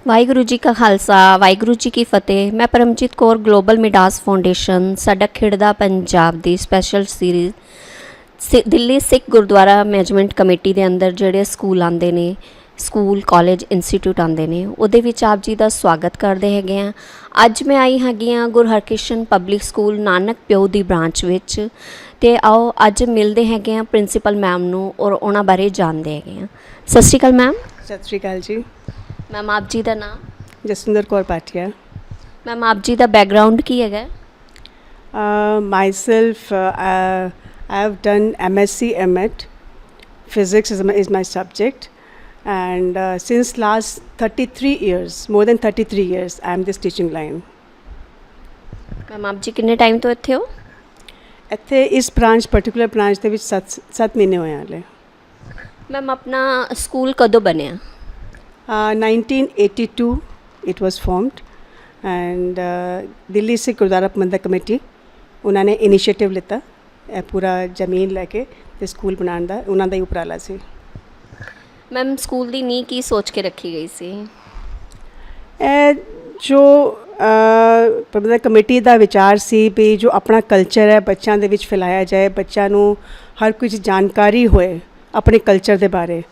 ਵਾਹਿਗੁਰੂ ਜੀ ਕਾ ਖਾਲਸਾ ਵਾਹਿਗੁਰੂ ਜੀ ਕੀ ਫਤਿਹ। ਮੈਂ Paramjit Kaur global ਮਿਡਾਸ foundation ਸਾਡਾ ਖਿੜਦਾ ਪੰਜਾਬ ਦੀ special series Delhi Sikh Gurdwara management committee ਦੇ ਅੰਦਰ ਜਿਹੜੇ ਸਕੂਲ ਆਉਂਦੇ ਨੇ, ਸਕੂਲ ਕਾਲਜ ਇੰਸਟੀਟਿਊਟ ਆਉਂਦੇ ਨੇ, ਉਹਦੇ ਵਿੱਚ ਆਪ ਜੀ ਦਾ ਸਵਾਗਤ ਕਰਦੇ ਹੈਗੇ ਆ। ਅੱਜ ਮੈਂ ਆਈ ਹੈਗੀ ਆ ਗੁਰੂ ਹਰਕ੍ਰਿਸ਼ਨ ਪਬਲਿਕ ਸਕੂਲ ਨਾਨਕ ਪਿਓ ਦੀ ਬ੍ਰਾਂਚ ਵਿੱਚ, ਅਤੇ ਆਓ ਅੱਜ ਮਿਲਦੇ ਹੈਗੇ ਆ ਪ੍ਰਿੰਸੀਪਲ ਮੈਮ ਨੂੰ ਔਰ ਉਹਨਾਂ ਬਾਰੇ ਜਾਣਦੇ ਹੈਗੇ ਆ। ਸਤਿ ਸ਼੍ਰੀ ਅਕਾਲ ਮੈਮ। ਸਤਿ ਸ਼੍ਰੀ ਅਕਾਲ ਜੀ। ਮੈਮ ਆਪ ਜੀ ਦਾ ਨਾਮ? ਜਸਵਿੰਦਰ ਕੌਰ ਪਾਠੀਆ। ਮੈਮ ਆਪ ਜੀ ਦਾ ਬੈਕਗਰਾਉਂਡ ਕੀ ਹੈਗਾ? Myself I have done MSc MEd. Physics is my subject, and since last 33 years, more than 33 years, I am this teaching line. Ma'am ਆਪ ਜੀ ਕਿੰਨੇ ਟਾਈਮ ਤੋਂ ਇੱਥੇ ਹੋ? ਇੱਥੇ ਇਸ ਬ੍ਰਾਂਚ ਪਾਰਟਿਕੂਲਰ ਬ੍ਰਾਂਚ ਦੇ ਵਿੱਚ 7 ਮਹੀਨੇ ਹੋਏ ਹਾਲੇ। ਮੈਮ ਆਪਣਾ ਸਕੂਲ ਕਦੋਂ ਬਣਿਆ? 1982 it was formed, and Delhi Sikh Gurdwara Prabandhak committee ਉਹਨਾਂ ਨੇ ਇਨੀਸ਼ੀਏਟਿਵ ਲਿੱਤਾ ਇਹ ਪੂਰਾ ਜ਼ਮੀਨ ਲੈ ਕੇ ਅਤੇ ਸਕੂਲ ਬਣਾਉਣ ਦਾ, ਉਹਨਾਂ ਦਾ ਹੀ ਉਪਰਾਲਾ ਸੀ। ਮੈਮ ਸਕੂਲ ਦੀ ਨੀਂਹ ਕੀ ਸੋਚ ਕੇ ਰੱਖੀ ਗਈ ਸੀ? ਇਹ ਜੋ ਪ੍ਰਬੰਧਕ ਕਮੇਟੀ ਦਾ ਵਿਚਾਰ ਸੀ ਵੀ ਜੋ ਆਪਣਾ ਕਲਚਰ ਹੈ ਬੱਚਿਆਂ ਦੇ ਵਿੱਚ ਫੈਲਾਇਆ ਜਾਏ, ਬੱਚਿਆਂ ਨੂੰ ਹਰ ਕੁਝ ਜਾਣਕਾਰੀ ਹੋਏ ਆਪਣੇ ਕਲਚਰ ਦੇ ਬਾਰੇ।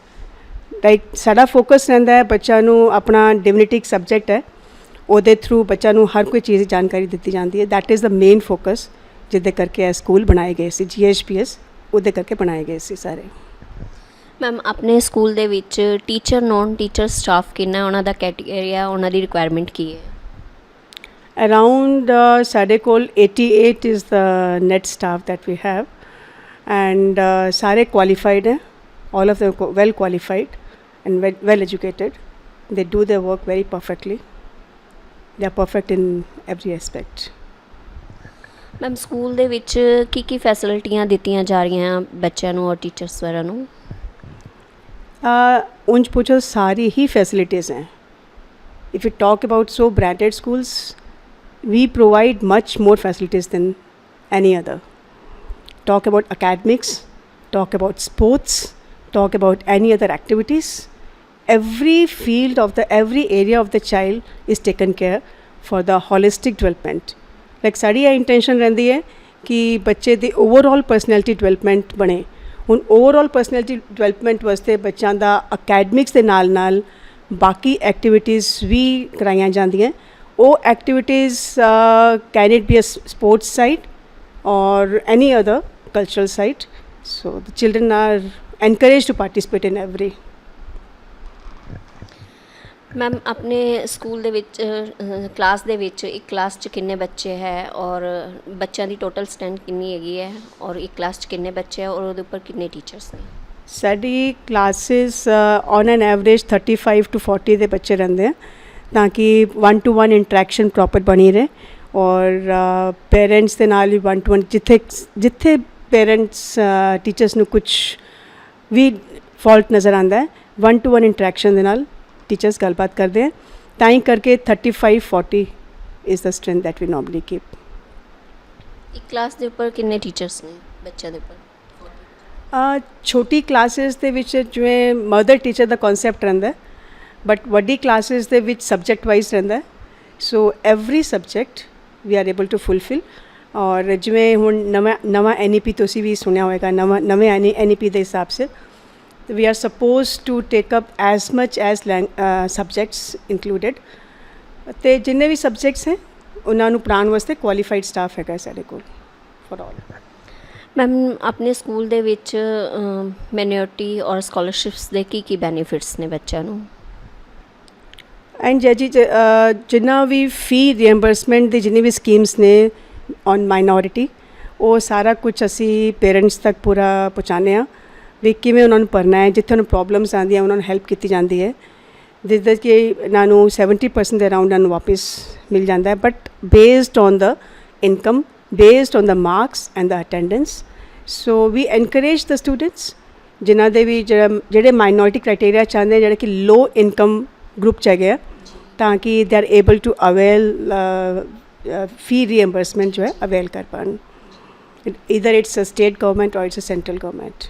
ਲਾਈਕ ਸਾਡਾ ਫੋਕਸ ਰਹਿੰਦਾ ਹੈ ਬੱਚਿਆਂ ਨੂੰ ਆਪਣਾ ਡਿਵਿਨਿਟੀ ਸਬਜੈਕਟ ਹੈ, ਉਹਦੇ ਥਰੂ ਬੱਚਿਆਂ ਨੂੰ ਹਰ ਕੋਈ ਚੀਜ਼ ਦੀ ਜਾਣਕਾਰੀ ਦਿੱਤੀ ਜਾਂਦੀ ਹੈ। That is the main focus ਜਿਹਦੇ ਕਰਕੇ ਇਹ ਸਕੂਲ ਬਣਾਏ ਗਏ ਸੀ। GHPS ਉਹਦੇ ਕਰਕੇ ਬਣਾਏ ਗਏ ਸੀ ਸਾਰੇ। ਮੈਮ ਆਪਣੇ ਸਕੂਲ ਦੇ ਵਿੱਚ ਟੀਚਰ ਨੋਨ ਟੀਚਰ ਸਟਾਫ ਕਿੰਨਾ, ਉਹਨਾਂ ਦਾ ਕੈਟੇਗਰੀਆ, ਉਹਨਾਂ ਦੀ ਰਿਕੁਆਇਰਮੈਂਟ ਕੀ ਹੈ? ਅਰਾਊਂਡ ਸਾਡੇ ਕੋਲ 88 is the net staff that we have, and ਸਾਰੇ ਕੁਆਲੀਫਾਈਡ ਹੈ, all of them well qualified and well educated. They do their work very perfectly. They are perfect in every aspect. Ma'am school ਦੇ ਵਿੱਚ ਕੀ ਫੈਸਿਲਿਟੀਆਂ ਦਿੱਤੀਆਂ ਜਾ ਰਹੀਆਂ ਬੱਚਿਆਂ ਨੂੰ ਔਰ ਟੀਚਰਸ ਵਗੈਰਾ ਨੂੰ? ਉਂਝ ਪੁੱਛੋ ਸਾਰੀ ਹੀ ਫੈਸਿਲਿਟੀਜ਼ हैं। If you talk about so branded schools, we provide much more facilities than any other. Talk about academics, talk about sports, talk about any other activities. Every field of every area of the child is taken care for the holistic development. Like ਸਾਡੀ ਇਹ intention ਰਹਿੰਦੀ ਹੈ ਕਿ ਬੱਚੇ ਦੀ overall personality development ਬਣੇ। ਹੁਣ overall personality development ਵਾਸਤੇ ਬੱਚਿਆਂ ਦਾ ਅਕੈਡਮਿਕਸ ਦੇ ਨਾਲ ਨਾਲ ਬਾਕੀ ਐਕਟੀਵਿਟੀਜ਼ ਵੀ ਕਰਾਈਆਂ ਜਾਂਦੀਆਂ। ਉਹ activities can it be a sports side or any other cultural side, so the children are encouraged to participate in every. Ma'am ਆਪਣੇ ਸਕੂਲ ਦੇ ਵਿੱਚ ਕਲਾਸ ਦੇ ਵਿੱਚ ਇੱਕ ਕਲਾਸ 'ਚ ਕਿੰਨੇ ਬੱਚੇ ਹੈ ਔਰ ਬੱਚਿਆਂ ਦੀ ਟੋਟਲ ਸਟਰੈਂਥ ਕਿੰਨੀ ਹੈਗੀ ਹੈ ਔਰ ਇੱਕ ਕਲਾਸ 'ਚ ਕਿੰਨੇ ਬੱਚੇ ਹੈ ਔਰ ਉਹਦੇ ਉੱਪਰ ਕਿੰਨੇ ਟੀਚਰਸ ਨੇ? ਸਾਡੀ classes on N average 35 to 40 ਦੇ ਬੱਚੇ ਰਹਿੰਦੇ ਆ ਤਾਂ ਕਿ 1-to-1 ਇੰਟਰੈਕਸ਼ਨ ਪ੍ਰੋਪਰ ਬਣੀ ਰਹੇ ਔਰ ਪੇਰੈਂਟਸ ਦੇ ਨਾਲ ਵੀ 1-to-1 ਜਿੱਥੇ ਪੇਰੈਂਟਸ ਟੀਚਰਸ ਨੂੰ ਕੁਛ ਵੀ ਫਾਲਟ ਨਜ਼ਰ ਆਉਂਦਾ ਹੈ 1-to-1 ਇੰਟਰੈਕਸ਼ਨ ਦੇ ਨਾਲ ਟੀਚਰਸ ਗੱਲਬਾਤ ਕਰਦੇ ਹੈ, ਤਾਂ ਹੀ ਕਰਕੇ 35-40 is the strength that we normally keep. ਇੱਕ ਕਲਾਸ ਦੇ ਉੱਪਰ ਕਿੰਨੇ ਟੀਚਰਸ ਨੇ ਬੱਚਿਆਂ ਦੇ ਉੱਪਰ? ਛੋਟੀ ਕਲਾਸਿਸ ਦੇ ਵਿੱਚ ਜਿਵੇਂ ਮਦਰ ਟੀਚਰ ਦਾ ਕਨਸੈਪਟ ਰਹਿੰਦਾ, ਬਟ ਵੱਡੀ ਕਲਾਸਿਸ ਦੇ ਵਿੱਚ ਸਬਜੈਕਟ ਵਾਈਜ਼ ਰਹਿੰਦਾ। So every subject we are able to fulfil. ਔਰ ਜਿਵੇਂ ਹੁਣ ਨਵਾਂ NEP ਤੁਸੀਂ ਵੀ ਸੁਣਿਆ ਹੋਏਗਾ, ਨਵੇਂ NEP ਦੇ ਹਿਸਾਬ ਸੇ we are supposed to take up as much as subjects included, ਅਤੇ ਜਿੰਨੇ ਵੀ ਸਬਜੈਕਟਸ ਹੈ ਉਹਨਾਂ ਨੂੰ ਪੜ੍ਹਾਉਣ ਵਾਸਤੇ ਕੁਆਲੀਫਾਈਡ ਸਟਾਫ ਹੈਗਾ ਸਾਡੇ ਕੋਲ ਫॉर ਆਲ। ਮੈਮ ਆਪਣੇ ਸਕੂਲ ਦੇ ਵਿੱਚ ਮਾਈਨੋਰਟੀ ਔਰ ਸਕਾਲਰਸ਼ਿਪਸ ਦੇ ਕੀ ਬੈਨੀਫਿਟਸ ਨੇ ਬੱਚਿਆਂ ਨੂੰ? ਐਂਡ ਜੀ ਜਿੰਨਾ ਵੀ ਫੀ ਰੀਐਂਬਰਸਮੈਂਟ ਦੀ ਜਿੰਨੀ ਵੀ ਸਕੀਮਸ ਨੇ ਔਨ ਮਾਈਨੋਰਿਟੀ, ਉਹ ਸਾਰਾ ਕੁਛ ਅਸੀਂ ਪੇਰੈਂਟਸ ਤੱਕ ਪੂਰਾ ਪਹੁੰਚਾਉਂਦੇ ਹਾਂ ਵੀ ਕਿਵੇਂ ਉਹਨਾਂ ਨੂੰ ਭਰਨਾ ਹੈ। ਜਿੱਥੇ ਉਹਨੂੰ ਪ੍ਰੋਬਲਮਸ ਆਉਂਦੀਆਂ ਉਹਨਾਂ ਨੂੰ ਹੈਲਪ ਕੀਤੀ ਜਾਂਦੀ ਹੈ, ਜਿਸਦੇ ਕਿ ਇਹਨਾਂ ਨੂੰ 70% ਦੇ ਅਰਾਊਂਡ ਇਹਨਾਂ ਨੂੰ ਵਾਪਿਸ ਮਿਲ ਜਾਂਦਾ ਹੈ, but based on the income, based on the marks and the attendance. So we encourage the students ਜਿਨ੍ਹਾਂ ਦੇ ਵੀ ਜਿਹੜੇ ਮਾਈਨੋਰਿਟੀ ਕ੍ਰਾਈਟੇਰੀਆ ਚਾਹੁੰਦੇ ਜਿਹੜੇ ਕਿ ਲੋ ਇਨਕਮ ਗਰੁੱਪ 'ਚ ਹੈਗੇ ਆ, ਤਾਂ ਕਿ they are able to avail fee reimbursement ਜੋ ਹੈ ਅਵੇਲ ਕਰ ਪਾਉਣ। Either it's a state government or it's a central government.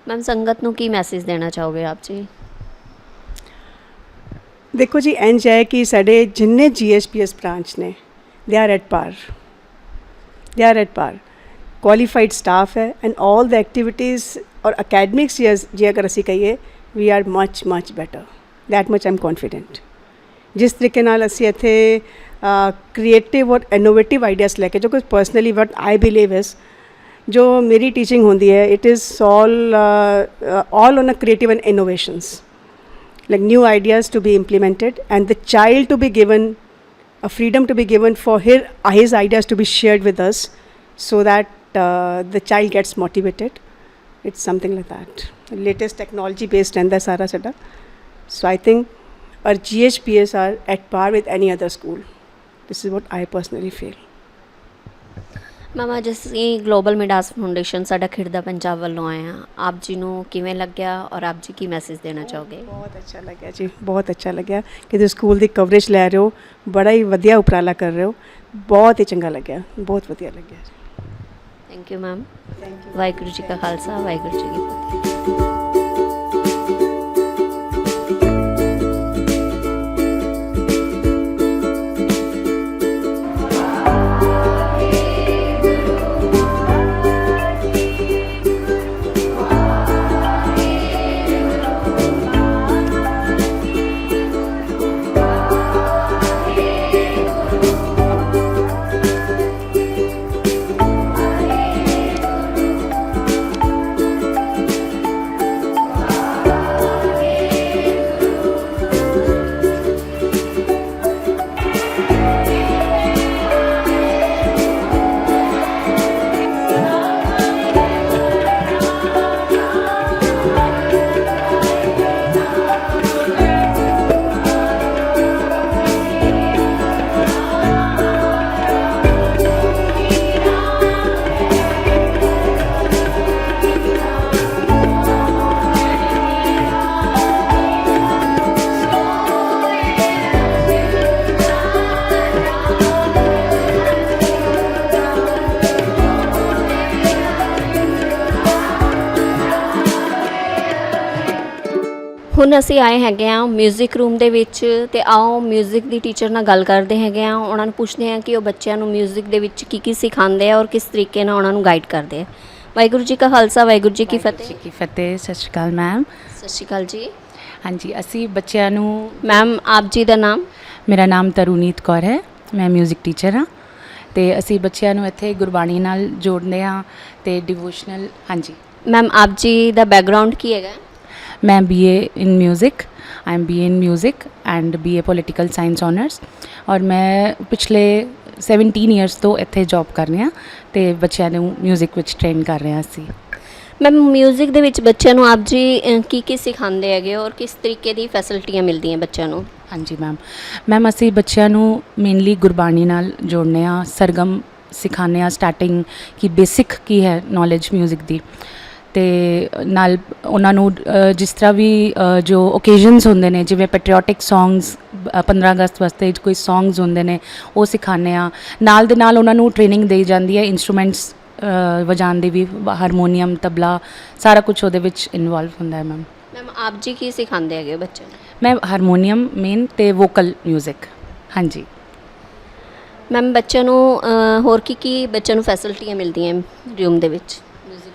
Ma'am ਸੰਗਤ ਨੂੰ ਕੀ ਮੈਸੇਜ ਦੇਣਾ ਚਾਹੋਗੇ ਆਪ ਜੀ? देखो जी इंज है कि साढ़े जिन्ने GSPS ब्रांच ने they are at par, they are at par. Qualified staff है एंड ऑल द एक्टिविटीज़ और अकैडमिक्स जे अगर असी कहिए we are much much better, that much I am confident. जिस तरीके नाल असी इत्थे क्रिएटिव और इनोवेटिव आइडियाज़ लैके जो कुछ personally what I believe is जो मेरी टीचिंग होंदी है it is all on a creative and innovations, like new ideas to be implemented and the child to be given a freedom to be given for his ideas to be shared with us so that the child gets motivated. It's something like that. The latest technology based and the sara sada. So I think our GHPS are at par with any other school. This is what I personally feel. Ma'am ਅੱਜ ਅਸੀਂ global ਮਿਡਾਸ foundation ਸਾਡਾ ਖਿੜਦਾ ਪੰਜਾਬ ਵੱਲੋਂ ਆਏ ਹਾਂ, ਆਪ ਜੀ ਨੂੰ ਕਿਵੇਂ ਲੱਗਿਆ ਔਰ ਆਪ ਜੀ ਕੀ ਮੈਸੇਜ ਦੇਣਾ ਚਾਹੋਗੇ? ਬਹੁਤ ਅੱਛਾ ਲੱਗਿਆ ਜੀ, ਬਹੁਤ ਅੱਛਾ ਲੱਗਿਆ ਕਿ ਤੁਸੀਂ ਸਕੂਲ ਦੀ ਕਵਰੇਜ ਲੈ ਰਹੇ ਹੋ, ਬੜਾ ਹੀ ਵਧੀਆ ਉਪਰਾਲਾ ਕਰ ਰਹੇ ਹੋ, ਬਹੁਤ ਹੀ ਚੰਗਾ ਲੱਗਿਆ, ਬਹੁਤ ਵਧੀਆ ਲੱਗਿਆ ਜੀ। Thank you ma'am. Waheguru ji ਕਾ ਖਾਲਸਾ, ਵਾਹਿਗੁਰੂ ਜੀ ਕੀ ਫਤਿਹ। ਹੁਣ ਅਸੀਂ ਆਏ ਹੈਗੇ ਆ ਮਿਊਜ਼ਿਕ ਰੂਮ ਦੇ ਵਿੱਚ ਤੇ ਆਓ ਮਿਊਜ਼ਿਕ ਦੀ ਟੀਚਰ ਨਾਲ ਗੱਲ ਕਰਦੇ ਹੈਗੇ ਆ, ਉਹਨਾਂ ਨੂੰ ਪੁੱਛਦੇ ਆ ਕਿ ਉਹ ਬੱਚਿਆਂ ਨੂੰ ਮਿਊਜ਼ਿਕ ਦੇ ਵਿੱਚ ਕੀ ਸਿਖਾਉਂਦੇ ਆ ਔਰ ਕਿਸ ਤਰੀਕੇ ਨਾਲ ਉਹਨਾਂ ਨੂੰ ਗਾਈਡ ਕਰਦੇ ਆ। ਵਾਹਿਗੁਰੂ ਜੀ ਕਾ ਖਾਲਸਾ, ਵਾਹਿਗੁਰੂ ਜੀ ਕੀ ਫਤਿਹ। ਕੀ ਫਤਿਹ। ਸਤਿ ਸ਼੍ਰੀ ਅਕਾਲ ਮੈਮ। ਸਤਿ ਸ਼੍ਰੀ ਅਕਾਲ ਜੀ। ਹਾਂਜੀ, ਅਸੀਂ ਬੱਚਿਆਂ ਨੂੰ ਮੈਮ ਆਪ ਜੀ ਦਾ ਨਾਮ? ਮੇਰਾ ਨਾਮ ਤਰੁਨੀਤ ਕੌਰ ਹੈ, ਮੈਂ ਮਿਊਜ਼ਿਕ ਟੀਚਰ ਹਾਂ ਅਤੇ ਅਸੀਂ ਬੱਚਿਆਂ ਨੂੰ ਇੱਥੇ ਗੁਰਬਾਣੀ ਨਾਲ ਜੋੜਦੇ ਹਾਂ ਅਤੇ ਡਿਵੋਸ਼ਨਲ। ਹਾਂਜੀ ਮੈਮ ਆਪ ਜੀ ਦਾ ਬੈਕਗਰਾਉਂਡ ਕੀ ਹੈਗਾ? ਮੈਂ BA in music, I am BA in music and BA political science honors ਔਰ ਮੈਂ ਪਿਛਲੇ 17 ਇਅਰਸ ਤੋਂ ਇੱਥੇ ਜੌਬ ਕਰ ਰਹੀ ਹਾਂ ਅਤੇ ਬੱਚਿਆਂ ਨੂੰ ਮਿਊਜ਼ਿਕ ਵਿੱਚ ਟ੍ਰੇਨ ਕਰ ਰਹੇ ਹਾਂ ਅਸੀਂ। ਮੈਮ ਮਿਊਜ਼ਿਕ ਦੇ ਵਿੱਚ ਬੱਚਿਆਂ ਨੂੰ ਆਪ ਜੀ ਕੀ ਸਿਖਾਉਂਦੇ ਹੈਗੇ ਔਰ ਕਿਸ ਤਰੀਕੇ ਦੀ ਫੈਸਿਲਿਟੀਆਂ ਮਿਲਦੀਆਂ ਬੱਚਿਆਂ ਨੂੰ? ਹਾਂਜੀ ਮੈਮ ਅਸੀਂ ਬੱਚਿਆਂ ਨੂੰ ਮੇਨਲੀ ਗੁਰਬਾਣੀ ਨਾਲ ਜੋੜਨੇ ਆ, ਸਰਗਮ ਸਿਖਾਉਂਦੇ ਹਾਂ, ਸਟਾਰਟਿੰਗ ਕਿ ਬੇਸਿਕ ਕੀ ਹੈ ਨੌਲੇਜ ਮਿਊਜ਼ਿਕ ਦੀ, ਅਤੇ ਨਾਲ ਉਹਨਾਂ ਨੂੰ ਜਿਸ ਤਰ੍ਹਾਂ ਵੀ ਜੋ ਓਕੇਜ਼ਨਸ ਹੁੰਦੇ ਨੇ ਜਿਵੇਂ ਪੈਟਰੀਓਟਿਕ ਸੌਂਗਸ 15 ਅਗਸਤ ਵਾਸਤੇ ਕੋਈ ਸੌਂਗਸ ਹੁੰਦੇ ਨੇ ਉਹ ਸਿਖਾਉਂਦੇ ਹਾਂ। ਨਾਲ ਦੇ ਨਾਲ ਉਹਨਾਂ ਨੂੰ ਟ੍ਰੇਨਿੰਗ ਦੇਈ ਜਾਂਦੀ ਹੈ ਇੰਸਟਰੂਮੈਂਟਸ ਵਜਾਉਣ ਦੀ ਵੀ, ਹਾਰਮੋਨੀਅਮ, ਤਬਲਾ, ਸਾਰਾ ਕੁਛ ਉਹਦੇ ਵਿੱਚ ਇਨਵੋਲਵ ਹੁੰਦਾ ਹੈ ਮੈਮ। ਮੈਮ ਆਪ ਜੀ ਕੀ ਸਿਖਾਉਂਦੇ ਹੈਗੇ ਬੱਚਿਆਂ ਨੂੰ? ਮੈਂ ਹਾਰਮੋਨੀਅਮ ਮੇਨ ਅਤੇ ਵੋਕਲ ਮਿਊਜ਼ਿਕ। ਹਾਂਜੀ ਮੈਮ ਬੱਚਿਆਂ ਨੂੰ ਹੋਰ ਕੀ ਬੱਚਿਆਂ ਨੂੰ ਫੈਸਿਲਿਟੀਆਂ ਮਿਲਦੀਆਂ ਰੂਮ ਦੇ ਵਿੱਚ?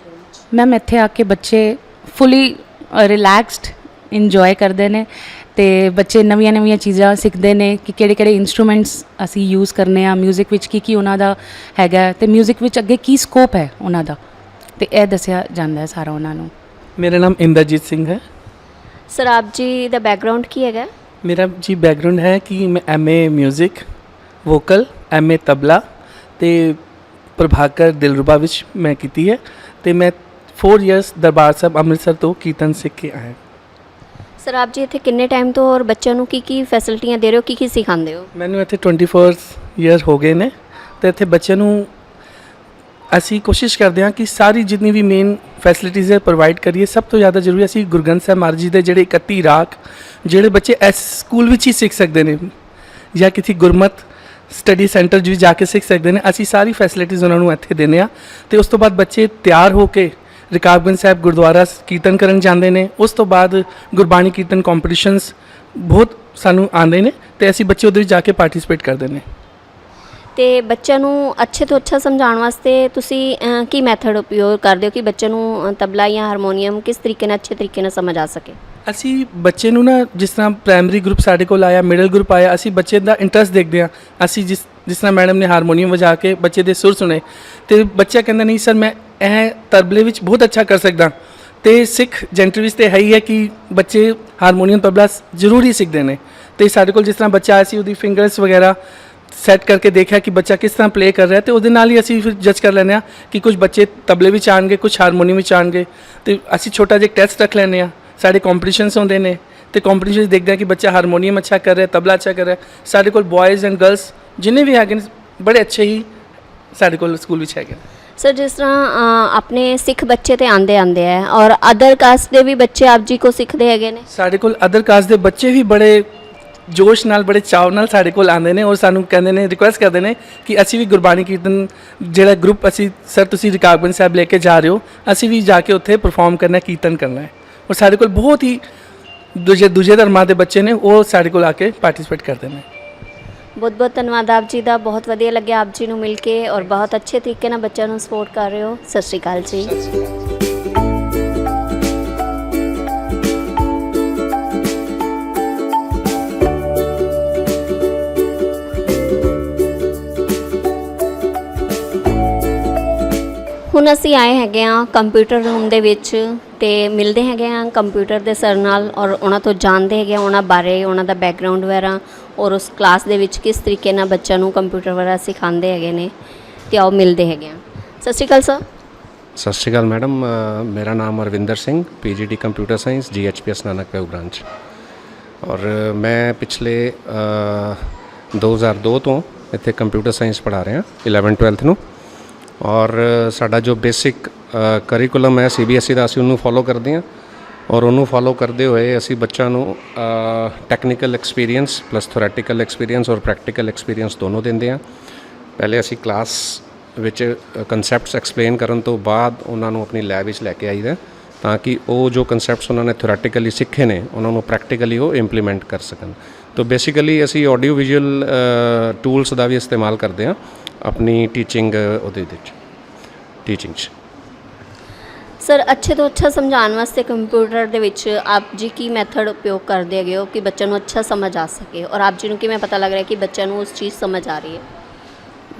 ਮੈਮ ਇੱਥੇ ਆ ਕੇ ਬੱਚੇ ਫੁੱਲੀ ਰਿਲੈਕਸਡ ਇੰਜੋਏ ਕਰਦੇ ਨੇ ਅਤੇ ਬੱਚੇ ਨਵੀਆਂ ਚੀਜ਼ਾਂ ਸਿੱਖਦੇ ਨੇ ਕਿ ਕਿਹੜੇ ਇੰਸਟਰੂਮੈਂਟਸ ਅਸੀਂ ਯੂਜ਼ ਕਰਨੇ ਆ ਮਿਊਜ਼ਿਕ ਵਿੱਚ, ਕੀ ਉਹਨਾਂ ਦਾ ਹੈਗਾ ਅਤੇ ਮਿਊਜ਼ਿਕ ਵਿੱਚ ਅੱਗੇ ਕੀ ਸਕੋਪ ਹੈ ਉਹਨਾਂ ਦਾ, ਅਤੇ ਇਹ ਦੱਸਿਆ ਜਾਂਦਾ ਹੈ ਸਾਰਾ ਉਹਨਾਂ ਨੂੰ। ਮੇਰਾ ਨਾਮ ਇੰਦਰਜੀਤ ਸਿੰਘ ਹੈ। ਸਰ ਆਪ ਜੀ ਦਾ ਬੈਕਗਰਾਉਂਡ ਕੀ ਹੈਗਾ? ਮੇਰਾ ਜੀ ਬੈਕਗਰਾਉਂਡ ਹੈ ਕਿ ਮੈਂ MA music, vocal, MA tabla ਅਤੇ ਪ੍ਰਭਾਕਰ ਦਿਲਰੂਬਾ ਵਿੱਚ ਮੈਂ ਕੀਤੀ ਹੈ ਅਤੇ ਮੈਂ 4 ਇਅਰਸ ਦਰਬਾਰ ਸਾਹਿਬ ਅੰਮ੍ਰਿਤਸਰ ਤੋਂ ਕੀਰਤਨ ਸਿੱਖ ਕੇ ਆਇਆ। ਸਰ ਆਪ ਜੀ ਇੱਥੇ ਕਿੰਨੇ ਟਾਈਮ ਤੋਂ ਔਰ ਬੱਚਿਆਂ ਨੂੰ ਕੀ ਫੈਸਿਲਿਟੀਆਂ ਦੇ ਰਹੇ ਹੋ, ਕੀ ਸਿਖਾਉਂਦੇ ਹੋ? ਮੈਨੂੰ ਇੱਥੇ 24 ਇਅਰ ਹੋ ਗਏ ਨੇ ਅਤੇ ਇੱਥੇ ਬੱਚਿਆਂ ਨੂੰ ਅਸੀਂ ਕੋਸ਼ਿਸ਼ ਕਰਦੇ ਹਾਂ ਕਿ ਸਾਰੀ ਜਿੰਨੀ ਵੀ ਮੇਨ ਫੈਸਿਲਿਟੀਜ਼ ਹੈ ਪ੍ਰੋਵਾਈਡ ਕਰੀਏ। ਸਭ ਤੋਂ ਜ਼ਿਆਦਾ ਜ਼ਰੂਰੀ ਅਸੀਂ ਗੁਰੂ ਗ੍ਰੰਥ ਸਾਹਿਬ ਮਹਾਰਾਜ ਜੀ ਦੇ ਜਿਹੜੇ 31 ਰਾਗ ਜਿਹੜੇ ਬੱਚੇ ਇਸ ਸਕੂਲ ਵਿੱਚ ਹੀ ਸਿੱਖ ਸਕਦੇ ਨੇ ਜਾਂ ਕਿਸੇ ਗੁਰਮਤ ਸਟੱਡੀ ਸੈਂਟਰ 'ਚ ਵੀ ਜਾ ਕੇ ਸਿੱਖ ਸਕਦੇ ਨੇ, ਅਸੀਂ ਸਾਰੀ ਫੈਸਿਲਿਟੀਜ਼ ਉਹਨਾਂ ਨੂੰ ਇੱਥੇ ਦਿੰਦੇ ਹਾਂ। ਅਤੇ ਉਸ ਤੋਂ ਬਾਅਦ ਬੱਚੇ ਤਿਆਰ ਹੋ ਕੇ ਰਕਾਬਗੰਜ ਸਾਹਿਬ ਗੁਰਦੁਆਰਾ ਕੀਰਤਨ ਕਰਨ ਜਾਂਦੇ ਨੇ। ਉਸ ਤੋਂ ਬਾਅਦ ਗੁਰਬਾਣੀ ਕੀਰਤਨ ਕੰਪੀਟੀਸ਼ਨਸ ਬਹੁਤ ਸਾਨੂੰ ਆਉਂਦੇ ਨੇ ਤੇ ਅਸੀਂ ਬੱਚੇ ਉਹਦੇ ਵਿੱਚ ਜਾ ਕੇ ਪਾਰਟਿਸਿਪੇਟ ਕਰਦੇ ਨੇ। ਤੇ ਬੱਚਿਆਂ ਨੂੰ ਅੱਛੇ ਤੋਂ ਅੱਛਾ ਸਮਝਾਉਣ ਵਾਸਤੇ ਤੁਸੀਂ ਕੀ ਮੈਥਡ ਉਪਯੋਗ ਕਰਦੇ ਹੋ ਕਿ ਬੱਚੇ ਨੂੰ ਤਬਲਾ ਜਾਂ ਹਾਰਮੋਨੀਅਮ ਕਿਸ ਤਰੀਕੇ ਨਾਲ ਅੱਛੇ ਤਰੀਕੇ ਨਾਲ ਸਮਝ ਆ ਸਕੇ? ਅਸੀਂ ਬੱਚੇ ਨੂੰ ਨਾ ਜਿਸ ਤਰ੍ਹਾਂ ਪ੍ਰਾਇਮਰੀ ਗਰੁੱਪ ਸਾਡੇ ਕੋਲ ਆਇਆ, ਮਿਡਲ ਗਰੁੱਪ ਆਇਆ, ਅਸੀਂ ਬੱਚੇ ਦਾ ਇੰਟਰਸਟ ਦੇਖਦੇ ਹਾਂ। ਅਸੀਂ ਜਿਸ ਤਰ੍ਹਾਂ ਮੈਡਮ ਨੇ ਹਾਰਮੋਨੀਅਮ ਵਜਾ ਕੇ ਬੱਚੇ ਦੇ ਸੁਰ ਸੁਣੇ ਤੇ ਬੱਚਾ ਕਹਿੰਦਾ ਨਹੀਂ ਸਰ ਮੈਂ ਇਹ ਤਬਲੇ ਵਿੱਚ ਬਹੁਤ ਅੱਛਾ ਕਰ ਸਕਦਾ। ਤੇ ਸਿੱਖ ਜੈਂਟਰੀ ਵਿੱਚ ਤੇ ਹੈ ਹੀ ਹੈ ਕਿ ਬੱਚੇ ਹਾਰਮੋਨੀਅਮ ਤਬਲਾ ਜ਼ਰੂਰ ਹੀ ਸਿੱਖਦੇ ਨੇ। ਤੇ ਸਾਡੇ ਕੋਲ ਜਿਸ ਤਰ੍ਹਾਂ ਬੱਚਾ ਆਇਆ ਸੀ ਉਹਦੀ ਫਿੰਗਰਸ ਵਗੈਰਾ ਸੈੱਟ ਕਰਕੇ ਦੇਖਿਆ ਕਿ ਬੱਚਾ ਕਿਸ ਤਰ੍ਹਾਂ ਪਲੇ ਕਰ ਰਿਹਾ ਤੇ ਉਹਦੇ ਨਾਲ ਹੀ ਅਸੀਂ ਫਿਰ ਜੱਜ ਕਰ ਲੈਂਦੇ ਹਾਂ ਕਿ ਕੁਝ ਬੱਚੇ ਤਬਲੇ ਵਿੱਚ ਆਉਣਗੇ, ਕੁਝ ਹਾਰਮੋਨੀਅਮ ਵਿੱਚ ਆਉਣਗੇ। ਤੇ ਅਸੀਂ ਛੋਟਾ ਜਿਹਾ ਟੈਸਟ ਰੱਖ ਲੈਂਦੇ ਹਾਂ। ਸਾਡੇ ਕੰਪੀਟੀਸ਼ਨਸ ਹੁੰਦੇ ਨੇ ਤੇ ਕੰਪੀਟੀਸ਼ਨ ਦੇਖਦੇ ਹਾਂ ਕਿ ਬੱਚਾ ਹਾਰਮੋਨੀਅਮ ਅੱਛਾ ਕਰ ਰਿਹਾ, ਤਬਲਾ ਅੱਛਾ ਕਰ ਰਿਹਾ। ਸਾਡੇ ਕੋਲ ਬॉयਜ਼ ਐਂਡ ਗਰਲਸ ਜਿੰਨੇ ਵੀ ਹੈਗੇ ਨੇ ਬੜੇ ਅੱਛੇ ਹੀ ਸਾਡੇ ਕੋਲ ਸਕੂਲ ਵਿੱਚ ਹੈਗੇ। ਸਰ ਜਿਸ ਤਰ੍ਹਾਂ ਆਪਣੇ ਸਿੱਖ ਬੱਚੇ ਤੇ ਆਂਦੇ ਹੈ ਔਰ ਅਦਰ ਕਾਸਟ ਦੇ ਵੀ ਬੱਚੇ ਆਪ ਜੀ ਕੋ ਸਿੱਖਦੇ ਹੈਗੇ ਨੇ? ਸਾਡੇ ਕੋਲ ਅਦਰ ਕਾਸਟ ਦੇ ਬੱਚੇ ਵੀ ਬੜੇ ਜੋਸ਼ ਨਾਲ, ਬੜੇ ਚਾਅ ਨਾਲ ਸਾਡੇ ਕੋਲ ਆਉਂਦੇ ਨੇ ਔਰ ਸਾਨੂੰ ਕਹਿੰਦੇ ਨੇ, ਰਿਕੁਐਸਟ ਕਰਦੇ ਨੇ ਕਿ ਅਸੀਂ ਵੀ ਗੁਰਬਾਣੀ ਕੀਰਤਨ ਜਿਹੜਾ ਗਰੁੱਪ ਅਸੀਂ ਸਰ ਤੁਸੀਂ ਰਕਾਬਗੰਜ ਸਾਹਿਬ ਲੈ ਕੇ ਜਾ ਰਹੇ ਹੋ, ਅਸੀਂ ਵੀ ਜਾ ਕੇ ਉੱਥੇ ਪਰਫਾਰਮ ਕਰਨਾ, ਕੀਰਤਨ ਕਰਨਾ ਹੈ। ਔਰ ਸਾਡੇ ਕੋਲ ਬਹੁਤ ਹੀ ਦੂਜੇ ਧਰਮਾਂ ਦੇ ਬੱਚੇ ਨੇ ਉਹ ਸਾਡੇ ਕੋਲ ਆ ਕੇ ਪਾਰਟਿਸਿਪੇਟ ਕਰਦੇ ਨੇ। ਬਹੁਤ ਬਹੁਤ ਧੰਨਵਾਦ ਆਪ ਜੀ ਦਾ, ਬਹੁਤ ਵਧੀਆ ਲੱਗਿਆ ਆਪ ਜੀ ਨੂੰ ਮਿਲ ਕੇ ਔਰ ਬਹੁਤ ਅੱਛੇ ਤਰੀਕੇ ਨਾਲ ਬੱਚਿਆਂ ਨੂੰ ਸਪੋਰਟ ਕਰ ਰਹੇ ਹੋ। ਸਤਿ ਸ਼੍ਰੀ ਅਕਾਲ ਜੀ। ਹੁਣ ਅਸੀਂ ਆਏ ਹੈਗੇ ਆ ਕੰਪਿਊਟਰ ਰੂਮ ਦੇ ਵਿੱਚ ਤੇ ਮਿਲਦੇ ਹੈਗੇ ਆ ਕੰਪਿਊਟਰ ਦੇ ਸਰ ਨਾਲ ਔਰ ਉਹਨਾਂ ਤੋਂ ਜਾਣਦੇ ਹੈਗੇ ਆ ਉਹਨਾਂ ਬਾਰੇ, ਉਹਨਾਂ ਦਾ ਬੈਕਗਰਾਉਂਡ ਵਗੈਰਾ ਔਰ ਉਸ ਕਲਾਸ ਦੇ ਵਿੱਚ ਕਿਸ ਤਰੀਕੇ ਨਾਲ ਬੱਚਿਆਂ ਨੂੰ ਕੰਪਿਊਟਰ ਵਗੈਰਾ ਸਿਖਾਉਂਦੇ ਹੈਗੇ ਨੇ। ਤੇ ਆਓ ਮਿਲਦੇ ਹੈਗੇ ਆ। ਸਤਿ ਸ਼੍ਰੀ ਅਕਾਲ ਸਰ। ਸਤਿ ਸ਼੍ਰੀ ਅਕਾਲ ਮੈਡਮ, ਮੇਰਾ ਨਾਮ Arvinder Singh, PGD computer science, GHPS Nanakpur branch. ਔਰ ਮੈਂ ਪਿਛਲੇ 2002 ਤੋਂ ਇੱਥੇ ਕੰਪਿਊਟਰ ਸਾਇੰਸ ਪੜ੍ਹਾ ਰਿਹਾ 11th-12th ਨੂੰ। ਔਰ ਸਾਡਾ ਜੋ ਬੇਸਿਕ ਕਰਿਕੂਲਮ ਹੈ CBSE ਦਾ, ਅਸੀਂ ਉਹਨੂੰ ਫੋਲੋ ਕਰਦੇ ਹਾਂ ਔਰ ਉਹਨੂੰ ਫੋਲੋ ਕਰਦੇ ਹੋਏ ਅਸੀਂ ਬੱਚਿਆਂ ਨੂੰ technical experience plus theoretical experience ਔਰ ਪ੍ਰੈਕਟੀਕਲ ਐਕਸਪੀਰੀਅੰਸ ਦੋਨੋਂ ਦਿੰਦੇ ਹਾਂ। ਪਹਿਲੇ ਅਸੀਂ ਕਲਾਸ ਵਿੱਚ ਕਨਸੈਪਟਸ ਐਕਸਪਲੇਨ ਕਰਨ ਤੋਂ ਬਾਅਦ ਉਹਨਾਂ ਨੂੰ ਆਪਣੀ ਲੈਬ ਵਿੱਚ ਲੈ ਕੇ ਆਈਦਾ ਤਾਂ ਕਿ ਉਹ ਜੋ ਕਨਸੈਪਟਸ ਉਹਨਾਂ ਨੇ ਥਿਓਰੈਟੀਕਲੀ ਸਿੱਖੇ ਨੇ ਉਹਨਾਂ ਨੂੰ ਪ੍ਰੈਕਟੀਕਲੀ ਉਹ ਇੰਪਲੀਮੈਂਟ ਕਰ ਸਕਣ। ਤਾਂ ਬੇਸਿਕਲੀ ਅਸੀਂ ਆਡੀਓ ਵਿਜ਼ੂਅਲ ਟੂਲਸ ਦਾ ਵੀ ਇਸਤੇਮਾਲ ਕਰਦੇ ਹਾਂ ਆਪਣੀ ਟੀਚਿੰਗ ਉਹਦੇ ਵਿੱਚ, ਟੀਚਿੰਗ 'ਚ। ਸਰ ਅੱਛੇ ਤੋਂ ਅੱਛਾ ਸਮਝਾਉਣ ਵਾਸਤੇ ਕੰਪਿਊਟਰ ਦੇ ਵਿੱਚ ਆਪ ਜੀ ਕੀ ਮੈਥਡ ਉਪਯੋਗ ਕਰਦੇ ਹੈਗੇ ਹੋ ਕਿ ਬੱਚਿਆਂ ਨੂੰ ਅੱਛਾ ਸਮਝ ਆ ਸਕੇ ਔਰ ਆਪ ਜੀ ਨੂੰ ਕਿਵੇਂ ਪਤਾ ਲੱਗ ਰਿਹਾ ਕਿ ਬੱਚਿਆਂ ਨੂੰ ਉਸ ਚੀਜ਼ ਸਮਝ ਆ ਰਹੀ ਹੈ?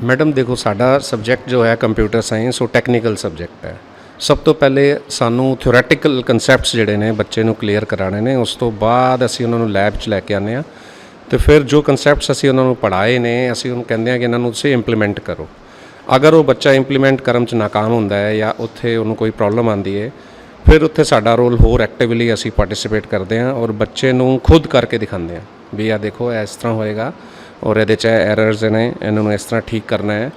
ਮੈਡਮ ਦੇਖੋ, ਸਾਡਾ ਸਬਜੈਕਟ ਜੋ ਹੈ ਕੰਪਿਊਟਰ ਸਾਇੰਸ ਉਹ ਟੈਕਨੀਕਲ ਸਬਜੈਕਟ ਹੈ। ਸਭ ਤੋਂ ਪਹਿਲੇ ਸਾਨੂੰ ਥਿਓਰੈਟੀਕਲ ਕਨਸੈਪਟਸ ਜਿਹੜੇ ਨੇ ਬੱਚੇ ਨੂੰ ਕਲੀਅਰ ਕਰਾਉਣੇ ਨੇ, ਉਸ ਤੋਂ ਬਾਅਦ ਅਸੀਂ ਉਹਨਾਂ ਨੂੰ ਲੈਬ 'ਚ ਲੈ ਕੇ ਆਉਂਦੇ ਹਾਂ ਤੇ ਫਿਰ ਜੋ ਕਨਸੈਪਟਸ ਅਸੀਂ ਉਹਨਾਂ ਨੂੰ ਪੜ੍ਹਾਏ ਨੇ ਅਸੀਂ ਉਹਨੂੰ ਕਹਿੰਦੇ ਹਾਂ ਕਿ ਇਹਨਾਂ ਨੂੰ ਤੁਸੀਂ ਇੰਪਲੀਮੈਂਟ ਕਰੋ। ਅਗਰ ਉਹ ਬੱਚਾ ਇੰਪਲੀਮੈਂਟ ਕਰਨ 'ਚ ਨਾਕਾਮ ਹੁੰਦਾ ਹੈ ਜਾਂ ਉੱਥੇ ਉਹਨੂੰ ਕੋਈ ਪ੍ਰੋਬਲਮ ਆਉਂਦੀ ਹੈ, ਫਿਰ ਉੱਥੇ ਸਾਡਾ ਰੋਲ ਹੋਰ ਐਕਟਿਵਲੀ ਅਸੀਂ ਪਾਰਟਿਸਿਪੇਟ ਕਰਦੇ ਹਾਂ ਔਰ ਬੱਚੇ ਨੂੰ ਖੁਦ ਕਰਕੇ ਦਿਖਾਉਂਦੇ ਹਾਂ ਵੀ ਆ ਦੇਖੋ ਇਸ ਤਰ੍ਹਾਂ ਹੋਏਗਾ ਔਰ ਇਹਦੇ 'ਚ ਐਰਰਸ ਨੇ, ਇਹਨਾਂ ਨੂੰ ਇਸ ਤਰ੍ਹਾਂ ਠੀਕ ਕਰਨਾ ਹੈ।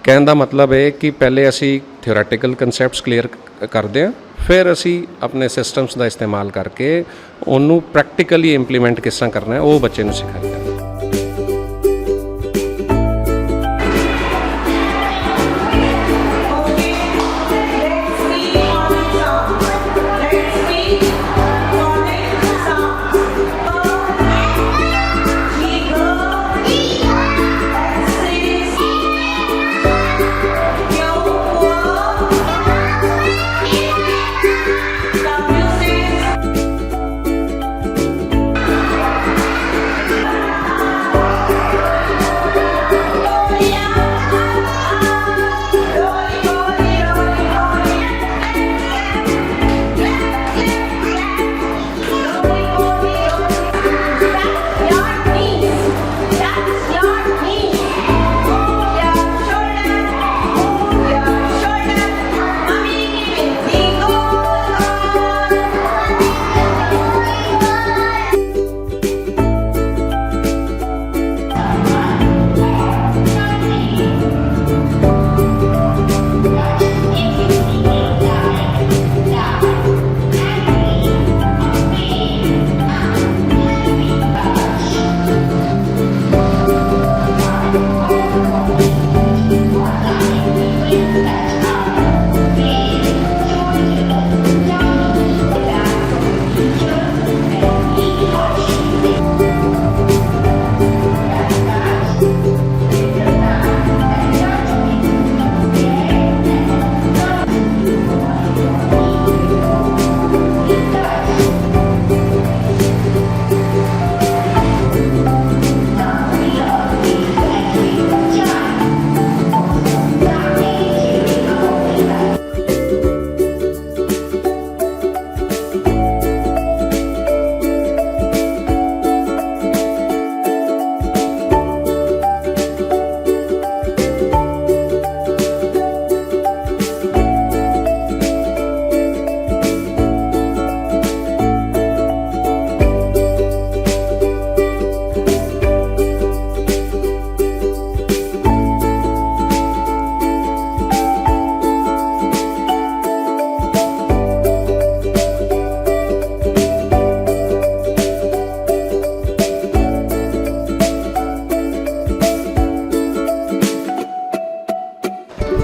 ਕਹਿਣ ਦਾ ਮਤਲਬ ਹੈ ਕਿ ਪਹਿਲੇ ਅਸੀਂ ਥਿਓਰੈਟੀਕਲ ਕਨਸੈਪਟਸ ਕਲੀਅਰ ਕਰਦੇ ਹਾਂ, ਫਿਰ ਅਸੀਂ ਆਪਣੇ ਸਿਸਟਮਸ ਦਾ ਇਸਤੇਮਾਲ ਕਰਕੇ ਉਹਨੂੰ ਪ੍ਰੈਕਟੀਕਲੀ ਇੰਪਲੀਮੈਂਟ ਕਿਸ ਤਰ੍ਹਾਂ ਕਰਨਾ ਹੈ ਉਹ ਬੱਚੇ ਨੂੰ ਸਿਖਾਈਦਾ।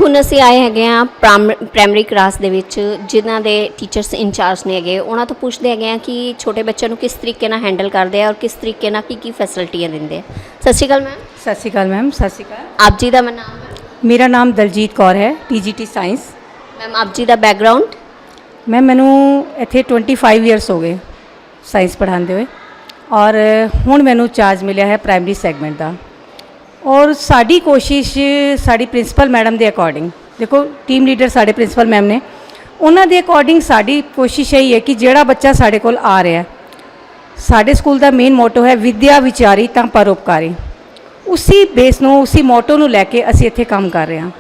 ਹੁਣ ਅਸੀਂ ਆਏ ਹੈਗੇ ਆ ਪ੍ਰਾਇਮਰੀ ਕਲਾਸ ਦੇ ਵਿੱਚ ਜਿਨ੍ਹਾਂ ਦੇ ਟੀਚਰਸ ਇੰਚਾਰਜ ਨੇ ਹੈਗੇ, ਉਹਨਾਂ ਤੋਂ ਪੁੱਛਦੇ ਹੈਗੇ ਆ ਕਿ ਛੋਟੇ ਬੱਚਿਆਂ ਨੂੰ ਕਿਸ ਤਰੀਕੇ ਨਾਲ ਹੈਂਡਲ ਕਰਦੇ ਆ ਔਰ ਕਿਸ ਤਰੀਕੇ ਨਾਲ ਕੀ ਫੈਸਿਲਿਟੀਆਂ ਦਿੰਦੇ ਆ। ਸਤਿ ਸ਼੍ਰੀ ਅਕਾਲ ਮੈਮ। ਸਤਿ ਸ਼੍ਰੀ ਅਕਾਲ ਮੈਮ। ਸਤਿ ਸ਼੍ਰੀ ਅਕਾਲ। ਆਪ ਜੀ ਦਾ ਨਾਮ ਹੈ? ਮੇਰਾ ਨਾਮ ਦਲਜੀਤ ਕੌਰ ਹੈ, TGT ਸਾਇੰਸ। ਮੈਮ ਆਪ ਜੀ ਦਾ ਬੈਕਗਰਾਉਂਡ? ਮੈਮ ਮੈਨੂੰ ਇੱਥੇ 25 ਇਅਰਸ ਹੋ ਗਏ ਸਾਇੰਸ ਪੜ੍ਹਾਉਂਦੇ ਹੋਏ, ਔਰ ਹੁਣ ਮੈਨੂੰ ਚਾਰਜ ਮਿਲਿਆ ਹੈ ਪ੍ਰਾਇਮਰੀ ਸੈਗਮੈਂਟ ਦਾ। ਔਰ ਸਾਡੀ ਕੋਸ਼ਿਸ਼ ਸਾਡੀ ਪ੍ਰਿੰਸੀਪਲ ਮੈਡਮ ਦੇ ਅਕੋਰਡਿੰਗ, ਦੇਖੋ ਟੀਮ ਲੀਡਰ ਸਾਡੇ ਪ੍ਰਿੰਸੀਪਲ ਮੈਮ ਨੇ, ਉਹਨਾਂ ਦੇ ਅਕੋਰਡਿੰਗ ਸਾਡੀ ਕੋਸ਼ਿਸ਼ ਇਹੀ ਹੈ ਕਿ ਜਿਹੜਾ ਬੱਚਾ ਸਾਡੇ ਕੋਲ ਆ ਰਿਹਾ, ਸਾਡੇ ਸਕੂਲ ਦਾ ਮੇਨ ਮੋਟੋ ਹੈ ਵਿਦਿਆ ਵਿਚਾਰੀ ਤਾਂ ਪਰਉਪਕਾਰੀ। ਉਸੀ ਬੇਸ ਨੂੰ, ਉਸੀ ਮੋਟੋ ਨੂੰ ਲੈ ਕੇ ਅਸੀਂ ਇੱਥੇ ਕੰਮ ਕਰ ਰਹੇ ਹਾਂ।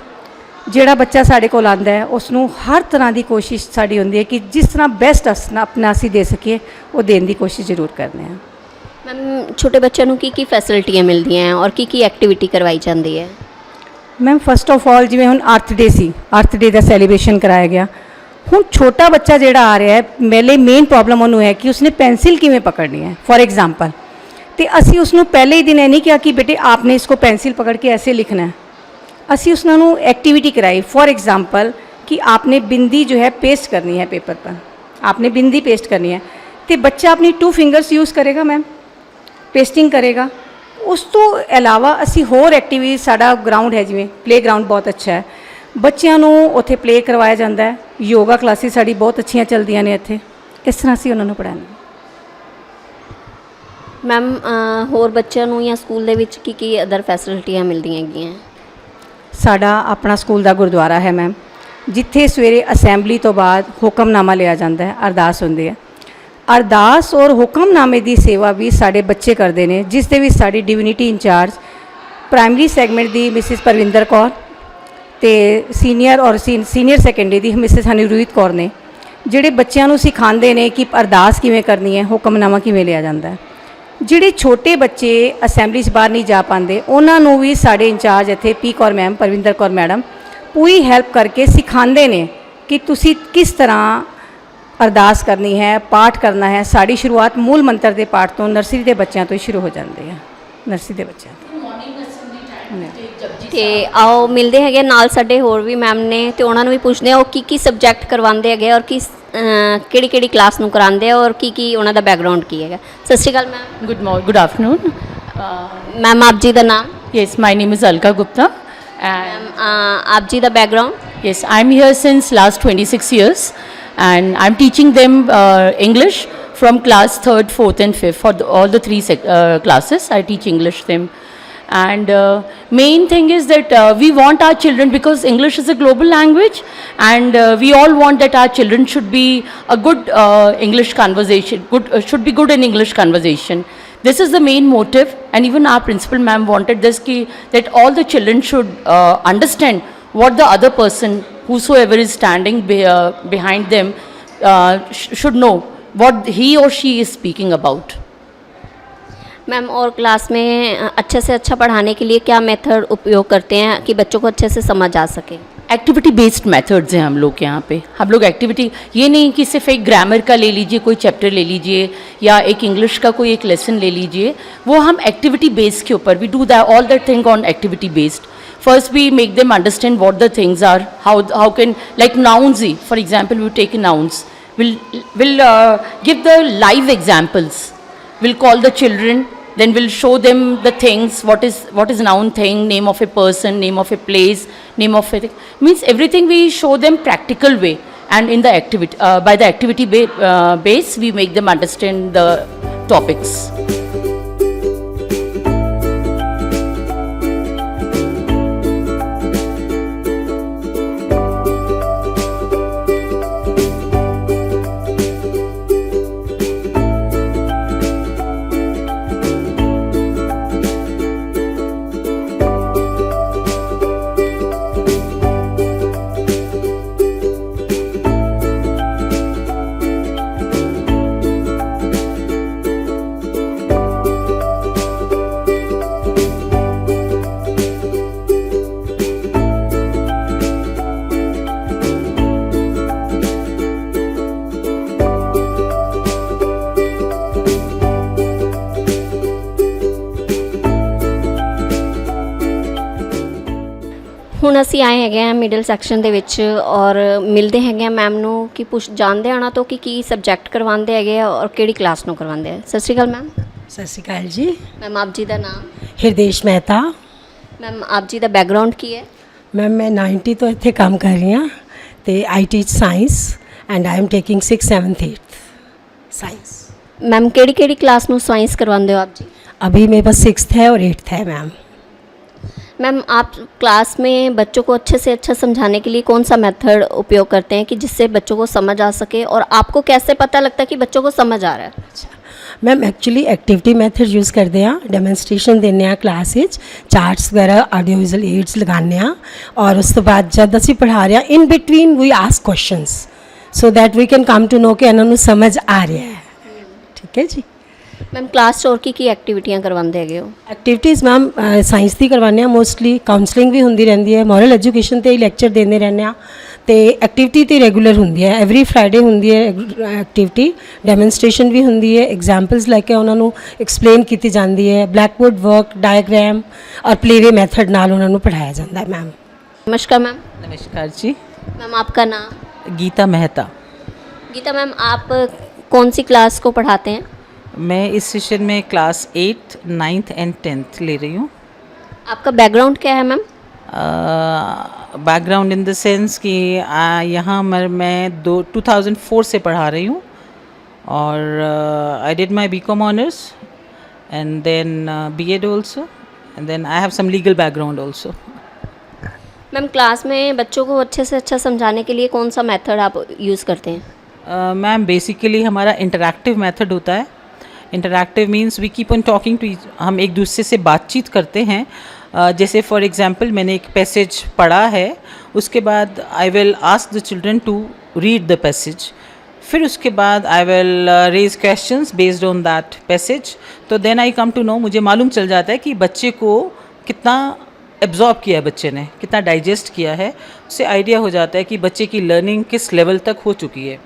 ਜਿਹੜਾ ਬੱਚਾ ਸਾਡੇ ਕੋਲ ਆਉਂਦਾ ਹੈ ਉਸ ਨੂੰ ਹਰ ਤਰ੍ਹਾਂ ਦੀ ਕੋਸ਼ਿਸ਼ ਸਾਡੀ ਹੁੰਦੀ ਹੈ ਕਿ ਜਿਸ ਤਰ੍ਹਾਂ ਬੈਸਟ ਆਪਣਾ ਅਸੀਂ ਦੇ ਸਕੀਏ ਉਹ ਦੇਣ ਦੀ ਕੋਸ਼ਿਸ਼ ਜ਼ਰੂਰ ਕਰਦੇ ਹਾਂ। ਮੈਮ ਛੋਟੇ ਬੱਚਿਆਂ ਨੂੰ ਕੀ ਫੈਸਿਲਿਟੀਆਂ ਮਿਲਦੀਆਂ ਹੈ ਔਰ ਕੀ ਐਕਟੀਵਿਟੀ ਕਰਵਾਈ ਜਾਂਦੀ ਹੈ? ਮੈਮ ਫਸਟ ਆਫ ਆਲ ਜਿਵੇਂ ਹੁਣ ਅਰਥ ਡੇ ਸੀ, ਅਰਥ ਡੇ ਦਾ ਸੈਲੀਬ੍ਰੇਸ਼ਨ ਕਰਾਇਆ ਗਿਆ। ਹੁਣ ਛੋਟਾ ਬੱਚਾ ਜਿਹੜਾ ਆ ਰਿਹਾ ਹੈ, ਪਹਿਲੇ ਮੇਨ ਪ੍ਰੋਬਲਮ ਉਹਨੂੰ ਹੈ ਕਿ ਉਸਨੇ ਪੈਨਸਿਲ ਕਿਵੇਂ ਪਕੜਨੀ है फॉर एग्जाम्पल। तो असी उसनों पहले ही दिन ये नहीं किया कि बेटे आपने इसको पेंसिल पकड़ के ऐसे लिखना है। असी उसनों एक्टिविटी कराई फॉर एग्जाम्पल कि आपने बिंदी जो है पेस्ट करनी है पेपर पर, आपने बिंदी पेस्ट करनी है तो बच्चा अपनी 2 फिंगर्स यूज़ करेगा मैम, पेस्टिंग करेगा। उस तो अलावा असी होर एक्टिविटी, साडा ग्राउंड है जिवें प्ले ग्राउंड बहुत अच्छा है, बच्चों को उत्थे प्ले करवाया जाता है। योगा क्लासेस साड़ी बहुत अच्छियाँ चलदियां ने इत्थे, इस तरह असी उन्होंने पढ़ाना। मैम होर बच्चों या स्कूल दे विच की अदर फैसिलिटियां मिलदियां हैगियां? साडा अपना स्कूल का गुरुद्वारा है मैम, जिथे सवेरे असैंबली तो बाद हुक्मनामा लिया जाता है, अरदास होंदी है। अरदास और हुक्मनामे की सेवा भी साढ़े बच्चे करते हैं, जिस दे विच साडी डिविनिटी इंचार्ज प्राइमरी सैगमेंट की मिसिस परविंदर कौर ते सीनियर और सीनियर सैकेंडरी की मिसिस हनीरूहित कौर ने, जिहड़े बच्चों को सिखाते हैं कि अरदास किवें करनी है, हुक्मनामा किवें लिया जाता है। जिहड़े छोटे बच्चे असैंबली बाहर नहीं जा पाते उन्होंने भी साढ़े इंचार्ज इत्थे P Kaur ma'am, Parvinder Kaur madam पूरी हैल्प करके सिखाते हैं कि तुसी किस तरह अरदास करनी है, पाठ करना है। साड़ी शुरुआत मूल मंत्र के पाठ तो नर्सरी के बच्चों तो ही शुरू हो जाती है, नर्सरी के बच्चों तो। ਤੇ ਆਓ ਮਿਲਦੇ ਹੈਗੇ ਨਾਲ ਸਾਡੇ ਹੋਰ ਵੀ ਮੈਮ ਨੇ ਤੇ ਉਹਨਾਂ ਨੂੰ ਵੀ ਪੁੱਛਦੇ ਆ ਉਹ ਕੀ ਸਬਜੈਕਟ ਕਰਵਾਉਂਦੇ ਹੈਗੇ ਔਰ ਕਿਹੜੀ ਕਲਾਸ ਨੂੰ ਕਰਾਉਂਦੇ ਆ ਔਰ ਕੀ ਉਹਨਾਂ ਦਾ ਬੈਕਗ੍ਰਾਉਂਡ ਕੀ ਹੈਗਾ। ਸਤਿ ਸ਼੍ਰੀ ਅਕਾਲ ਮੈਮ। Good afternoon. ਮੈਮ ਆਪ ਜੀ ਦਾ ਨਾਮ? Yes, my name is Alka Gupta. And ma'am ਆਪ ਜੀ ਦਾ background? yes, I'm here since last 26 years and I'm teaching them English from class 3rd, 4th and 5th for all the 3 classes. I teach English them. And main thing is that we want our children, because English is a global language, and we all want that our children should be a good English conversation, should be good in English conversation. This is the main motive, and even our principal ma'am wanted this that all the children should understand what the other person, whosoever is standing behind them, should know what he or she is speaking about. Ma'am और class में अच्छे से अच्छा पढ़ाने के लिए क्या method उपयोग करते हैं कि बच्चों को अच्छे से समझ आ सके? एक्टिविटी बेस्ड मेथड्स हैं हम लोग के यहाँ पे। हम लोग एक्टिविटी, ये नहीं कि सिर्फ एक ग्रामर का ले लीजिए, कोई चैप्टर ले लीजिए, या एक इंग्लिश का कोई एक लेसन ले लीजिए, वो हम एक्टिविटी बेस्ड के ऊपर we do that all that thing on activity based. First we make them understand what the things are, how can, like nouns, for example we take nouns, we'll give the live examples, we'll call the children, then we'll show them the things, what is noun thing, name of a person, name of a place, name of a thing, means everything we show them practical way, and in the activity by the activity base we make them understand the topics. ਹੁਣ ਅਸੀਂ ਆਏ ਹੈਗੇ ਆ middle section ਦੇ ਵਿੱਚ ਔਰ ਮਿਲਦੇ ਹੈਗੇ ਆ ਮੈਮ ਨੂੰ ਕਿ ਪੁੱਛ ਜਾਣਦੇ ਆਣਾ ਤੋਂ ਕਿ ਕੀ ਸਬਜੈਕਟ ਕਰਵਾਉਂਦੇ ਹੈਗੇ ਆ ਔਰ ਕਿਹੜੀ ਕਲਾਸ ਨੂੰ ਕਰਵਾਉਂਦੇ ਆ। ਸਤਿ ਸ਼੍ਰੀ ਅਕਾਲ ਮੈਮ। ਸਤਿ ਸ਼੍ਰੀ ਅਕਾਲ ਜੀ। ਮੈਮ ਆਪ ਜੀ ਦਾ ਨਾਮ? ਹਿਰਦੇਸ਼ ਮਹਿਤਾ। ਮੈਮ ਆਪ ਜੀ ਦਾ ਬੈਕਗ੍ਰਾਉਂਡ ਕੀ ਹੈ? ਮੈਮ ਮੈਂ 90 ਤੋਂ ਇੱਥੇ ਕੰਮ ਕਰ ਰਹੀ ਹਾਂ ਤੇ I teach science and I am taking 6th 7th 8th science. Ma'am केड़ी केड़ी क्लास में साइंस करवाते हो आप जी? अभी मेरे पास 6th है और 8th है मैम। मैम आप क्लास में बच्चों को अच्छे से अच्छा समझाने के लिए कौन सा मेथड उपयोग करते हैं कि जिससे बच्चों को समझ आ सके और आपको कैसे पता लगता है कि बच्चों को समझ आ रहा है? Ma'am actually activity method use करते हैं, डेमोनस्ट्रेशन देने क्लास चार्ट्स वगैरह ऑडियो विजुअल एड्स लगाने और उस तो बाद जब असीं पढ़ा रहे हैं in between we ask questions so that we can come to know कि इन्हों नूं समझ आ रहा है। ठीक है जी। मैम क्लास और की एक्टिविटियां करवाते है हो? एक्टिविटीज़ मैम साइंस की करवाने मोस्टली, काउंसलिंग भी होंगी रहती है, मॉरल एजुकेशन ते ही लेक्चर देते रहने तो एक्टिविटी तो रेगूलर होंगी है, एवरी फ्राइडे होंगी है एक्टिविटी, डेमोनस्ट्रेशन भी होंगी है, एग्जाम्पल्स लैके उन्होंने एक्सप्लेन की जाती है, ब्लैकबोर्ड वर्क, डायग्राम और प्लेवे मैथड नाल उन्होंने पढ़ाया जाता है। मैम नमस्कार। मैम नमस्कार जी। मैम आपका नाम? गीता मेहता। गीता मैम आप कौन सी क्लास को पढ़ाते हैं? मैं इस सेशन में class 8th 9th and 10th ले रही हूँ। आपका बैकग्राउंड क्या है ma'am? Background in the sense कि यहाँ मैं 2004 से पढ़ा रही हूँ और I did my BCom honours and then BEd also and then I have some legal background also. Ma'am class में बच्चों को अच्छे से अच्छा समझाने के लिए कौन सा मेथड आप यूज़ करते हैं? मैम बेसिकली हमारा इंटरैक्टिव मेथड होता है। Interactive means we keep on talking to, हम एक दूसरे से बातचीत करते हैं। जैसे फॉर एग्जांपल मैंने एक पैसेज पढ़ा है, उसके बाद I will ask the children to read the passage, फिर उसके बाद I will raise questions based on that passage. तो then I come to know, मुझे मालूम चल जाता है कि बच्चे को कितना एब्जॉर्ब किया है, बच्चे ने कितना डाइजेस्ट किया है, उससे आइडिया हो जाता है कि बच्चे की लर्निंग किस लेवल तक हो चुकी है।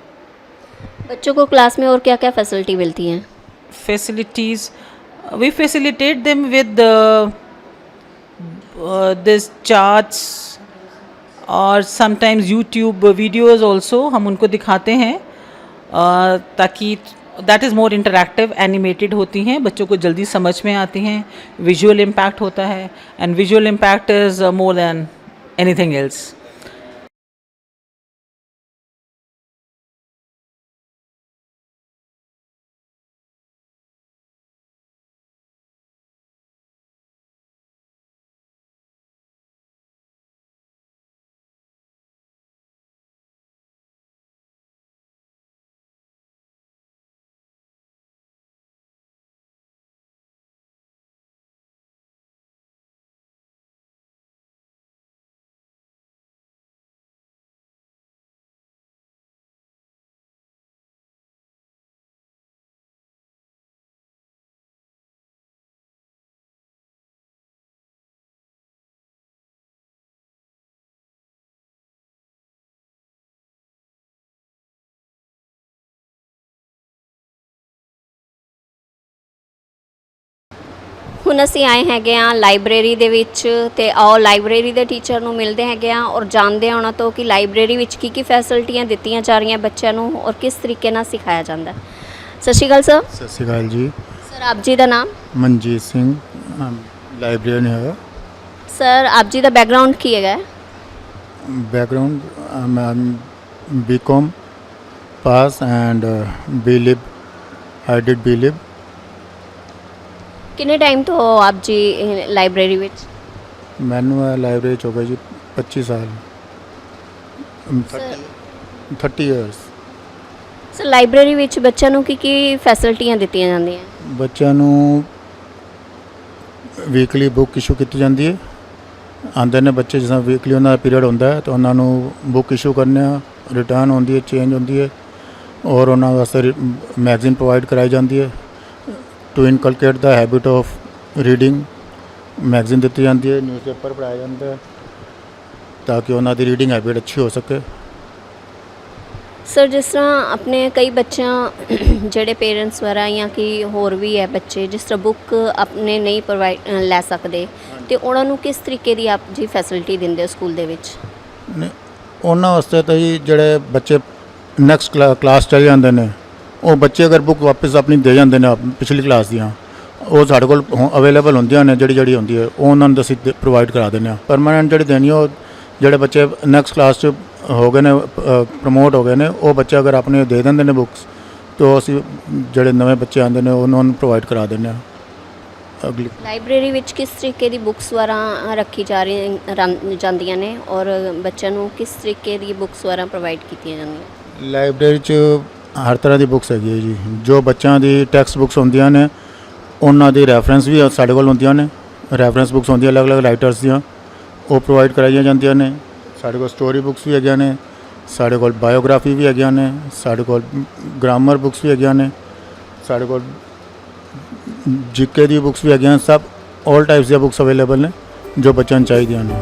बच्चों को क्लास में और क्या क्या फैसिलिटी मिलती हैं? Facilities we facilitate them with this charts और समटाइम्स यूट्यूब वीडियोज़ ऑल्सो हम उनको दिखाते हैं ताकि that is more interactive, animated होती हैं, बच्चों को जल्दी समझ में आती हैं, विजुअल इम्पैक्ट होता है and visual impact is more than anything else. ਹੁਣ ਅਸੀਂ ਆਏ ਹੈਗੇ ਆ ਲਾਇਬ੍ਰੇਰੀ ਦੇ ਵਿੱਚ ਤੇ ਆਓ ਲਾਇਬ੍ਰੇਰੀ ਦੇ ਟੀਚਰ ਨੂੰ ਮਿਲਦੇ ਹੈਗੇ ਆ ਔਰ ਜਾਣਦੇ ਆ ਉਹਨਾਂ ਤੋਂ ਕਿ ਲਾਇਬ੍ਰੇਰੀ ਵਿੱਚ ਕੀ ਫੈਸਿਲਿਟੀਆਂ ਦਿੱਤੀਆਂ ਜਾ ਰਹੀਆਂ ਬੱਚਿਆਂ ਨੂੰ ਔਰ ਕਿਸ ਤਰੀਕੇ ਨਾਲ ਸਿਖਾਇਆ ਜਾਂਦਾ ਹੈ। ਸਤਿ ਸ਼੍ਰੀ ਅਕਾਲ ਸਰ। ਸਤਿ ਸ਼੍ਰੀ ਅਕਾਲ ਜੀ। ਸਰ ਆਪ ਜੀ ਦਾ ਨਾਮ? ਮਨਜੀਤ ਸਿੰਘ, ਲਾਇਬ੍ਰੇਰੀਅਨ ਹੈ। ਸਰ ਆਪ ਜੀ ਦਾ ਬੈਕਗ੍ਰਾਉਂਡ ਕੀ ਹੈਗਾ? बैकग्राउंड मैं BCom pass and BLib, I did BLib. ਕਿੰਨੇ ਟਾਈਮ ਤੋਂ ਹੋ ਆਪ ਜੀ ਲਾਇਬ੍ਰੇਰੀ ਵਿੱਚ? मैनू लाइब्रेरी च हो गए जी 25 साल, 30 ईयर्स। ਸਰ ਲਾਇਬ੍ਰੇਰੀ ਵਿੱਚ ਬੱਚਿਆਂ ਨੂੰ ਕੀ ਫੈਸਿਲਿਟੀਆਂ ਦਿੱਤੀਆਂ ਜਾਂਦੀਆਂ? ਬੱਚਿਆਂ ਨੂੰ ਵੀਕਲੀ ਬੁੱਕ ਇਸ਼ੂ ਕੀਤੀ ਜਾਂਦੀ ਹੈ। ਆਉਂਦੇ ਨੇ ਬੱਚੇ, ਜਿਸ ਤਰ੍ਹਾਂ ਵੀਕਲੀ ਉਹਨਾਂ ਦਾ ਪੀਰੀਅਡ ਹੁੰਦਾ ਹੈ ਤਾਂ ਉਹਨਾਂ ਨੂੰ ਬੁੱਕ ਇਸ਼ੂ ਕਰਨੇ ਆ, ਰਿਟਰਨ ਹੁੰਦੀ ਹੈ, ਚੇਂਜ ਹੁੰਦੀ ਹੈ ਔਰ ਉਹਨਾਂ ਵਾਸਤੇ ਮੈਗਜ਼ੀਨ ਪ੍ਰੋਵਾਈਡ ਕਰਾਈ ਜਾਂਦੀ ਹੈ to inculcate the habit of reading. Magazine ਦਿੱਤੀ ਜਾਂਦੀ ਹੈ, ਨਿਊਜ਼ਪੇਪਰ ਪੜ੍ਹਾਇਆ ਜਾਂਦਾ ਹੈ ਤਾਂ ਕਿ ਉਹਨਾਂ ਦੀ ਰੀਡਿੰਗ ਹੈਬਿਟ ਅੱਛੀ ਹੋ ਸਕੇ। ਸਰ ਜਿਸ ਤਰ੍ਹਾਂ ਆਪਣੇ ਕਈ ਬੱਚਿਆਂ ਜਿਹੜੇ ਪੇਰੈਂਟਸ ਵਗੈਰਾ ਜਾਂ ਕਿ ਹੋਰ ਵੀ ਹੈ ਬੱਚੇ ਜਿਸ ਤਰ੍ਹਾਂ ਬੁੱਕ ਆਪਣੇ ਨਹੀਂ ਪ੍ਰੋਵਾਈਡ ਲੈ ਸਕਦੇ ਤੇ ਉਹਨਾਂ ਨੂੰ ਕਿਸ ਤਰੀਕੇ ਦੀ ਆਪ ਜੀ ਫੈਸਿਲਿਟੀ ਦਿੰਦੇ ਹੋ ਸਕੂਲ ਦੇ ਵਿੱਚ? ਨੇ ਉਹਨਾਂ ਵਾਸਤੇ ਤਾਂ ਜੀ ਜਿਹੜੇ ਬੱਚੇ ਨੈਕਸਟ ਕਲਾਸ ਚਲੇ ਜਾਂਦੇ ਨੇ, ਉਹ ਬੱਚੇ ਅਗਰ ਬੁੱਕ ਵਾਪਸ ਆਪਣੀ ਦੇ ਜਾਂਦੇ ਨੇ ਪਿਛਲੀ ਕਲਾਸ ਦੀਆਂ, ਉਹ ਸਾਡੇ ਕੋਲ ਅਵੇਲੇਬਲ ਹੁੰਦੀਆਂ ਨੇ, ਜਿਹੜੀ ਹੁੰਦੀ ਹੈ ਉਹ ਉਹਨਾਂ ਨੂੰ ਅਸੀਂ ਪ੍ਰੋਵਾਈਡ ਕਰਾ ਦਿੰਦੇ ਹਾਂ। ਪਰਮਾਨੈਂਟ ਜਿਹੜੀ ਦੇਣੀ ਉਹ ਜਿਹੜੇ ਬੱਚੇ ਨੈਕਸਟ ਕਲਾਸ 'ਚ ਹੋ ਗਏ ਨੇ, ਪ੍ਰਮੋਟ ਹੋ ਗਏ ਨੇ, ਉਹ ਬੱਚੇ ਅਗਰ ਆਪਣੇ ਦੇ ਦਿੰਦੇ ਨੇ ਬੁੱਕਸ, ਤਾਂ ਅਸੀਂ ਜਿਹੜੇ ਨਵੇਂ ਬੱਚੇ ਆਉਂਦੇ ਨੇ ਉਹਨਾਂ ਨੂੰ ਪ੍ਰੋਵਾਈਡ ਕਰਾ ਦਿੰਦੇ ਹਾਂ। ਅਗਲੀ ਲਾਇਬ੍ਰੇਰੀ ਵਿੱਚ ਕਿਸ ਤਰੀਕੇ ਦੀ ਬੁੱਕਸ ਵਗੈਰਾ ਰੱਖੀ ਜਾਂਦੀਆਂ ਨੇ ਔਰ ਬੱਚਿਆਂ ਨੂੰ ਕਿਸ ਤਰੀਕੇ ਦੀ ਬੁੱਕਸ ਵਗੈਰਾ ਪ੍ਰੋਵਾਈਡ ਕੀਤੀਆਂ ਜਾਂਦੀਆਂ? ਲਾਇਬ੍ਰੇਰੀ 'ਚ ਹਰ ਤਰ੍ਹਾਂ ਦੀ ਬੁੱਕਸ ਹੈਗੀ ਹੈ ਜੀ। ਜੋ ਬੱਚਿਆਂ ਦੀ ਟੈਕਸਟ ਬੁੱਕਸ ਹੁੰਦੀਆਂ ਨੇ ਉਹਨਾਂ ਦੀ ਰੈਫਰੈਂਸ ਵੀ ਸਾਡੇ ਕੋਲ ਹੁੰਦੀਆਂ ਨੇ। ਰੈਫਰੈਂਸ ਬੁੱਕਸ ਹੁੰਦੀਆਂ ਅਲੱਗ-ਅਲੱਗ ਰਾਈਟਰਸ ਦੀਆਂ, ਉਹ ਪ੍ਰੋਵਾਈਡ ਕਰਾਈਆਂ ਜਾਂਦੀਆਂ ਨੇ। ਸਾਡੇ ਕੋਲ ਸਟੋਰੀ ਬੁੱਕਸ ਵੀ ਹੈਗੀਆਂ ਨੇ, ਸਾਡੇ ਕੋਲ ਬਾਇਓਗ੍ਰਾਫੀ ਵੀ ਹੈਗੀਆਂ ਨੇ, ਸਾਡੇ ਕੋਲ ਗ੍ਰਾਮਰ ਬੁੱਕਸ ਵੀ ਹੈਗੀਆਂ ਨੇ, ਸਾਡੇ ਕੋਲ ਜੀਕੇ ਦੀ ਬੁੱਕਸ ਵੀ ਹੈਗੀਆਂ। ਸਭ ਆਲ ਟਾਈਪਸ ਦੀਆਂ ਬੁੱਕਸ ਅਵੇਲੇਬਲ ਨੇ ਜੋ ਬੱਚਿਆਂ ਨੂੰ ਚਾਹੀਦੀਆਂ ਨੇ।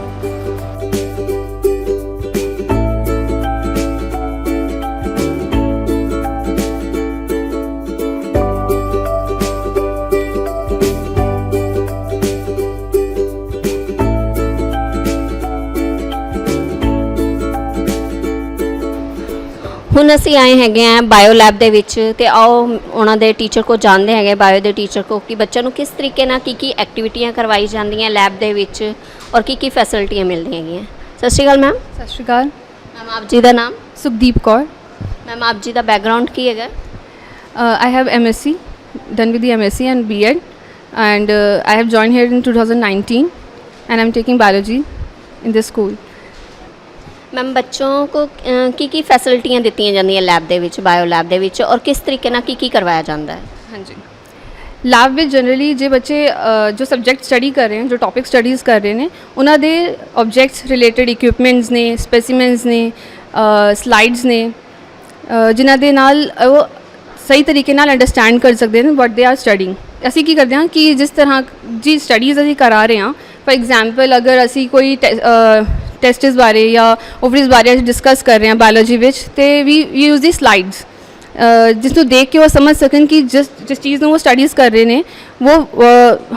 ਹੁਣ ਅਸੀਂ ਆਏ ਹੈਗੇ ਆ ਬਾਇਓ ਲੈਬ ਦੇ ਵਿੱਚ ਤੇ ਆਓ ਉਹਨਾਂ ਦੇ ਟੀਚਰ ਕੋ ਜਾਣਦੇ ਹੈਗੇ, ਬਾਇਓ ਦੇ ਟੀਚਰ ਕੋ, ਕਿ ਬੱਚਿਆਂ ਨੂੰ ਕਿਸ ਤਰੀਕੇ ਨਾਲ ਕੀ ਐਕਟੀਵਿਟੀਆਂ ਕਰਵਾਈ ਜਾਂਦੀਆਂ ਲੈਬ ਦੇ ਵਿੱਚ ਔਰ ਕੀ ਫੈਸਿਲਿਟੀਆਂ ਮਿਲਦੀਆਂ ਹੈਗੀਆਂ। ਸਤਿ ਸ਼੍ਰੀ ਅਕਾਲ ਮੈਮ। ਸਤਿ ਸ਼੍ਰੀ ਅਕਾਲ ਮੈਮ ਆਪ ਜੀ ਦਾ ਨਾਮ? ਸੁਖਦੀਪ ਕੌਰ। ਮੈਮ ਆਪ ਜੀ ਦਾ ਬੈਕਗ੍ਰਾਉਂਡ ਕੀ ਹੈਗਾ? I have MSc, done with the MSc and B.Ed, and I have joined here in 2019 and I'm taking biology in this school. Ma'am ਬੱਚੋਂ ਕੋ ਕੀ ਫੈਸਿਲਿਟੀਆਂ ਦਿੱਤੀਆਂ ਜਾਂਦੀਆਂ ਲੈਬ ਦੇ ਵਿੱਚ, ਬਾਇਓ ਲੈਬ ਦੇ ਵਿੱਚ, ਔਰ ਕਿਸ ਤਰੀਕੇ ਨਾਲ ਕੀ ਕਰਵਾਇਆ ਜਾਂਦਾ ਹੈ? ਹਾਂਜੀ, ਲੈਬ ਵਿੱਚ ਜਨਰਲੀ ਜੇ ਬੱਚੇ ਜੋ ਸਬਜੈਕਟ ਸਟੱਡੀ ਕਰ ਰਹੇ ਹਨ, ਜੋ ਟੌਪਿਕ ਸਟੱਡੀਜ਼ ਕਰ ਰਹੇ ਨੇ, ਉਹਨਾਂ ਦੇ ਆਬਜੈਕਟਸ ਰਿਲੇਟਡ ਇਕਵਿਪਮੈਂਟਸ ਨੇ, ਸਪੈਸੀਮੈਂਟਸ ਨੇ, ਸਲਾਈਡਸ ਨੇ, ਜਿਨ੍ਹਾਂ ਦੇ ਨਾਲ ਉਹ ਸਹੀ ਤਰੀਕੇ ਨਾਲ ਅੰਡਰਸਟੈਂਡ ਕਰ ਸਕਦੇ ਨੇ ਵਾਟ ਦੇ ਆਰ ਸਟੱਡਿੰਗ। ਅਸੀਂ ਕੀ ਕਰਦੇ ਹਾਂ ਕਿ ਜਿਸ ਤਰ੍ਹਾਂ ਜੀ ਸਟੱਡੀਜ਼ ਅਸੀਂ ਕਰਾ ਰਹੇ ਹਾਂ, ਫॉर एग्जांपल ਅਗਰ ਅਸੀਂ ਕੋਈ ਟੈਸਟਸ ਬਾਰੇ ਜਾਂ ਓਵਰੀਜ਼ ਬਾਰੇ ਅਸੀਂ ਡਿਸਕਸ ਕਰ ਰਹੇ ਹਾਂ ਬਾਇਓਲੋਜੀ ਵਿੱਚ, ਤੇ ਵੀ ਯੂਜ਼ ਦੀ ਸਲਾਈਡਸ ਜਿਸ ਨੂੰ ਦੇਖ ਕੇ ਉਹ ਸਮਝ ਸਕਣ ਕਿ ਜਿਸ ਚੀਜ਼ ਨੂੰ ਉਹ ਸਟੱਡੀਜ਼ ਕਰ ਰਹੇ ਨੇ ਉਹ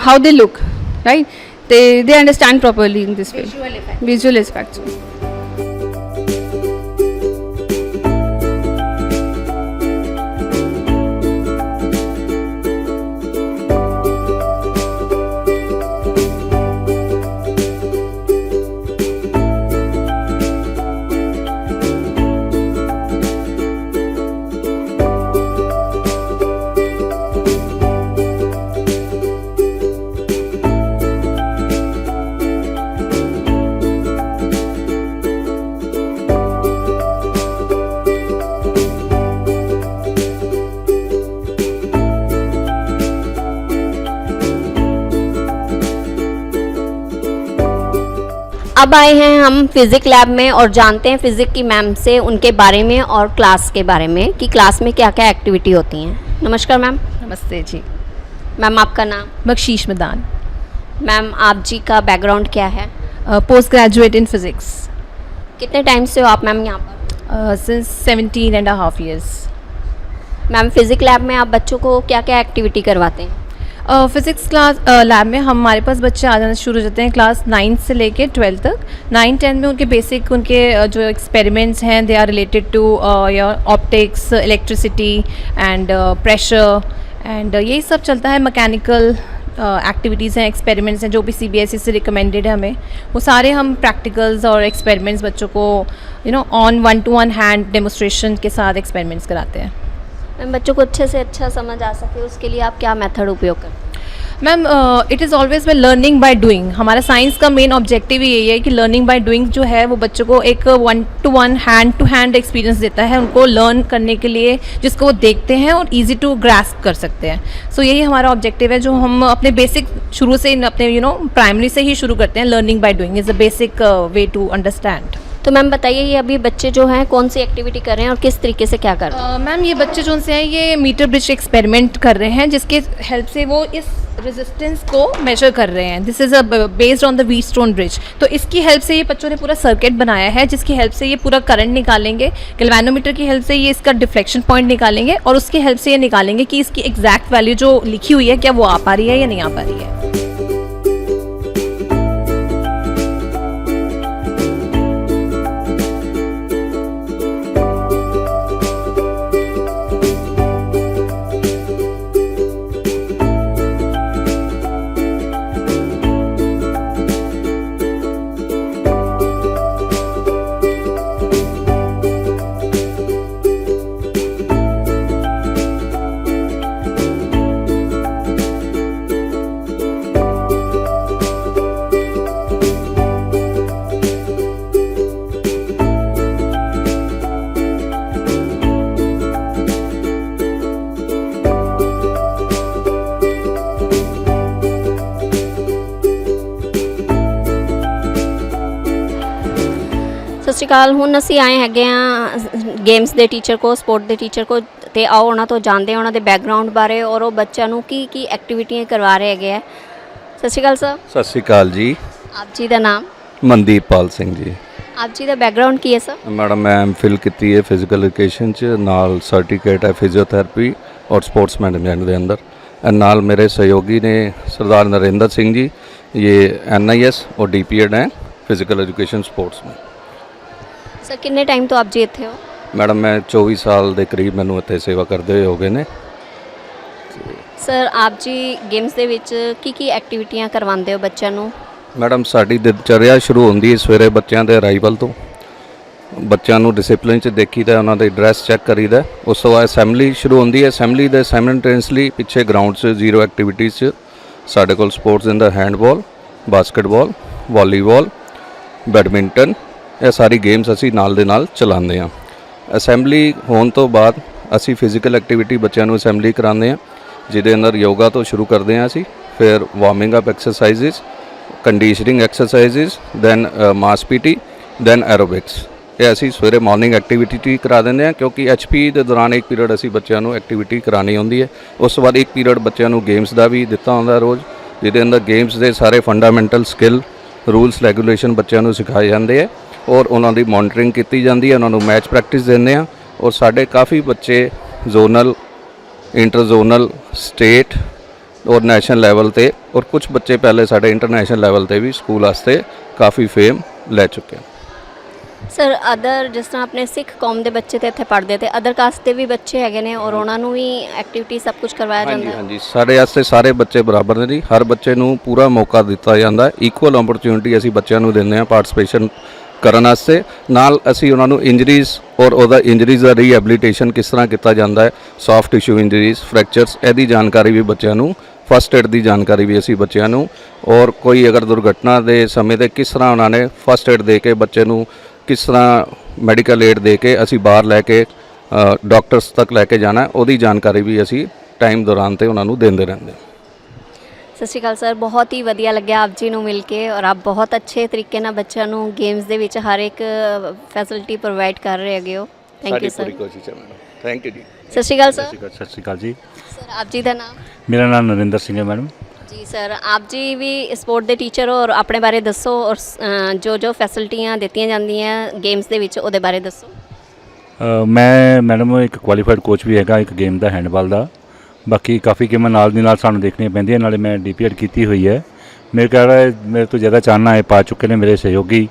ਹਾਊ ਦੇ ਲੁੱਕ ਰਾਈਟ, ਤੇ they understand properly in this way. Visual effects. अब आए हैं हम फिज़िक लैब में और जानते हैं फिज़िक की मैम से उनके बारे में और क्लास के बारे में कि क्लास में क्या क्या एक्टिविटी होती हैं। नमस्कार मैम। नमस्ते जी। मैम आपका नाम? बख्शीश मैदान। मैम आप जी का बैकग्राउंड क्या है? Post graduate in physics. कितने टाइम से हो आप मैम यहाँ पर? Since 17.5 years। Ma'am physique lab में आप बच्चों को क्या क्या एक्टिविटी करवाते हैं? फ़िज़िक्स क्लास लैब में हमारे पास बच्चे आ जाना शुरू हो जाते हैं क्लास 9 से लेके 12 तक। 9-10 में उनके बेसिक उनके जो एक्सपेरिमेंट्स हैं they are related to your optics, electricity and pressure एंड यही सब चलता है। मैकेनिकल एक्टिविटीज़ हैं, एक्सपेरिमेंट्स हैं जो भी CBSE से रिकमेंडेड है हमें, वो सारे हम प्रैक्टिकल्स और एक्सपेरिमेंट्स बच्चों को ऑन 1-to-1 हैंड डेमोस्ट्रेशन के साथ एक्सपेरिमेंट्स कराते हैं। मैम बच्चों को अच्छे से अच्छा समझ आ सके उसके लिए आप क्या मेथड उपयोग करते हैं? Ma'am it is always by learning by doing. हमारा साइंस का मेन ऑब्जेक्टिव यही है कि लर्निंग बाय डूइंग जो है वो बच्चों को एक 1-to-1 hand to hand experience देता है उनको लर्न करने के लिए, जिसको वो देखते हैं और ईजी टू ग्रास्प कर सकते हैं। सो यही हमारा ऑब्जेक्टिव है जो हम अपने बेसिक शुरू से अपने प्राइमरी से ही शुरू करते हैं। Learning by doing is a basic way to understand. तो मैम बताइए ये अभी बच्चे जो हैं कौन सी एक्टिविटी कर रहे हैं और किस तरीके से क्या कर रहे हैं? मैम ये बच्चे जो से हैं ये मीटर ब्रिज एक्सपेरिमेंट कर रहे हैं, जिसके हेल्प से वो इस रेजिस्टेंस को मेजर कर रहे हैं। This is based on the Wheatstone bridge. तो इसकी हेल्प से ये बच्चों ने पूरा सर्किट बनाया है, जिसकी हेल्प से ये पूरा करंट निकालेंगे। गैल्वेनोमीटर की हेल्प से ये इसका डिफ्लेक्शन पॉइंट निकालेंगे और उसकी हेल्प से ये निकालेंगे कि इसकी एग्जैक्ट वैल्यू जो लिखी हुई है क्या वो आ पा रही है या नहीं आ पा रही है। ਸਤਿ ਸ਼੍ਰੀ ਅਕਾਲ। ਹੁਣ ਅਸੀਂ ਆਏ ਹੈਗੇ ਆ ਗੇਮਸ ਦੇ ਟੀਚਰ ਕੋ, ਸਪੋਰਟ ਦੇ ਟੀਚਰ ਕੋ, ਤੇ ਆਓ ਉਹਨਾਂ ਤੋਂ ਜਾਣਦੇ ਹਾਂ ਉਹਨਾਂ ਦੇ ਬੈਕਗਰਾਉਂਡ ਬਾਰੇ ਔਰ ਉਹ ਬੱਚਿਆਂ ਨੂੰ ਕੀ ਕੀ ਐਕਟੀਵਿਟੀਆਂ ਕਰਵਾ ਰਹੇ ਹੈਗੇ ਆ। ਸਤਿ ਸ਼੍ਰੀ ਅਕਾਲ ਸਰ। ਸਤਿ ਸ਼੍ਰੀ ਅਕਾਲ ਜੀ। ਆਪ ਜੀ ਦਾ ਨਾਮ? ਮਨਦੀਪ ਪਾਲ ਸਿੰਘ ਜੀ। ਆਪ ਜੀ ਦਾ ਬੈਕਗਰਾਉਂਡ ਕੀ ਹੈ ਸਰ? ਮੈਡਮ ਮੈਂ ਐਮਫਿਲ ਕੀਤੀ ਹੈ ਫਿਜ਼ੀਕਲ ਐਜੂਕੇਸ਼ਨ 'ਚ, ਨਾਲ ਸਰਟੀਫਿਕੇਟ ਹੈ ਫਿਜ਼ੀਓਥੈਰੇਪੀ ਔਰ ਸਪੋਰट्स मैनेजमेंट ਦੇ ਅੰਦਰ। ਨਾਲ ਮੇਰੇ ਸਹਿਯੋਗੀ ਨੇ सरदार नरेंद्र सिंह जी, ये NIS और DPED हैं फिज़िकल एजुकेशन स्पोर्ट्स में। ਸਰ ਕਿੰਨੇ ਟਾਈਮ ਤੋਂ ਆਪ ਜੀ ਇੱਥੇ ਹੋ? ਮੈਡਮ ਮੈਂ 24 ਸਾਲ ਦੇ ਕਰੀਬ ਮੈਨੂੰ ਇੱਥੇ ਸੇਵਾ ਕਰਦੇ ਹੋਏ ਹੋ ਗਏ ਨੇ। ਸਰ ਆਪ ਜੀ ਗੇਮਸ ਦੇ ਵਿੱਚ ਕੀ ਕੀ ਐਕਟੀਵਿਟੀਆਂ ਕਰਵਾਉਂਦੇ ਹੋ ਬੱਚਿਆਂ ਨੂੰ? ਮੈਡਮ ਸਾਡੀ ਦਿਨਚਰਿਆ ਸ਼ੁਰੂ ਹੁੰਦੀ ਹੈ ਸਵੇਰੇ ਬੱਚਿਆਂ ਦੇ ਅਰਾਈਵਲ ਤੋਂ। ਬੱਚਿਆਂ ਨੂੰ ਡਿਸਪਲਿਨ 'ਚ ਦੇਖੀਦਾ, ਉਹਨਾਂ ਦੇ ਡਰੈਸ ਚੈੱਕ ਕਰੀਦਾ। ਉਸ ਤੋਂ ਬਾਅਦ ਅਸੈਂਬਲੀ ਸ਼ੁਰੂ ਹੁੰਦੀ ਹੈ। ਅਸੈਂਬਲੀ ਦੇ ਸਾਈਮਲਟੇਨੀਅਸਲੀ ਪਿੱਛੇ ਗਰਾਊਂਡ 'ਚ ਜ਼ੀਰੋ ਐਕਟੀਵਿਟੀਜ਼ 'ਚ ਸਾਡੇ ਕੋਲ ਸਪੋਰਟਸ ਦੇ ਅੰਦਰ ਹੈਂਡਬਾਲ, ਬਾਸਕਟਬਾਲ, ਵਾਲੀਬਾਲ, ਬੈਡਮਿੰਟਨ, ਇਹ ਸਾਰੀ ਗੇਮਸ ਅਸੀਂ ਨਾਲ ਦੇ ਨਾਲ ਚਲਾਉਂਦੇ ਹਾਂ। ਅਸੈਂਬਲੀ ਹੋਣ ਤੋਂ ਬਾਅਦ ਅਸੀਂ ਫਿਜ਼ੀਕਲ ਐਕਟੀਵਿਟੀ ਬੱਚਿਆਂ ਨੂੰ ਅਸੈਂਬਲੀ ਕਰਾਉਂਦੇ ਹਾਂ, ਜਿਹਦੇ ਅੰਦਰ ਯੋਗਾ ਤੋਂ ਸ਼ੁਰੂ ਕਰਦੇ ਹਾਂ ਅਸੀਂ, ਫਿਰ warming up exercises, conditioning exercises, then mass PT, then aerobics. ਇਹ ਅਸੀਂ ਸਵੇਰੇ ਮਾਰਨਿੰਗ ਐਕਟੀਵਿਟੀ ਕਰਾ ਦਿੰਦੇ ਹਾਂ, ਕਿਉਂਕਿ HP ਦੇ ਦੌਰਾਨ ਇੱਕ ਪੀਰੀਅਡ ਅਸੀਂ ਬੱਚਿਆਂ ਨੂੰ ਐਕਟੀਵਿਟੀ ਕਰਾਉਣੀ ਹੁੰਦੀ ਹੈ। ਉਸ ਤੋਂ ਬਾਅਦ ਇੱਕ ਪੀਰੀਅਡ ਬੱਚਿਆਂ ਨੂੰ ਗੇਮਸ ਦਾ ਵੀ ਦਿੱਤਾ ਹੁੰਦਾ ਰੋਜ਼, ਜਿਹਦੇ ਅੰਦਰ ਗੇਮਸ ਦੇ ਸਾਰੇ ਫੰਡਾਮੈਂਟਲ ਸਕਿੱਲ, ਰੂਲਸ ਰੈਗੂਲੇਸ਼ਨ ਬੱਚਿਆਂ ਨੂੰ ਸਿਖਾਏ ਜਾਂਦੇ ਹੈ ਔਰ ਉਹਨਾਂ ਦੀ ਮੋਨੀਟਰਿੰਗ ਕੀਤੀ ਜਾਂਦੀ ਹੈ। ਉਹਨਾਂ ਨੂੰ ਮੈਚ ਪ੍ਰੈਕਟਿਸ ਦਿੰਦੇ ਹਾਂ ਔਰ ਸਾਡੇ ਕਾਫੀ ਬੱਚੇ ਜ਼ੋਨਲ, ਇੰਟਰ ਜ਼ੋਨਲ, ਸਟੇਟ ਔਰ ਨੈਸ਼ਨਲ ਲੈਵਲ ਤੇ ਔਰ ਕੁਝ ਬੱਚੇ ਪਹਿਲੇ ਸਾਡੇ ਇੰਟਰਨੈਸ਼ਨਲ ਲੈਵਲ ਤੇ ਵੀ ਸਕੂਲ ਵਾਸਤੇ ਕਾਫੀ ਫੇਮ ਲੈ ਚੁੱਕੇ ਹਨ। ਸਰ ਅਦਰ ਜਿਸ ਤਰ੍ਹਾਂ ਆਪਣੇ ਸਿੱਖ ਕੌਮ ਦੇ ਬੱਚੇ ਤੇ ਇੱਥੇ ਪੜ੍ਹਦੇ ਤੇ ਅਦਰ ਕਾਸਟ ਦੇ ਵੀ ਬੱਚੇ ਹੈਗੇ ਨੇ ਔਰ ਉਹਨਾਂ ਨੂੰ ਵੀ ਐਕਟੀਵਿਟੀ ਸਭ ਕੁਝ ਕਰਵਾਇਆ ਜਾਂਦਾ ਹੈ? ਹਾਂਜੀ, ਸਾਡੇ ਵਾਸਤੇ ਸਾਰੇ ਬੱਚੇ ਬਰਾਬਰ ਨੇ ਜੀ। ਹਰ ਬੱਚੇ ਨੂੰ ਪੂਰਾ ਮੌਕਾ ਦਿੱਤਾ ਜਾਂਦਾ ਹੈ। ਇਕੁਅਲ ਓਪਰਚੁਨਿਟੀ ਅਸੀਂ ਬੱਚਿਆਂ ਨੂੰ ਦਿੰਦੇ ਹਾਂ ਪਾਰਟਿਸਿਪੇਸ਼ਨ ਕਰਨ ਵਾਸਤੇ। ਨਾਲ ਅਸੀਂ ਉਹਨਾਂ ਨੂੰ ਇੰਜਰੀਜ਼ ਔਰ ਉਹਦਾ ਇੰਜਰੀਜ਼ ਦਾ ਰੀਹੈਬਿਲਿਟੇਸ਼ਨ ਕਿਸ ਤਰ੍ਹਾਂ ਕੀਤਾ ਜਾਂਦਾ ਹੈ, ਸੌਫਟ ਟਿਸ਼ੂ ਇੰਜਰੀਜ਼, ਫ੍ਰੈਕਚਰਸ, ਇਹਦੀ ਜਾਣਕਾਰੀ ਵੀ ਬੱਚਿਆਂ ਨੂੰ, ਫਸਟ ਏਡ ਦੀ ਜਾਣਕਾਰੀ ਵੀ ਅਸੀਂ ਬੱਚਿਆਂ ਨੂੰ, ਔਰ ਕੋਈ ਅਗਰ ਦੁਰਘਟਨਾ ਦੇ ਸਮੇਂ ਤੇ ਕਿਸ ਤਰ੍ਹਾਂ ਉਹਨਾਂ ਨੇ ਫਸਟ ਏਡ ਦੇ ਕੇ ਬੱਚੇ ਨੂੰ ਕਿਸ ਤਰ੍ਹਾਂ ਮੈਡੀਕਲ ਏਡ ਦੇ ਕੇ ਅਸੀਂ ਬਾਹਰ ਲੈ ਕੇ ਡਾਕਟਰਸ ਤੱਕ ਲੈ ਕੇ ਜਾਣਾ, ਉਹਦੀ ਜਾਣਕਾਰੀ ਵੀ ਅਸੀਂ ਟਾਈਮ ਦੌਰਾਨ ਤੇ ਉਹਨਾਂ ਨੂੰ ਦਿੰਦੇ ਰਹਿੰਦੇ। ਸਤਿ ਸ਼੍ਰੀ ਅਕਾਲ ਸਰ, ਬਹੁਤ ਹੀ ਵਧੀਆ ਲੱਗਿਆ ਆਪ ਜੀ ਨੂੰ ਮਿਲ ਕੇ ਔਰ ਆਪ ਬਹੁਤ ਅੱਛੇ ਤਰੀਕੇ ਨਾਲ ਬੱਚਿਆਂ ਨੂੰ ਗੇਮਸ ਦੇ ਵਿੱਚ ਹਰ ਇੱਕ ਫੈਸਿਲਿਟੀ ਪ੍ਰੋਵਾਈਡ ਕਰ ਰਹੇ ਹੈਗੇ ਹੋ। Thank you sir. ਪੂਰੀ ਕੋਸ਼ਿਸ਼ ਹੈ ਮੈਡਮ। ਥੈਂਕ ਯੂ ਜੀ। ਸਤਿ ਸ਼੍ਰੀ ਅਕਾਲ ਸਰ। ਸਤਿ ਸ਼੍ਰੀ ਅਕਾਲ ਜੀ। ਸਰ ਆਪ ਜੀ ਦਾ ਨਾਮ? ਮੇਰਾ ਨਾਮ ਨਰਿੰਦਰ ਸਿੰਘ ਹੈ ਮੈਡਮ। ਜੀ ਸਰ, ਆਪ ਜੀ ਵੀ ਸਪੋਰਟ ਦੇ ਟੀਚਰ ਹੋ ਔਰ ਆਪਣੇ ਬਾਰੇ ਦੱਸੋ ਔਰ ਜੋ ਫੈਸਿਲਿਟੀਆਂ ਦਿੱਤੀਆਂ ਜਾਂਦੀਆਂ ਗੇਮਸ ਦੇ ਵਿੱਚ ਉਹਦੇ ਬਾਰੇ ਦੱਸੋ। ਮੈਂ ਮੈਡਮ ਇੱਕ ਕੁਆਲੀਫਾਈਡ ਕੋਚ ਵੀ ਹੈਗਾ ਇੱਕ ਗੇਮ ਦਾ, ਹੈਂਡਬਾਲ ਦਾ। ਬਾਕੀ ਕਾਫੀ ਗੇਮਾਂ ਨਾਲ ਦੀ ਨਾਲ ਸਾਨੂੰ ਦੇਖਣੀਆਂ ਪੈਂਦੀਆਂ, ਨਾਲੇ ਮੈਂ DPED ਕੀਤੀ ਹੋਈ ਹੈ। ਮੇਰੇ ਖਿਆਲ ਮੇਰੇ ਤੋਂ ਜ਼ਿਆਦਾ ਚਾਨਣਾ ਇਹ ਪਾ ਚੁੱਕੇ ਨੇ ਮੇਰੇ ਸਹਿਯੋਗੀ।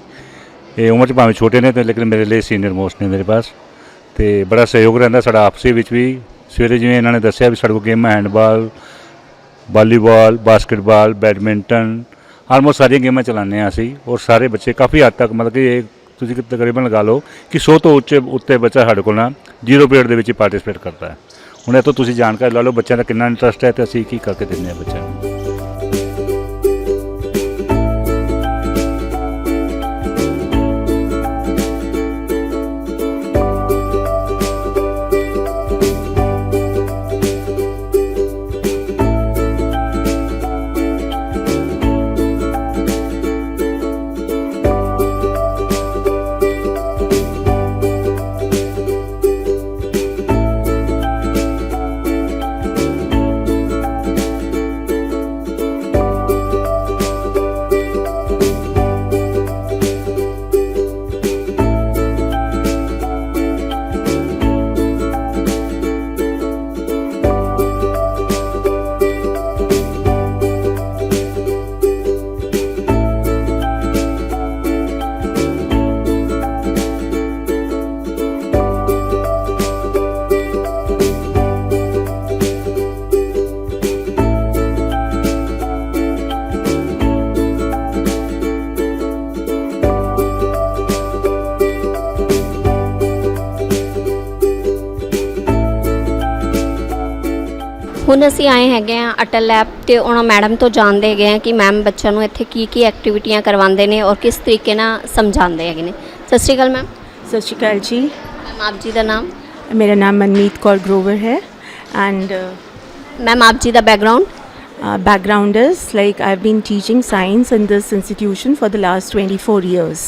ਇਹ ਉਮਰ 'ਚ ਭਾਵੇਂ ਛੋਟੇ ਨੇ ਤੇ ਲੇਕਿਨ ਮੇਰੇ ਲਈ ਸੀਨੀਅਰ ਮੋਸਟ ਨੇ ਮੇਰੇ ਪਾਸ, ਅਤੇ ਬੜਾ ਸਹਿਯੋਗ ਰਹਿੰਦਾ ਸਾਡਾ ਆਪਸੀ ਵਿੱਚ ਵੀ। ਸਵੇਰੇ ਜਿਵੇਂ ਇਹਨਾਂ ਨੇ ਦੱਸਿਆ ਵੀ ਸਾਡੇ ਕੋਲ ਗੇਮਾਂ handball, volleyball, basketball, badminton, almost ਸਾਰੀਆਂ ਗੇਮਾਂ ਚਲਾਉਂਦੇ ਹਾਂ ਅਸੀਂ। ਔਰ ਸਾਰੇ ਬੱਚੇ ਕਾਫੀ ਹੱਦ ਤੱਕ, ਮਤਲਬ ਕਿ ਇਹ ਤੁਸੀਂ ਤਕਰੀਬਨ ਲਗਾ ਲਓ ਕਿ 100 ਤੋਂ ਉੱਤੇ ਬੱਚਾ ਸਾਡੇ ਕੋਲ ਨਾ 0 ਪੀਰੀਅਡ ਦੇ ਵਿੱਚ ਹੀ ਪਾਰਟੀਸਪੇਟ ਕਰਦਾ ਹੈ। ਹੁਣ ਇਹ ਤੋਂ ਤੁਸੀਂ ਜਾਣਕਾਰੀ ਲਾ ਲਓ ਬੱਚਿਆਂ ਦਾ ਕਿੰਨਾ ਇੰਟਰਸਟ ਹੈ ਅਤੇ ਅਸੀਂ ਕੀ ਕਰਕੇ ਦਿੰਦੇ ਹਾਂ ਬੱਚਿਆਂ ਨੂੰ। ਹੁਣ ਅਸੀਂ ਆਏ ਹੈਗੇ ਆ ਅਟਲ ਲੈਬ ਤੇ ਉਹਨਾਂ ਮੈਡਮ ਤੋਂ ਜਾਣਦੇ ਹੈਗੇ ਆ ਕਿ ਮੈਮ ਬੱਚਿਆਂ ਨੂੰ ਇੱਥੇ ਕੀ ਐਕਟੀਵਿਟੀਆਂ ਕਰਵਾਉਂਦੇ ਨੇ ਔਰ ਕਿਸ ਤਰੀਕੇ ਨਾਲ ਸਮਝਾਉਂਦੇ ਹੈਗੇ ਨੇ। ਸਤਿ ਸ਼੍ਰੀ ਅਕਾਲ ਮੈਮ। सत श्रीकाल जी। मैम आप जी का नाम? मेरा नाम मनमीत कौर ग्रोवर है एंड मैम आप जी का background? background is like I've been teaching science in this institution for the last 24 years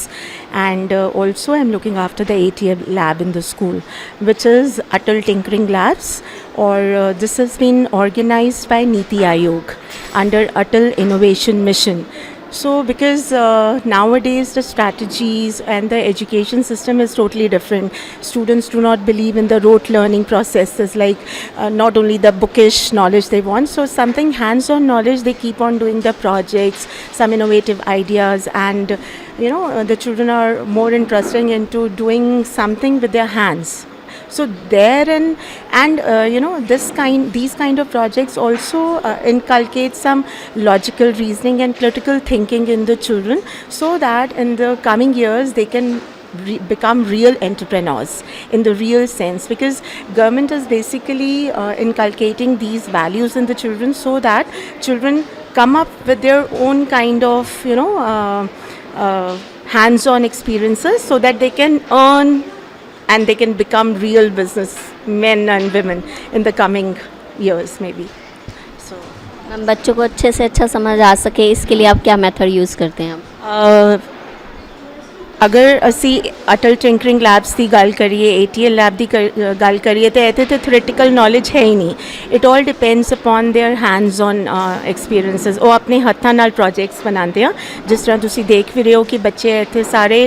and also I'm looking after the ATM lab in the school, which is Atal Tinkering Labs, or this has been organized by Niti Aayog under Atal Innovation Mission. So because nowadays the strategies and the education system is totally different. Students do not believe in the rote learning processes, like not only the bookish knowledge they want, so something hands-on knowledge. They keep on doing the projects, some innovative ideas, and the children are more interested into doing something with their hands. So therein and these kind of projects also inculcate some logical reasoning and critical thinking in the children, so that in the coming years they can become real entrepreneurs in the real sense, because government is basically inculcating these values in the children, so that children come up with their own kind of hands-on experiences, so that they can earn and they can become real business men and women in the coming years maybe. So ma'am बच्चों को अच्छे से अच्छा समझ आ सके इसके लिए आप क्या मेथड यूज़ करते हैं आप? अगर असी अटल टिंकरिंग लैब्स की गल करिए, ATL लैब की गल करिए, तो इत्थे तो थ्योरेटिकल नॉलेज है ही नहीं. It all depends upon their hands on experiences. वो अपने हत्थां नाल प्रोजेक्ट्स बनाते हैं. जिस तरह तुसी देख भी रहे हो कि बच्चे इत्थे सारे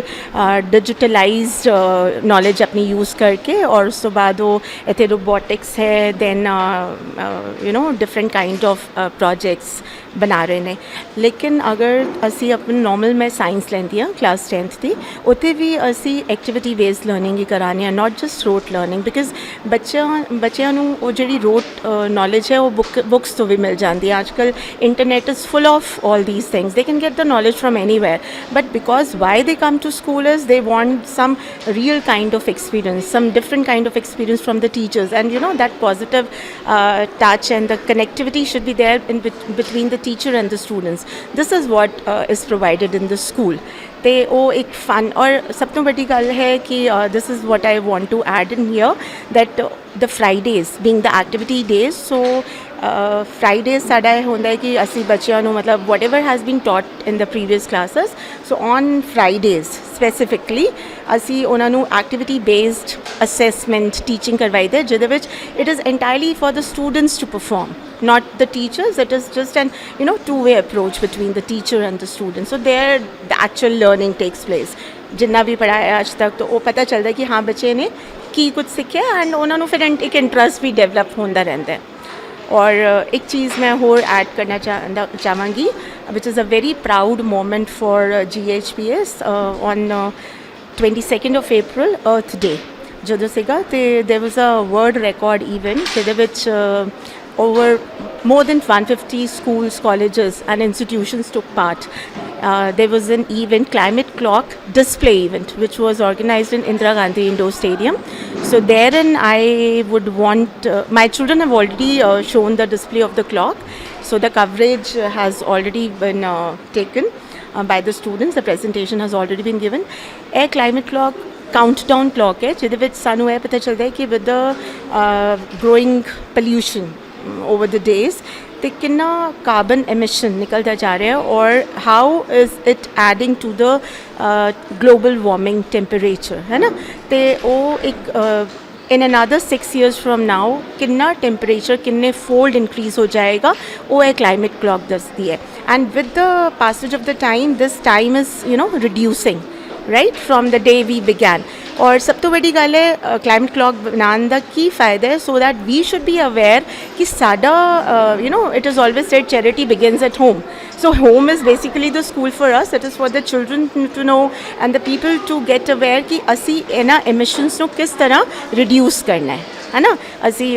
डिजिटलाइज्ड नॉलेज अपनी यूज़ करके, और उस तो बाद वो इत्थे रोबोटिक्स है, then different kind of projects बना रहे हैं. लेकिन अगर असी अपने नॉर्मल मैं साइंस लैंदी हाँ क्लास 10th की, उत्थे भी असी एक्टिविटी बेस्ड लर्निंग ही कराने, not just rote learning, because बच्चों वो जी रोट नॉलेज है वो बुक्स तो भी मिल जाती है. आजकल internet is full of all these things. They can get the knowledge from anywhere, but because why they come to school is they want some real kind of experience, some different kind of experience from the teachers, and that positive touch and the connectivity should be there in between the teacher and the students. This is what is provided in the school. ते वो एक fun, और सब तो बड़ी गल है कि this is what I want to add in here, that the Fridays being the activity days, so Fridays साडा होंदा है कि असी बच्चों ਨੂੰ मतलब whatever has been taught in the previous classes, so on Fridays specifically ਅਸੀਂ ਉਹਨਾਂ ਨੂੰ activity based assessment teaching ਕਰਵਾਈਦੇ, ਜਿਹਦੇ ਵਿੱਚ it is entirely for the students to perform, not the teachers. It is just an two-way approach between the teacher and the student, so there the actual learning takes place. जिन्ना भी पढ़ाया आज तक तो वो पता चलता है कि हाँ बच्चे ने की कुछ सीखा, एंड ਉਹਨਾਂ ਨੂੰ ਫਿਰ एक इंटरस्ट भी डेवलप होता रहता है. और एक चीज़ मैं होर ऐड करना चाहूँगी, which is a very proud moment for GHPS on 22nd of April, earth day ਜਦੋਂ ਸੀਗਾ, ਤੇ there was a world record event ਜਿਹਦੇ ਵਿੱਚ over more than 150 schools, colleges and institutions took part. There was an event, climate clock display event, which was organized in Indira Gandhi Indoor Stadium. So therein I would want, my children have already shown the display of the clock. So the coverage has already been taken by the students. The presentation has already been given. A climate clock countdown clock है ਜਿਹਦੇ ਵਿੱਚ ਸਾਨੂੰ ਇਹ ਪਤਾ ਚੱਲਦਾ ਹੈ ਕਿ with the growing pollution over the days ਤੇ ਕਿੰਨਾ ਕਾਰਬਨ ਐਮਿਸ਼ਨ ਨਿਕਲਦਾ ਜਾ ਰਿਹਾ ਹੈ, ਔਰ how is it adding to the global warming temperature, ਹੈ ਨਾ. ਤੇ ਉਹ ਇੱਕ in another 6 years from now किन्ना temperature किन्ने fold increase हो जाएगा, वो एक climate clock दसती है. And with the passage of the time, this time is reducing, right, from the day we began. और सब तो बड़ी गल है क्लाइमेट क्लॉक बनाने का की फ़ायदा है, so that we should be aware कि साडा it is always said charity begins at home. So home is basically the school for us. It is for the children to know and the people to get aware कि असी इन्हां एमिशनस नूं किस तरह reduce करना है है ना ਅਸੀਂ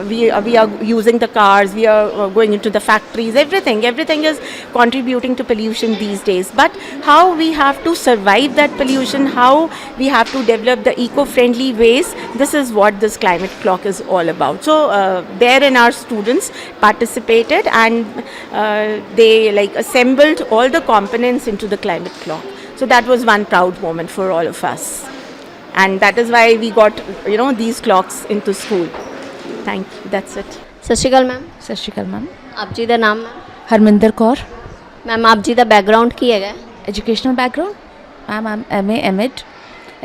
we are using the cars, we are going into the factories, everything is contributing to pollution these days. But how we have to survive that pollution, how we have to develop the eco-friendly ways, this is what this climate clock is all about. So therein our students participated, and they like assembled all the components into the climate clock. So that was one proud moment for all of us, and that is why we got these clocks into school. Thank you, that's it. ਸਤਿ ਸ਼੍ਰੀ ਅਕਾਲ ma'am. ਸਤਿ ਸ਼੍ਰੀ ਅਕਾਲ ma'am. ਆਪ ਜੀ ਦਾ ਨਾਮ ma'am? Harminder Kaur. Ma'am ਆਪ ਜੀ ਦਾ background ਕੀ ਹੈਗਾ? Educational background, ma'am, I'm MA, MEd,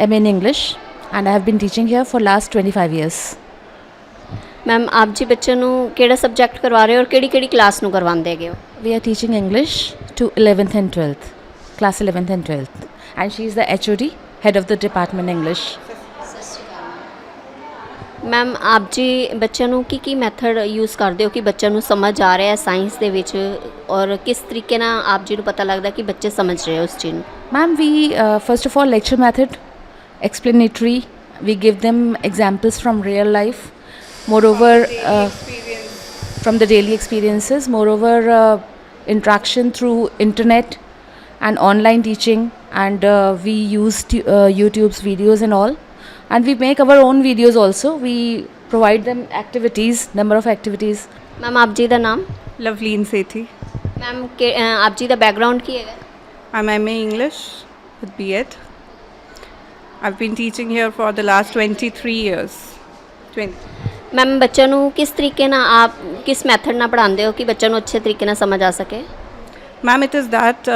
MA in English, and I have been teaching here for last 25 years. Ma'am ਆਪ ਜੀ ਬੱਚੇ ਨੂੰ ਕਿਹੜਾ ਸਬਜੈਕਟ ਕਰਵਾ ਰਹੇ ਹੋ ਔਰ ਕਿਹੜੀ ਕਿਹੜੀ ਕਲਾਸ ਨੂੰ ਕਰਵਾਉਂਦੇ ਹੈਗੇ ਹੋ? We are teaching English to 11th and 12th, class 11th and 12th, and she is the HOD, head of the department English. Ma'am ਆਪ ਜੀ ਬੱਚਿਆਂ ਨੂੰ ਕੀ ਮੈਥਡ ਯੂਜ਼ ਕਰਦੇ ਹੋ ਕਿ ਬੱਚਿਆਂ ਨੂੰ ਸਮਝ ਆ ਰਿਹਾ ਹੈ ਸਾਇੰਸ ਦੇ ਵਿੱਚ, ਔਰ ਕਿਸ ਤਰੀਕੇ ਨਾਲ ਆਪ ਜੀ ਨੂੰ ਪਤਾ ਲੱਗਦਾ ਕਿ ਬੱਚੇ ਸਮਝ ਰਹੇ ਉਸ ਚੀਜ਼ ਨੂੰ? Ma'am, we first of all lecture method, explanatory. We give them examples from real life. Moreover, from the daily experiences. Moreover, interaction through internet and online teaching, and we use YouTube's videos and all. And we make our own videos also. We provide them activities, number of activities. Ma'am ਆਪ ਜੀ ਦਾ ਨਾਮ? Lavleen Sethi. Ma'am ਆਪ ਜੀ ਦਾ background ਕੀ ਹੈਗਾ? I'm MA English with B.Ed. I've been teaching here for the last 23 years. 20. Ma'am ਬੱਚਿਆਂ ਨੂੰ ਕਿਸ ਤਰੀਕੇ ਨਾਲ ਆਪ ਕਿਸ ਮੈਥਡ ਨਾਲ ਪੜ੍ਹਾਉਂਦੇ ਹੋ ਕਿ ਬੱਚਿਆਂ ਨੂੰ ਅੱਛੇ ਤਰੀਕੇ ਨਾਲ ਸਮਝ ਆ ਸਕੇ? Ma'am, it is that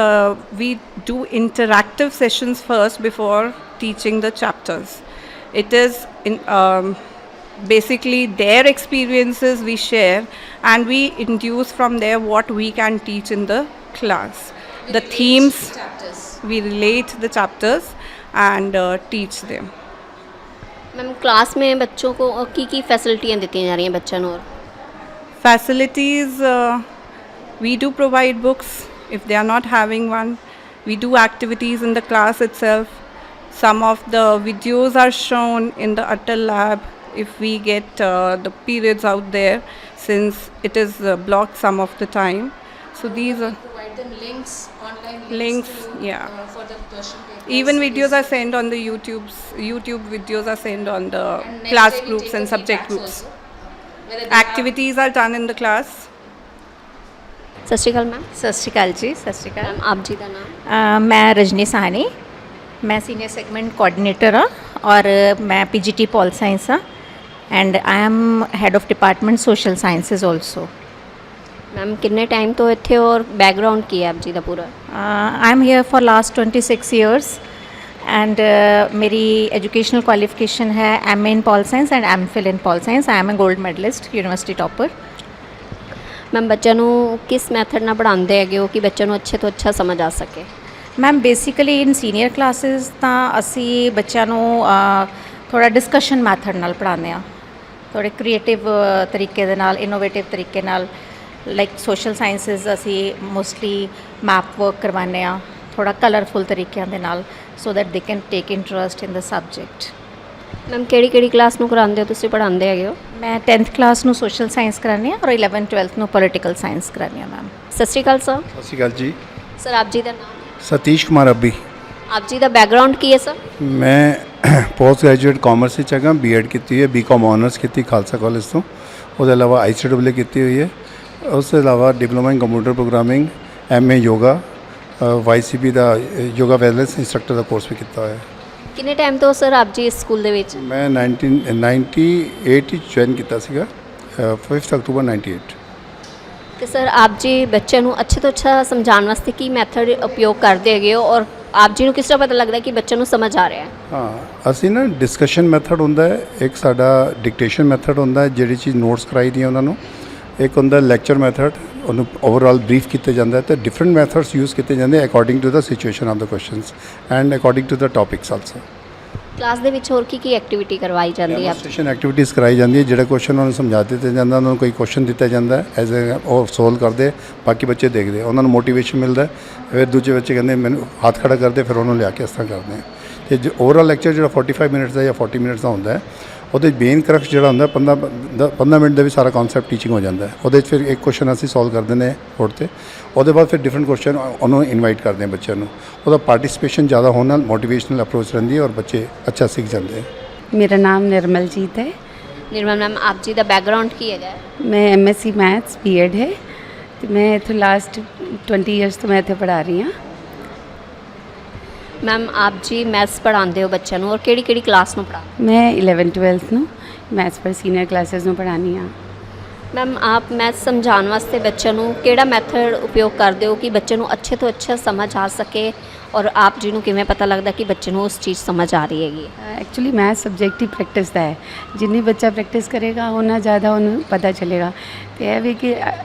we do interactive sessions first before teaching the chapters. It is basically their experiences we share, and we induce from there what we can teach in the class. The themes, we relate the chapters and teach them. Ma'am class में बच्चों को की फैसिलिटियाँ दी जा रही हैं बच्चों को? Facilities, we do provide books if they are not having one. We do activities in the class itself. Some of the videos are shown in the Atal lab if we get the periods out there, since it is blocked some of the time. So these are Provide them links, online links, yeah. For the question papers. Even videos are sent on the YouTube videos are sent on the class groups and subject groups. Activities are done in the class. ਸਤਿ ਸ਼੍ਰੀ ਅਕਾਲ ma'am. ਸਤਿ ਸ਼੍ਰੀ ਅਕਾਲ ਜੀ। ਸਤਿ ਸ਼੍ਰੀ ਅਕਾਲ। Ma'am ਆਪ ਜੀ ਦਾ ਨਾਮ? ਮੈਂ ਰਜਨੀ ਸਾਹਨੀ, ਮੈਂ ਸੀਨੀਅਰ ਸੈਗਮੈਂਟ ਕੋਆਰਡੀਨੇਟਰ ਹਾਂ, ਔਰ ਮੈਂ PGT ਪੋਲ ਸਾਇੰਸ ਹਾਂ, and I M head of department social sciences also. Ma'am ਕਿੰਨੇ ਟਾਈਮ ਤੋਂ ਇੱਥੇ ਔਰ ਬੈਕਗ੍ਰਾਉਂਡ ਕੀ ਹੈ ਆਪ ਜੀ ਦਾ ਪੂਰਾ? I am here for last 26 years, and मेरी एजुकेशनल क्वालिफिकेशन है MA in pol science and MPhil in pol science. I am a gold medalist, university topper. Ma'am ਬੱਚਿਆਂ ਨੂੰ ਕਿਸ ਮੈਥਡ ਨਾਲ ਪੜ੍ਹਾਉਂਦੇ ਹੈਗੇ ਹੋ ਕਿ ਬੱਚਿਆਂ ਨੂੰ ਅੱਛੇ ਤੋਂ ਅੱਛਾ ਸਮਝ ਆ ਸਕੇ? ਮੈਮ ਬੇਸਿਕਲੀ ਇਨ ਸੀਨੀਅਰ ਕਲਾਸਿਸ ਤਾਂ ਅਸੀਂ ਬੱਚਿਆਂ ਨੂੰ ਥੋੜ੍ਹਾ ਡਿਸਕਸ਼ਨ ਮੈਥਡ ਨਾਲ ਪੜ੍ਹਾਉਂਦੇ ਹਾਂ, ਥੋੜ੍ਹੇ ਕ੍ਰੀਏਟਿਵ ਤਰੀਕੇ ਦੇ ਨਾਲ, ਇਨੋਵੇਟਿਵ ਤਰੀਕੇ ਨਾਲ। ਲਾਈਕ ਸੋਸ਼ਲ ਸਾਇੰਸਿਸ ਅਸੀਂ ਮੋਸਟਲੀ ਮੈਪ ਵਰਕ ਕਰਵਾਉਂਦੇ ਹਾਂ, ਥੋੜ੍ਹਾ ਕਲਰਫੁਲ ਤਰੀਕਿਆਂ ਦੇ ਨਾਲ, so that they can take interest in the subject. Ma'am ਕਿਹੜੀ ਕਲਾਸ ਨੂੰ ਕਰਾਉਂਦੇ ਹੋ ਤੁਸੀਂ, ਪੜ੍ਹਾਉਂਦੇ ਹੈਗੇ ਹੋ? ਮੈਂ 10th ਕਲਾਸ ਨੂੰ ਸੋਸ਼ਲ ਸਾਇੰਸ ਕਰਾਉਂਦੀ ਹਾਂ, ਔਰ 11th 12th ਨੂੰ ਪੋਲੀਟੀਕਲ ਸਾਇੰਸ ਕਰਾਉਂਦੀ ਹਾਂ ਮੈਮ। ਸਤਿ ਸ਼੍ਰੀ ਅਕਾਲ ਸਰ। ਸਤਿ ਸ਼੍ਰੀ ਅਕਾਲ ਜੀ। ਸਰ ਆਪ ਜੀ ਦਾ ਨਾਮ? ਸਤੀਸ਼ ਕੁਮਾਰ ਅੱਬੀ। ਆਪ ਜੀ ਦਾ ਬੈਕਗ੍ਰਾਉਂਡ ਕੀ ਹੈ ਸਰ? ਮੈਂ ਪੋਸਟ ਗ੍ਰੈਜੂਏਟ ਕਾਮਰਸ ਵਿੱਚ ਹੈਗਾ, B.Ed ਕੀਤੀ ਹੈ, BCom ਆਨਰਸ ਕੀਤੀ ਖਾਲਸਾ ਕਾਲਜ ਤੋਂ। ਉਹਦੇ ਇਲਾਵਾ ICAA ਕੀਤੀ ਹੋਈ ਹੈ। ਉਸ ਤੋਂ ਇਲਾਵਾ diploma in computer programming, MA yoga, YCP ਦਾ ਯੋਗਾ ਵੈਲਨੈਸ ਇੰਸਟਰਕਟਰ ਦਾ ਕੋਰਸ ਵੀ ਕੀਤਾ ਹੋਇਆ ਹੈ। ਕਿੰਨੇ ਟਾਈਮ ਤੋਂ ਸਰ ਆਪ ਜੀ ਇਸ ਸਕੂਲ ਦੇ ਵਿੱਚ? ਮੈਂ 1998 ਵਿੱਚ ਜੁਆਇਨ ਕੀਤਾ ਸੀਗਾ, 5 ਅਕਤੂਬਰ 98। ਤੇ ਸਰ ਆਪ ਜੀ ਬੱਚਿਆਂ ਨੂੰ ਅੱਛੇ ਤੋਂ ਅੱਛਾ ਸਮਝਾਉਣ ਵਾਸਤੇ ਕੀ ਮੈਥਡ ਉਪਯੋਗ ਕਰਦੇ ਹੈਗੇ ਹੋ, ਔਰ ਆਪ ਜੀ ਨੂੰ ਕਿਸ ਤਰ੍ਹਾਂ ਪਤਾ ਲੱਗਦਾ ਕਿ ਬੱਚਿਆਂ ਨੂੰ ਸਮਝ ਆ ਰਿਹਾ ਹੈ? ਹਾਂ, ਅਸੀਂ ਨਾ ਡਿਸਕਸ਼ਨ ਮੈਥਡ ਹੁੰਦਾ ਹੈ, ਇੱਕ ਸਾਡਾ ਡਿਕਟੇਸ਼ਨ ਮੈਥਡ ਹੁੰਦਾ ਹੈ, ਜਿਹੜੀ ਚੀਜ਼ ਨੋਟਸ ਕਰਾਈ ਦੀਆਂ ਉਹਨਾਂ ਨੂੰ। ਇੱਕ ਹੁੰਦਾ ਲੈਕਚਰ ਮੈਥਡ, ਉਹਨੂੰ ਓਵਰਆਲ ਬਰੀਫ ਕੀਤਾ ਜਾਂਦਾ ਹੈ। ਤੇ ਡਿਫਰੈਂਟ ਮੈਥਡਸ ਯੂਜ਼ ਕੀਤੇ ਜਾਂਦੇ according to the situation of the questions and according to the topics also. Class ਦੇ ਵਿੱਚ ਹੋਰ ਕੀ ਐਕਟੀਵਿਟੀ ਕਰਵਾਈ ਜਾਂਦੀ ਹੈ? ਡੈਮੋਨਸਟ੍ਰੇਸ਼ਨ ਐਕਟੀਵਿਟੀਜ਼ ਕਰਾਈ ਜਾਂਦੀ ਹੈ। ਜਿਹੜਾ ਕੁਐਸਚਨ ਉਹਨਾਂ ਨੂੰ ਸਮਝਾ ਦਿੱਤਾ ਜਾਂਦਾ, ਉਹਨਾਂ ਨੂੰ ਕੋਈ ਕੁਐਸਚਨ ਦਿੱਤਾ ਜਾਂਦਾ ਐਜ਼ ਉਹ ਸੋਲਵ ਕਰਦੇ, ਬਾਕੀ ਬੱਚੇ ਦੇਖਦੇ, ਉਹਨਾਂ ਨੂੰ ਮੋਟੀਵੇਸ਼ਨ ਮਿਲਦਾ। ਫਿਰ ਦੂਜੇ ਬੱਚੇ ਕਹਿੰਦੇ ਮੈਨੂੰ ਹੱਥ ਖੜਾ ਕਰਦੇ, ਫਿਰ ਉਹਨੂੰ ਲਿਆ ਕੇ ਇਸ ਤਰ੍ਹਾਂ ਕਰਦੇ ਹਾਂ। ਅਤੇ ਓਵਰਆਲ ਲੈਕਚਰ ਜਿਹੜਾ 45 ਮਿੰਟਸ ਦਾ ਜਾਂ 40 ਮਿੰਟਸ ਦਾ ਹੁੰਦਾ ਹੈ, ਉਹਦੇ ਮੇਨ ਕਰਕਸ ਜਿਹੜਾ ਹੁੰਦਾ 15 ਮਿੰਟ ਦੇ ਵਿੱਚ ਸਾਰਾ ਕਨਸੈਪਟ ਟੀਚਿੰਗ ਹੋ ਜਾਂਦਾ ਹੈ। ਉਹਦੇ 'ਚ ਫਿਰ ਇੱਕ ਕੁਐਸਚਨ ਅਸੀਂ ਸੋਲਵ ਕਰ ਦਿੰਦੇ ਬੋਰਡ 'ਤੇ, ਉਹਦੇ ਬਾਅਦ ਫਿਰ ਡਿਫਰੈਂਟ ਕੁਐਸਚਨ ਉਹਨੂੰ ਇਨਵਾਈਟ ਕਰਦੇ ਹਾਂ ਬੱਚਿਆਂ ਨੂੰ। ਉਹਦਾ ਪਾਰਟਿਸਿਪੇਸ਼ਨ ਜ਼ਿਆਦਾ ਹੋਣ ਨਾਲ ਮੋਟੀਵੇਸ਼ਨਲ ਅਪਰੋਚ ਰਹਿੰਦੀ ਹੈ ਔਰ ਬੱਚੇ ਅੱਛਾ ਸਿੱਖ ਜਾਂਦੇ हैं। मेरा नाम निर्मलजीत है। ਨਿਰਮਲ ਮੈਮ, ਆਪ ਜੀ ਦਾ ਬੈਕਗ੍ਰਾਉਂਡ ਕੀ ਹੈਗਾ? मैं MSc मैथ्स B.Ed है तो मैं इत्थों लास्ट 20 ईयर्स तो मैं इत्थे पढ़ा रही हाँ। ਮੈਮ ਆਪ ਜੀ ਮੈਥਸ ਪੜ੍ਹਾਉਂਦੇ ਹੋ ਬੱਚਿਆਂ ਨੂੰ, ਔਰ ਕਿਹੜੀ ਕਿਹੜੀ ਕਲਾਸ ਨੂੰ ਪੜ੍ਹਾ? मैं 11th-12th ਨੂੰ मैथ्स पर सीनियर क्लासेस ਨੂੰ पढ़ानी हाँ। ਮੈਮ ਆਪ ਮੈਥ ਸਮਝਾਉਣ ਵਾਸਤੇ ਬੱਚਿਆਂ ਨੂੰ ਕਿਹੜਾ ਮੈਥਡ ਉਪਯੋਗ ਕਰਦੇ ਹੋ ਕਿ ਬੱਚੇ ਨੂੰ ਅੱਛੇ ਤੋਂ ਅੱਛਾ ਸਮਝ ਆ ਸਕੇ, ਔਰ ਆਪ ਜੀ ਨੂੰ ਕਿਵੇਂ ਪਤਾ ਲੱਗਦਾ ਕਿ ਬੱਚੇ ਨੂੰ ਉਸ ਚੀਜ਼ ਸਮਝ ਆ ਰਹੀ ਹੈਗੀ? एक्चुअली मैथ सब्जेक्ट ही प्रैक्टिस का है। जिन्नी बच्चा प्रैक्टिस करेगा उन्ना ज़्यादा उन्हें पता चलेगा। तो यह भी कि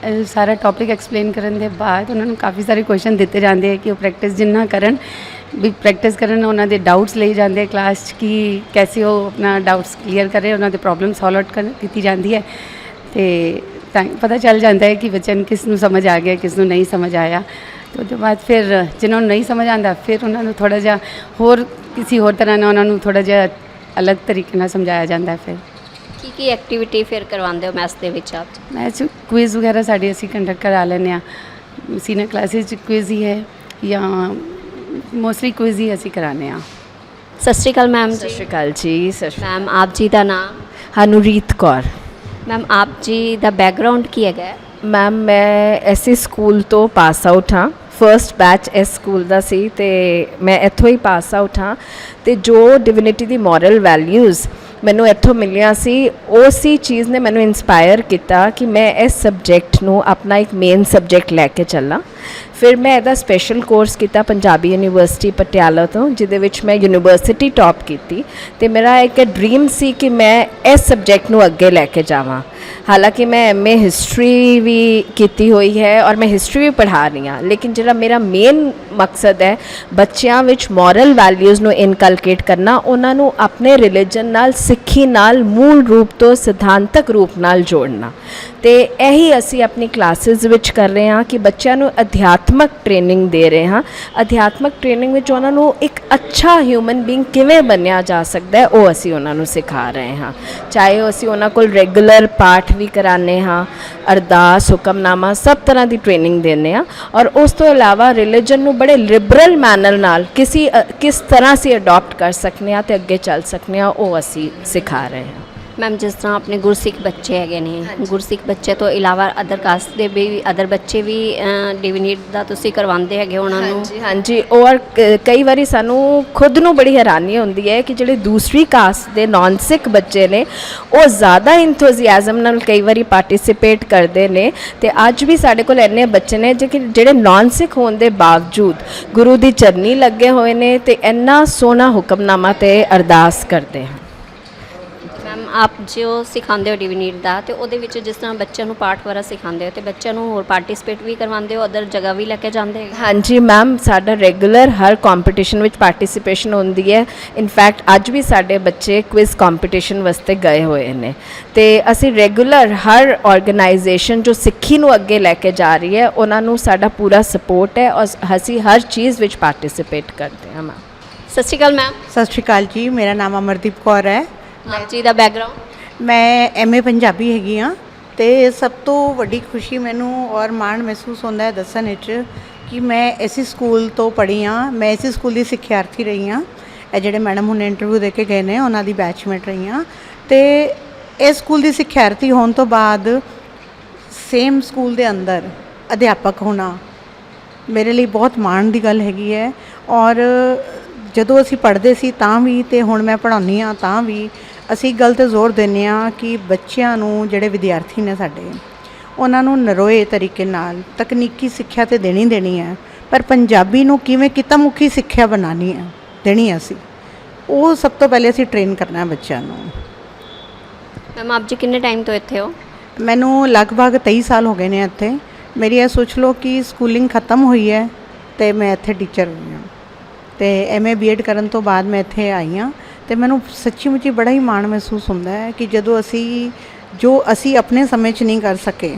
सारा टॉपिक एक्सप्लेन करने के बाद उन्होंने काफ़ी सारे क्वेश्चन दिते जाते हैं कि वो प्रैक्टिस जिन्ना करन भी प्रैक्टिस करन, उन्होंने डाउट्स ले जाते क्लास कि कैसे वो अपना डाउट्स क्लीयर करें, उन्होंने प्रॉब्लम सॉल्व आउट की जाती है। तो पता चल जाता है कि बच्चे किस नूं समझ आ गया, किस नूं नहीं समझ आया। तो उसके बाद फिर जिन्होंने नहीं समझ आता फिर उन्होंने थोड़ा जा होर किसी होर तरह ਨਾਲ ਉਹਨਾਂ ਨੂੰ ਥੋੜਾ ਜਿਹਾ ਅਲੱਗ ਤਰੀਕੇ ਨਾਲ ਸਮਝਾਇਆ ਜਾਂਦਾ ਹੈ। ਫਿਰ ਕੀ ਐਕਟੀਵਿਟੀ ਫਿਰ ਕਰਵਾਉਂਦੇ ਹੋ ਮੈਥਸ ਦੇ ਵਿੱਚ ਆਪ? ਮੈਥ ਕੁਇਜ਼ ਵਗੈਰਾ ਸਾਡੇ ਅਸੀਂ ਕੰਡਕਟ ਕਰਾ ਲੈਂਦੇ ਹਾਂ। ਸੀਨੀਅਰ ਕਲਾਸਿਸ 'ਚ ਕੁਇਜ਼ ਹੀ ਹੈ ਜਾਂ ਮੋਸਟਲੀ ਕੁਇਜ਼ ਹੀ ਅਸੀਂ ਕਰਾਉਂਦੇ ਹਾਂ। ਸਤਿ ਸ਼੍ਰੀ ਅਕਾਲ ਮੈਮ ਜੀ। ਸਤਿ ਸ਼੍ਰੀ ਅਕਾਲ ਜੀ। ਮੈਮ ਆਪ ਜੀ ਦਾ ਨਾਮ? ਹਨੂਰੀਤ ਕੌਰ। ਮੈਮ ਆਪ ਜੀ ਦਾ ਬੈਕਗ੍ਰਾਉਂਡ ਕੀ ਹੈਗਾ? ਮੈਮ ਮੈਂ ਐਸੀ ਸਕੂਲ ਤੋਂ ਪਾਸ ਆਊਟ ਹਾਂ। ਫਸਟ ਬੈਚ ਇਸ ਸਕੂਲ ਦਾ ਸੀ ਅਤੇ ਮੈਂ ਇੱਥੋਂ ਹੀ ਪਾਸ ਆਊਟ ਹਾਂ। ਅਤੇ ਜੋ ਡਿਵਿਨਿਟੀ ਦੀ ਮੋਰਲ ਵੈਲਿਊਜ਼ ਮੈਨੂੰ ਇੱਥੋਂ ਮਿਲੀਆਂ ਸੀ, ਉਸੇ ਚੀਜ਼ ਨੇ ਮੈਨੂੰ ਇੰਸਪਾਇਰ ਕੀਤਾ ਕਿ ਮੈਂ ਇਸ ਸਬਜੈਕਟ ਨੂੰ ਆਪਣਾ ਇੱਕ ਮੇਨ ਸਬਜੈਕਟ ਲੈ ਕੇ ਚੱਲਾਂ। ਫਿਰ ਮੈਂ ਇਹਦਾ ਸਪੈਸ਼ਲ ਕੋਰਸ ਕੀਤਾ ਪੰਜਾਬੀ ਯੂਨੀਵਰਸਿਟੀ ਪਟਿਆਲਾ ਤੋਂ, ਜਿਹਦੇ ਵਿੱਚ ਮੈਂ ਯੂਨੀਵਰਸਿਟੀ ਟੌਪ ਕੀਤੀ। ਅਤੇ ਮੇਰਾ ਇੱਕ ਡਰੀਮ ਸੀ ਕਿ ਮੈਂ ਇਸ ਸਬਜੈਕਟ ਨੂੰ ਅੱਗੇ ਲੈ ਕੇ ਜਾਵਾਂ। ਹਾਲਾਂਕਿ ਮੈਂ MA ਹਿਸਟਰੀ ਵੀ ਕੀਤੀ ਹੋਈ ਹੈ ਔਰ ਮੈਂ ਹਿਸਟਰੀ ਵੀ ਪੜ੍ਹਾ ਰਹੀ ਹਾਂ, ਲੇਕਿਨ ਜਿਹੜਾ ਮੇਰਾ ਮੇਨ ਮਕਸਦ ਹੈ ਬੱਚਿਆਂ ਵਿੱਚ ਮੋਰਲ ਵੈਲਿਊਜ਼ ਨੂੰ ਇਨਕਲਕੇਟ ਕਰਨਾ, ਉਹਨਾਂ ਨੂੰ ਆਪਣੇ ਰਿਲੀਜਨ ਨਾਲ, ਸਿੱਖੀ ਨਾਲ ਮੂਲ ਰੂਪ ਤੋਂ ਸਿਧਾਂਤਕ ਰੂਪ ਨਾਲ ਜੋੜਨਾ। ਅਤੇ ਇਹੀ ਅਸੀਂ ਆਪਣੀ ਕਲਾਸਿਸ ਵਿੱਚ ਕਰ ਰਹੇ ਹਾਂ ਕਿ ਬੱਚਿਆਂ ਨੂੰ ਅਧਿਆਤਮਕ ਟ੍ਰੇਨਿੰਗ ਦੇ ਰਹੇ ਹਾਂ। ਅਧਿਆਤਮਕ ਟ੍ਰੇਨਿੰਗ ਵਿੱਚ ਉਹਨਾਂ ਨੂੰ ਇੱਕ ਅੱਛਾ ਹਿਊਮਨ ਬੀਇੰਗ ਕਿਵੇਂ ਬਣਿਆ ਜਾ ਸਕਦਾ ਹੈ, ਉਹ ਅਸੀਂ ਉਹਨਾਂ ਨੂੰ ਸਿਖਾ ਰਹੇ ਹਾਂ। ਚਾਹੇ ਉਹ ਅਸੀਂ ਉਹਨਾਂ ਕੋਲ ਰੈਗੂਲਰ ਪਾਠ ਵੀ ਕਰਾਉਂਦੇ ਹਾਂ, ਅਰਦਾਸ, ਹੁਕਮਨਾਮਾ, ਸਭ ਤਰ੍ਹਾਂ ਦੀ ਟ੍ਰੇਨਿੰਗ ਦਿੰਦੇ ਹਾਂ। ਔਰ ਉਸ ਤੋਂ ਇਲਾਵਾ ਰਿਲੀਜਨ ਨੂੰ ਬੜੇ ਲਿਬਰਲ ਮੈਨਰ ਨਾਲ ਕਿਸ ਤਰ੍ਹਾਂ ਅਸੀਂ ਅਡੋਪਟ ਕਰ ਸਕਦੇ ਹਾਂ ਅਤੇ ਅੱਗੇ ਚੱਲ ਸਕਦੇ ਹਾਂ, ਉਹ ਅਸੀਂ ਸਿਖਾ ਰਹੇ ਹਾਂ। ਮੈਮ ਜਿਸ ਤਰ੍ਹਾਂ ਆਪਣੇ ਗੁਰਸਿੱਖ ਬੱਚੇ ਹੈਗੇ ਨੇ, ਗੁਰਸਿੱਖ ਬੱਚੇ ਤੋਂ ਇਲਾਵਾ ਅਦਰ ਕਾਸਟ ਦੇ ਵੀ ਅਦਰ ਬੱਚੇ ਵੀ ਡਿਵਿਨੀਟ ਦਾ ਤੁਸੀਂ ਕਰਵਾਉਂਦੇ ਹੈਗੇ ਉਹਨਾਂ ਨੂੰ? ਹਾਂਜੀ। ਔਰ ਕਈ ਵਾਰੀ ਸਾਨੂੰ ਖੁਦ ਨੂੰ ਬੜੀ ਹੈਰਾਨੀ ਹੁੰਦੀ ਹੈ ਕਿ ਜਿਹੜੇ ਦੂਸਰੀ ਕਾਸਟ ਦੇ ਨਾਨ ਸਿੱਖ ਬੱਚੇ ਨੇ ਉਹ ਜ਼ਿਆਦਾ ਇੰਥੂਜ਼ੀਆਜ਼ਮ ਨਾਲ ਕਈ ਵਾਰੀ ਪਾਰਟਿਸਿਪੇਟ ਕਰਦੇ ਨੇ। ਅਤੇ ਅੱਜ ਵੀ ਸਾਡੇ ਕੋਲ ਇੰਨੇ ਬੱਚੇ ਨੇ ਜਿਹੜੇ ਨਾਨ ਸਿੱਖ ਹੋਣ ਦੇ ਬਾਵਜੂਦ ਗੁਰੂ ਦੀ ਚਰਨੀ ਲੱਗੇ ਹੋਏ ਨੇ ਅਤੇ ਇੰਨਾ ਸੋਹਣਾ ਹੁਕਮਨਾਮਾ ਅਤੇ ਅਰਦਾਸ ਕਰਦੇ ਹਨ। ਮੈਮ ਆਪ ਜੋ ਸਿਖਾਉਂਦੇ ਹੋ ਡਿਵਿਨੀਟ ਦਾ, ਅਤੇ ਉਹਦੇ ਵਿੱਚ ਜਿਸ ਤਰ੍ਹਾਂ ਬੱਚਿਆਂ ਨੂੰ ਪਾਠ ਵਗੈਰਾ ਸਿਖਾਉਂਦੇ ਹੋ ਅਤੇ ਬੱਚਿਆਂ ਨੂੰ ਹੋਰ ਪਾਰਟਿਸਿਪੇਟ ਵੀ ਕਰਵਾਉਂਦੇ ਹੋ, ਅਦਰ ਜਗ੍ਹਾ ਵੀ ਲੈ ਕੇ ਜਾਂਦੇ ਹੋ? ਹਾਂਜੀ ਮੈਮ, ਸਾਡਾ ਰੈਗੂਲਰ ਹਰ ਕੰਪੀਟੀਸ਼ਨ ਵਿੱਚ ਪਾਰਟਿਸਿਪੇਸ਼ਨ ਹੁੰਦੀ ਹੈ। ਇਨਫੈਕਟ ਅੱਜ ਵੀ ਸਾਡੇ ਬੱਚੇ ਕੁਇਜ਼ ਕੰਪੀਟੀਸ਼ਨ ਵਾਸਤੇ ਗਏ ਹੋਏ ਨੇ। ਅਤੇ ਅਸੀਂ ਰੈਗੂਲਰ ਹਰ ਆਰਗੇਨਾਈਜੇਸ਼ਨ ਜੋ ਸਿੱਖੀ ਨੂੰ ਅੱਗੇ ਲੈ ਕੇ ਜਾ ਰਹੀ ਹੈ, ਉਹਨਾਂ ਨੂੰ ਸਾਡਾ ਪੂਰਾ ਸਪੋਰਟ ਹੈ ਔਰ ਅਸੀਂ ਹਰ ਚੀਜ਼ ਵਿੱਚ ਪਾਰਟਿਸਿਪੇਟ ਕਰਦੇ ਹਾਂ। ਮੈਮ ਸਤਿ ਸ਼੍ਰੀ ਅਕਾਲ ਮੈਮ। ਸਤਿ ਸ਼੍ਰੀ ਅਕਾਲ ਜੀ। ਮੇਰਾ ਨਾਮ ਅਮਰਦੀਪ ਕੌਰ ਹੈ। ਆਪ ਜੀ ਦਾ ਬੈਕਗ੍ਰਾਉਂਡ? ਮੈਂ MA ਪੰਜਾਬੀ ਹੈਗੀ ਹਾਂ। ਅਤੇ ਸਭ ਤੋਂ ਵੱਡੀ ਖੁਸ਼ੀ ਮੈਨੂੰ ਔਰ ਮਾਣ ਮਹਿਸੂਸ ਹੁੰਦਾ ਹੈ ਦੱਸਣ ਵਿੱਚ ਕਿ ਮੈਂ ਇਸੇ ਸਕੂਲ ਤੋਂ ਪੜ੍ਹੀ ਹਾਂ। ਮੈਂ ਇਸੇ ਸਕੂਲ ਦੀ ਸਿੱਖਿਆਰਥੀ ਰਹੀ ਹਾਂ। ਇਹ ਜਿਹੜੇ ਮੈਡਮ ਹੁਣ ਇੰਟਰਵਿਊ ਦੇ ਕੇ ਗਏ ਨੇ ਉਹਨਾਂ ਦੀ ਬੈਚਮੇਟ ਰਹੀ ਹਾਂ। ਅਤੇ ਇਸ ਸਕੂਲ ਦੀ ਸਿੱਖਿਆਰਥੀ ਹੋਣ ਤੋਂ ਬਾਅਦ ਸੇਮ ਸਕੂਲ ਦੇ ਅੰਦਰ ਅਧਿਆਪਕ ਹੋਣਾ ਮੇਰੇ ਲਈ ਬਹੁਤ ਮਾਣ ਦੀ ਗੱਲ ਹੈਗੀ ਹੈ। ਔਰ ਜਦੋਂ ਅਸੀਂ ਪੜ੍ਹਦੇ ਸੀ ਤਾਂ ਵੀ ਅਤੇ ਹੁਣ ਮੈਂ ਪੜ੍ਹਾਉਂਦੀ ਹਾਂ ਤਾਂ ਵੀ ਅਸੀਂ ਇੱਕ ਗੱਲ 'ਤੇ ਜ਼ੋਰ ਦਿੰਦੇ ਹਾਂ ਕਿ ਬੱਚਿਆਂ ਨੂੰ, ਜਿਹੜੇ ਵਿਦਿਆਰਥੀ ਨੇ ਸਾਡੇ, ਉਹਨਾਂ ਨੂੰ ਨਰੋਏ ਤਰੀਕੇ ਨਾਲ ਤਕਨੀਕੀ ਸਿੱਖਿਆ ਤਾਂ ਦੇਣੀ ਹੈ, ਪਰ ਪੰਜਾਬੀ ਨੂੰ ਕਿਵੇਂ ਕਿੱਤਾਮੁਖੀ ਸਿੱਖਿਆ ਦੇਣੀ ਹੈ ਅਸੀਂ, ਉਹ ਸਭ ਤੋਂ ਪਹਿਲੇ ਅਸੀਂ ਟ੍ਰੇਨ ਕਰਨਾ ਬੱਚਿਆਂ ਨੂੰ। ਮੈਮ ਆਪ ਜੀ ਕਿੰਨੇ ਟਾਈਮ ਤੋਂ ਇੱਥੇ ਹੋ? ਮੈਨੂੰ ਲਗਭਗ 23 ਸਾਲ ਹੋ ਗਏ ਨੇ ਇੱਥੇ। ਮੇਰੀ ਇਹ ਸੋਚ ਲਓ ਕਿ ਸਕੂਲਿੰਗ ਖਤਮ ਹੋਈ ਹੈ ਅਤੇ ਮੈਂ ਇੱਥੇ ਟੀਚਰ ਹੋਈ ਹਾਂ। ਅਤੇ MA B.Ed ਕਰਨ ਤੋਂ ਬਾਅਦ ਮੈਂ ਇੱਥੇ ਆਈ ਹਾਂ। ਅਤੇ ਮੈਨੂੰ ਸੱਚੀ ਮੁੱਚੀ ਬੜਾ ਹੀ ਮਾਣ ਮਹਿਸੂਸ ਹੁੰਦਾ ਹੈ ਕਿ ਜਦੋਂ ਅਸੀਂ ਆਪਣੇ ਸਮੇਂ 'ਚ ਨਹੀਂ ਕਰ ਸਕੇ,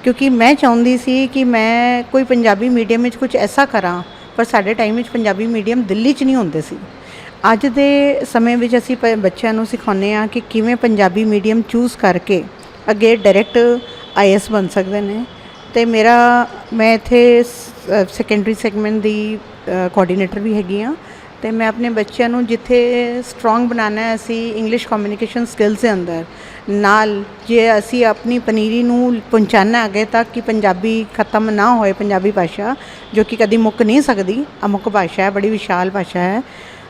ਕਿਉਂਕਿ ਮੈਂ ਚਾਹੁੰਦੀ ਸੀ ਕਿ ਮੈਂ ਕੋਈ ਪੰਜਾਬੀ ਮੀਡੀਅਮ ਵਿੱਚ ਕੁਝ ਐਸਾ ਕਰਾਂ, ਪਰ ਸਾਡੇ ਟਾਈਮ ਵਿੱਚ ਪੰਜਾਬੀ ਮੀਡੀਅਮ ਦਿੱਲੀ 'ਚ ਨਹੀਂ ਹੁੰਦੇ ਸੀ। ਅੱਜ ਦੇ ਸਮੇਂ ਵਿੱਚ ਅਸੀਂ ਬੱਚਿਆਂ ਨੂੰ ਸਿਖਾਉਂਦੇ ਹਾਂ ਕਿ ਕਿਵੇਂ ਪੰਜਾਬੀ ਮੀਡੀਅਮ ਚੂਜ਼ ਕਰਕੇ ਅੱਗੇ ਡਾਇਰੈਕਟ IAS ਬਣ ਸਕਦੇ ਨੇ। ਅਤੇ ਮੈਂ ਇੱਥੇ ਸੈਕੰਡਰੀ ਸੈਗਮੈਂਟ ਦੀ ਕੋਆਰਡੀਨੇਟਰ ਵੀ ਹੈਗੀ ਹਾਂ, ਅਤੇ ਮੈਂ ਆਪਣੇ ਬੱਚਿਆਂ ਨੂੰ ਜਿੱਥੇ ਸਟਰੋਂਗ ਬਣਾਉਣਾ ਹੈ ਅਸੀਂ ਇੰਗਲਿਸ਼ ਕਮਿਊਨੀਕੇਸ਼ਨ ਸਕਿੱਲਸ ਦੇ ਅੰਦਰ ਨਾਲ, ਜੇ ਅਸੀਂ ਆਪਣੀ ਪਨੀਰੀ ਨੂੰ ਪਹੁੰਚਾਉਣਾ ਅੱਗੇ ਤੱਕ ਕਿ ਪੰਜਾਬੀ ਖਤਮ ਨਾ ਹੋਏ, ਪੰਜਾਬੀ ਭਾਸ਼ਾ ਜੋ ਕਿ ਕਦੀ ਮੁੱਕ ਨਹੀਂ ਸਕਦੀ, ਅਮੁੱਕ ਭਾਸ਼ਾ ਹੈ, ਬੜੀ ਵਿਸ਼ਾਲ ਭਾਸ਼ਾ ਹੈ,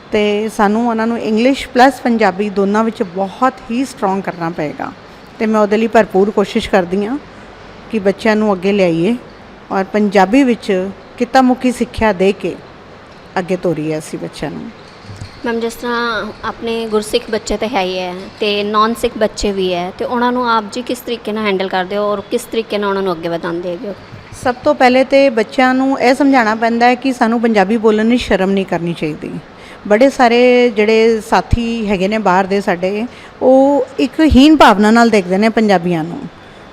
ਅਤੇ ਸਾਨੂੰ ਉਹਨਾਂ ਨੂੰ ਇੰਗਲਿਸ਼ ਪਲੱਸ ਪੰਜਾਬੀ ਦੋਨਾਂ ਵਿੱਚ ਬਹੁਤ ਹੀ ਸਟਰੋਂਗ ਕਰਨਾ ਪਏਗਾ। ਅਤੇ ਮੈਂ ਉਹਦੇ ਲਈ ਭਰਪੂਰ ਕੋਸ਼ਿਸ਼ ਕਰਦੀ ਹਾਂ ਕਿ ਬੱਚਿਆਂ ਨੂੰ ਅੱਗੇ ਲਿਆਈਏ ਔਰ ਪੰਜਾਬੀ ਵਿੱਚ ਕਿੱਤਾ ਮੁਖੀ ਸਿੱਖਿਆ ਦੇ ਕੇ ਅੱਗੇ ਤੋਰੀਏ ਅਸੀਂ ਬੱਚਿਆਂ ਨੂੰ। ਮੈਮ, ਜਿਸ ਤਰ੍ਹਾਂ ਆਪਣੇ ਗੁਰਸਿੱਖ ਬੱਚੇ ਤਾਂ ਹੈ ਹੀ ਹੈ ਅਤੇ ਨੌਨ ਸਿੱਖ ਬੱਚੇ ਵੀ ਹੈ, ਅਤੇ ਉਹਨਾਂ ਨੂੰ ਆਪ ਜੀ ਕਿਸ ਤਰੀਕੇ ਨਾਲ ਹੈਂਡਲ ਕਰਦੇ ਹੋ ਔਰ ਕਿਸ ਤਰੀਕੇ ਨਾਲ ਉਹਨਾਂ ਨੂੰ ਅੱਗੇ ਵਧਾਉਂਦੇ ਹੈਗੇ ਹੋ? ਸਭ ਤੋਂ ਪਹਿਲੇ ਤਾਂ ਬੱਚਿਆਂ ਨੂੰ ਇਹ ਸਮਝਾਉਣਾ ਪੈਂਦਾ ਹੈ ਕਿ ਸਾਨੂੰ ਪੰਜਾਬੀ ਬੋਲਣ ਦੀ ਸ਼ਰਮ ਨਹੀਂ ਕਰਨੀ ਚਾਹੀਦੀ। ਬੜੇ ਸਾਰੇ ਜਿਹੜੇ ਸਾਥੀ ਹੈਗੇ ਨੇ ਬਾਹਰ ਦੇ ਸਾਡੇ, ਉਹ ਇੱਕ ਹੀਨ ਭਾਵਨਾ ਨਾਲ ਦੇਖਦੇ ਨੇ ਪੰਜਾਬੀਆਂ ਨੂੰ,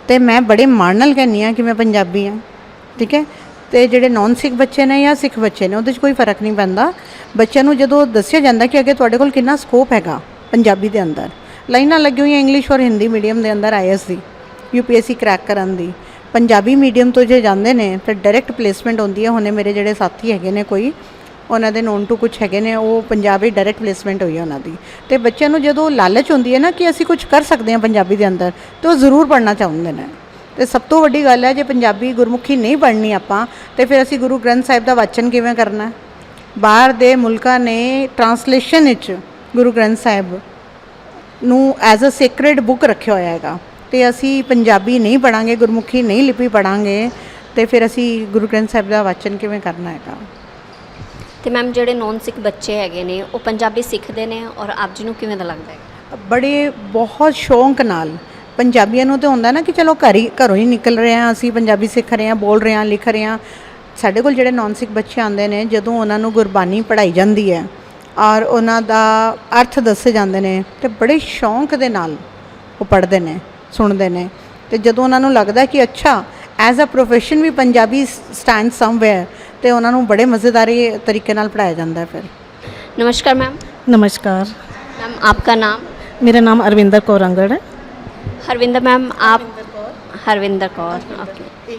ਅਤੇ ਮੈਂ ਬੜੇ ਮਾਣ ਨਾਲ ਕਹਿੰਦੀ ਹਾਂ ਕਿ ਮੈਂ ਪੰਜਾਬੀ ਹਾਂ, ਠੀਕ ਹੈ। ਅਤੇ ਜਿਹੜੇ ਨੌਨ ਸਿੱਖ ਬੱਚੇ ਨੇ ਜਾਂ ਸਿੱਖ ਬੱਚੇ ਨੇ ਉਹਦੇ 'ਚ ਕੋਈ ਫਰਕ ਨਹੀਂ ਪੈਂਦਾ। ਬੱਚਿਆਂ ਨੂੰ ਜਦੋਂ ਦੱਸਿਆ ਜਾਂਦਾ ਕਿ ਅੱਗੇ ਤੁਹਾਡੇ ਕੋਲ ਕਿੰਨਾ ਸਕੋਪ ਹੈਗਾ ਪੰਜਾਬੀ ਦੇ ਅੰਦਰ, ਲਾਈਨਾਂ ਲੱਗੀਆਂ ਹੋਈਆਂ ਇੰਗਲਿਸ਼ ਔਰ ਹਿੰਦੀ ਮੀਡੀਅਮ ਦੇ ਅੰਦਰ IAS ਦੀ, UPSC ਕਰੈਕ ਕਰਨ ਦੀ, ਪੰਜਾਬੀ ਮੀਡੀਅਮ ਤੋਂ ਜੇ ਜਾਂਦੇ ਨੇ ਫਿਰ ਡਾਇਰੈਕਟ ਪਲੇਸਮੈਂਟ ਹੁੰਦੀ ਹੈ। ਹੁਣੇ ਮੇਰੇ ਜਿਹੜੇ ਸਾਥੀ ਹੈਗੇ ਨੇ, ਕੋਈ ਉਹਨਾਂ ਦੇ ਨੋਨ ਟੂ ਕੁਛ ਹੈਗੇ ਨੇ, ਉਹ ਪੰਜਾਬ ਵਿੱਚ ਡਾਇਰੈਕਟ ਪਲੇਸਮੈਂਟ ਹੋਈ ਹੈ ਉਹਨਾਂ ਦੀ। ਅਤੇ ਬੱਚਿਆਂ ਨੂੰ ਜਦੋਂ ਲਾਲਚ ਹੁੰਦੀ ਹੈ ਨਾ ਕਿ ਅਸੀਂ ਕੁਝ ਕਰ ਸਕਦੇ ਹਾਂ ਪੰਜਾਬੀ ਦੇ ਅੰਦਰ, ਤਾਂ ਉਹ ਜ਼ਰੂਰ ਪੜ੍ਹਨਾ ਚਾਹੁੰਦੇ ਨੇ। ਅਤੇ ਸਭ ਤੋਂ ਵੱਡੀ ਗੱਲ ਹੈ, ਜੇ ਪੰਜਾਬੀ ਗੁਰਮੁਖੀ ਨਹੀਂ ਪੜ੍ਹਨੀ ਆਪਾਂ, ਤਾਂ ਫਿਰ ਅਸੀਂ ਗੁਰੂ ਗ੍ਰੰਥ ਸਾਹਿਬ ਦਾ ਵਾਚਨ ਕਿਵੇਂ ਕਰਨਾ? ਬਾਹਰ ਦੇ ਮੁਲਕਾਂ ਨੇ ਟਰਾਂਸਲੇਸ਼ਨ ਵਿੱਚ ਗੁਰੂ ਗ੍ਰੰਥ ਸਾਹਿਬ ਨੂੰ ਐਜ਼ ਅ ਸੇਕਰੇਡ ਬੁੱਕ ਰੱਖਿਆ ਹੋਇਆ ਹੈਗਾ, ਅਤੇ ਅਸੀਂ ਪੰਜਾਬੀ ਨਹੀਂ ਪੜ੍ਹਾਂਗੇ, ਗੁਰਮੁਖੀ ਨਹੀਂ ਲਿਪੀ ਪੜ੍ਹਾਂਗੇ, ਅਤੇ ਫਿਰ ਅਸੀਂ ਗੁਰੂ ਗ੍ਰੰਥ ਸਾਹਿਬ ਦਾ ਵਾਚਨ ਕਿਵੇਂ ਕਰਨਾ ਹੈਗਾ? ਅਤੇ ਮੈਮ, ਜਿਹੜੇ ਨੌਨ ਸਿੱਖ ਬੱਚੇ ਹੈਗੇ ਨੇ ਉਹ ਪੰਜਾਬੀ ਸਿੱਖਦੇ ਨੇ ਔਰ ਆਪ ਜੀ ਨੂੰ ਕਿਵੇਂ ਦਾ ਲੱਗਦਾ ਹੈ? ਬੜੇ ਬਹੁਤ ਸ਼ੌਂਕ ਨਾਲ। ਪੰਜਾਬੀਆਂ ਨੂੰ ਤਾਂ ਹੁੰਦਾ ਨਾ ਕਿ ਚਲੋ ਘਰੋਂ ਹੀ ਨਿਕਲ ਰਹੇ ਹਾਂ, ਅਸੀਂ ਪੰਜਾਬੀ ਸਿੱਖ ਰਹੇ ਹਾਂ, ਬੋਲ ਰਹੇ ਹਾਂ, ਲਿਖ ਰਹੇ ਹਾਂ। ਸਾਡੇ ਕੋਲ ਜਿਹੜੇ ਨੌਨ ਸਿੱਖ ਬੱਚੇ ਆਉਂਦੇ ਨੇ, ਜਦੋਂ ਉਹਨਾਂ ਨੂੰ ਗੁਰਬਾਣੀ ਪੜ੍ਹਾਈ ਜਾਂਦੀ ਹੈ ਔਰ ਉਹਨਾਂ ਦਾ ਅਰਥ ਦੱਸੇ ਜਾਂਦੇ ਨੇ, ਅਤੇ ਬੜੇ ਸ਼ੌਂਕ ਦੇ ਨਾਲ ਉਹ ਪੜ੍ਹਦੇ ਨੇ, ਸੁਣਦੇ ਨੇ। ਅਤੇ ਜਦੋਂ ਉਹਨਾਂ ਨੂੰ ਲੱਗਦਾ ਕਿ ਅੱਛਾ ਐਜ਼ ਅ ਪ੍ਰੋਫੈਸ਼ਨ ਵੀ ਪੰਜਾਬੀ ਸਟੈਂਡ ਸਮਵੇਅਰ, ਅਤੇ ਉਹਨਾਂ ਨੂੰ ਬੜੇ ਮਜ਼ੇਦਾਰੀ तरीके ਨਾਲ पढ़ाया जाता है। फिर नमस्कार मैम। नमस्कार मैम, आपका नाम? मेरा नाम अरविंदर कौर अंगड़ है। हरविंदर मैम, आप? Harvinder Kaur, okay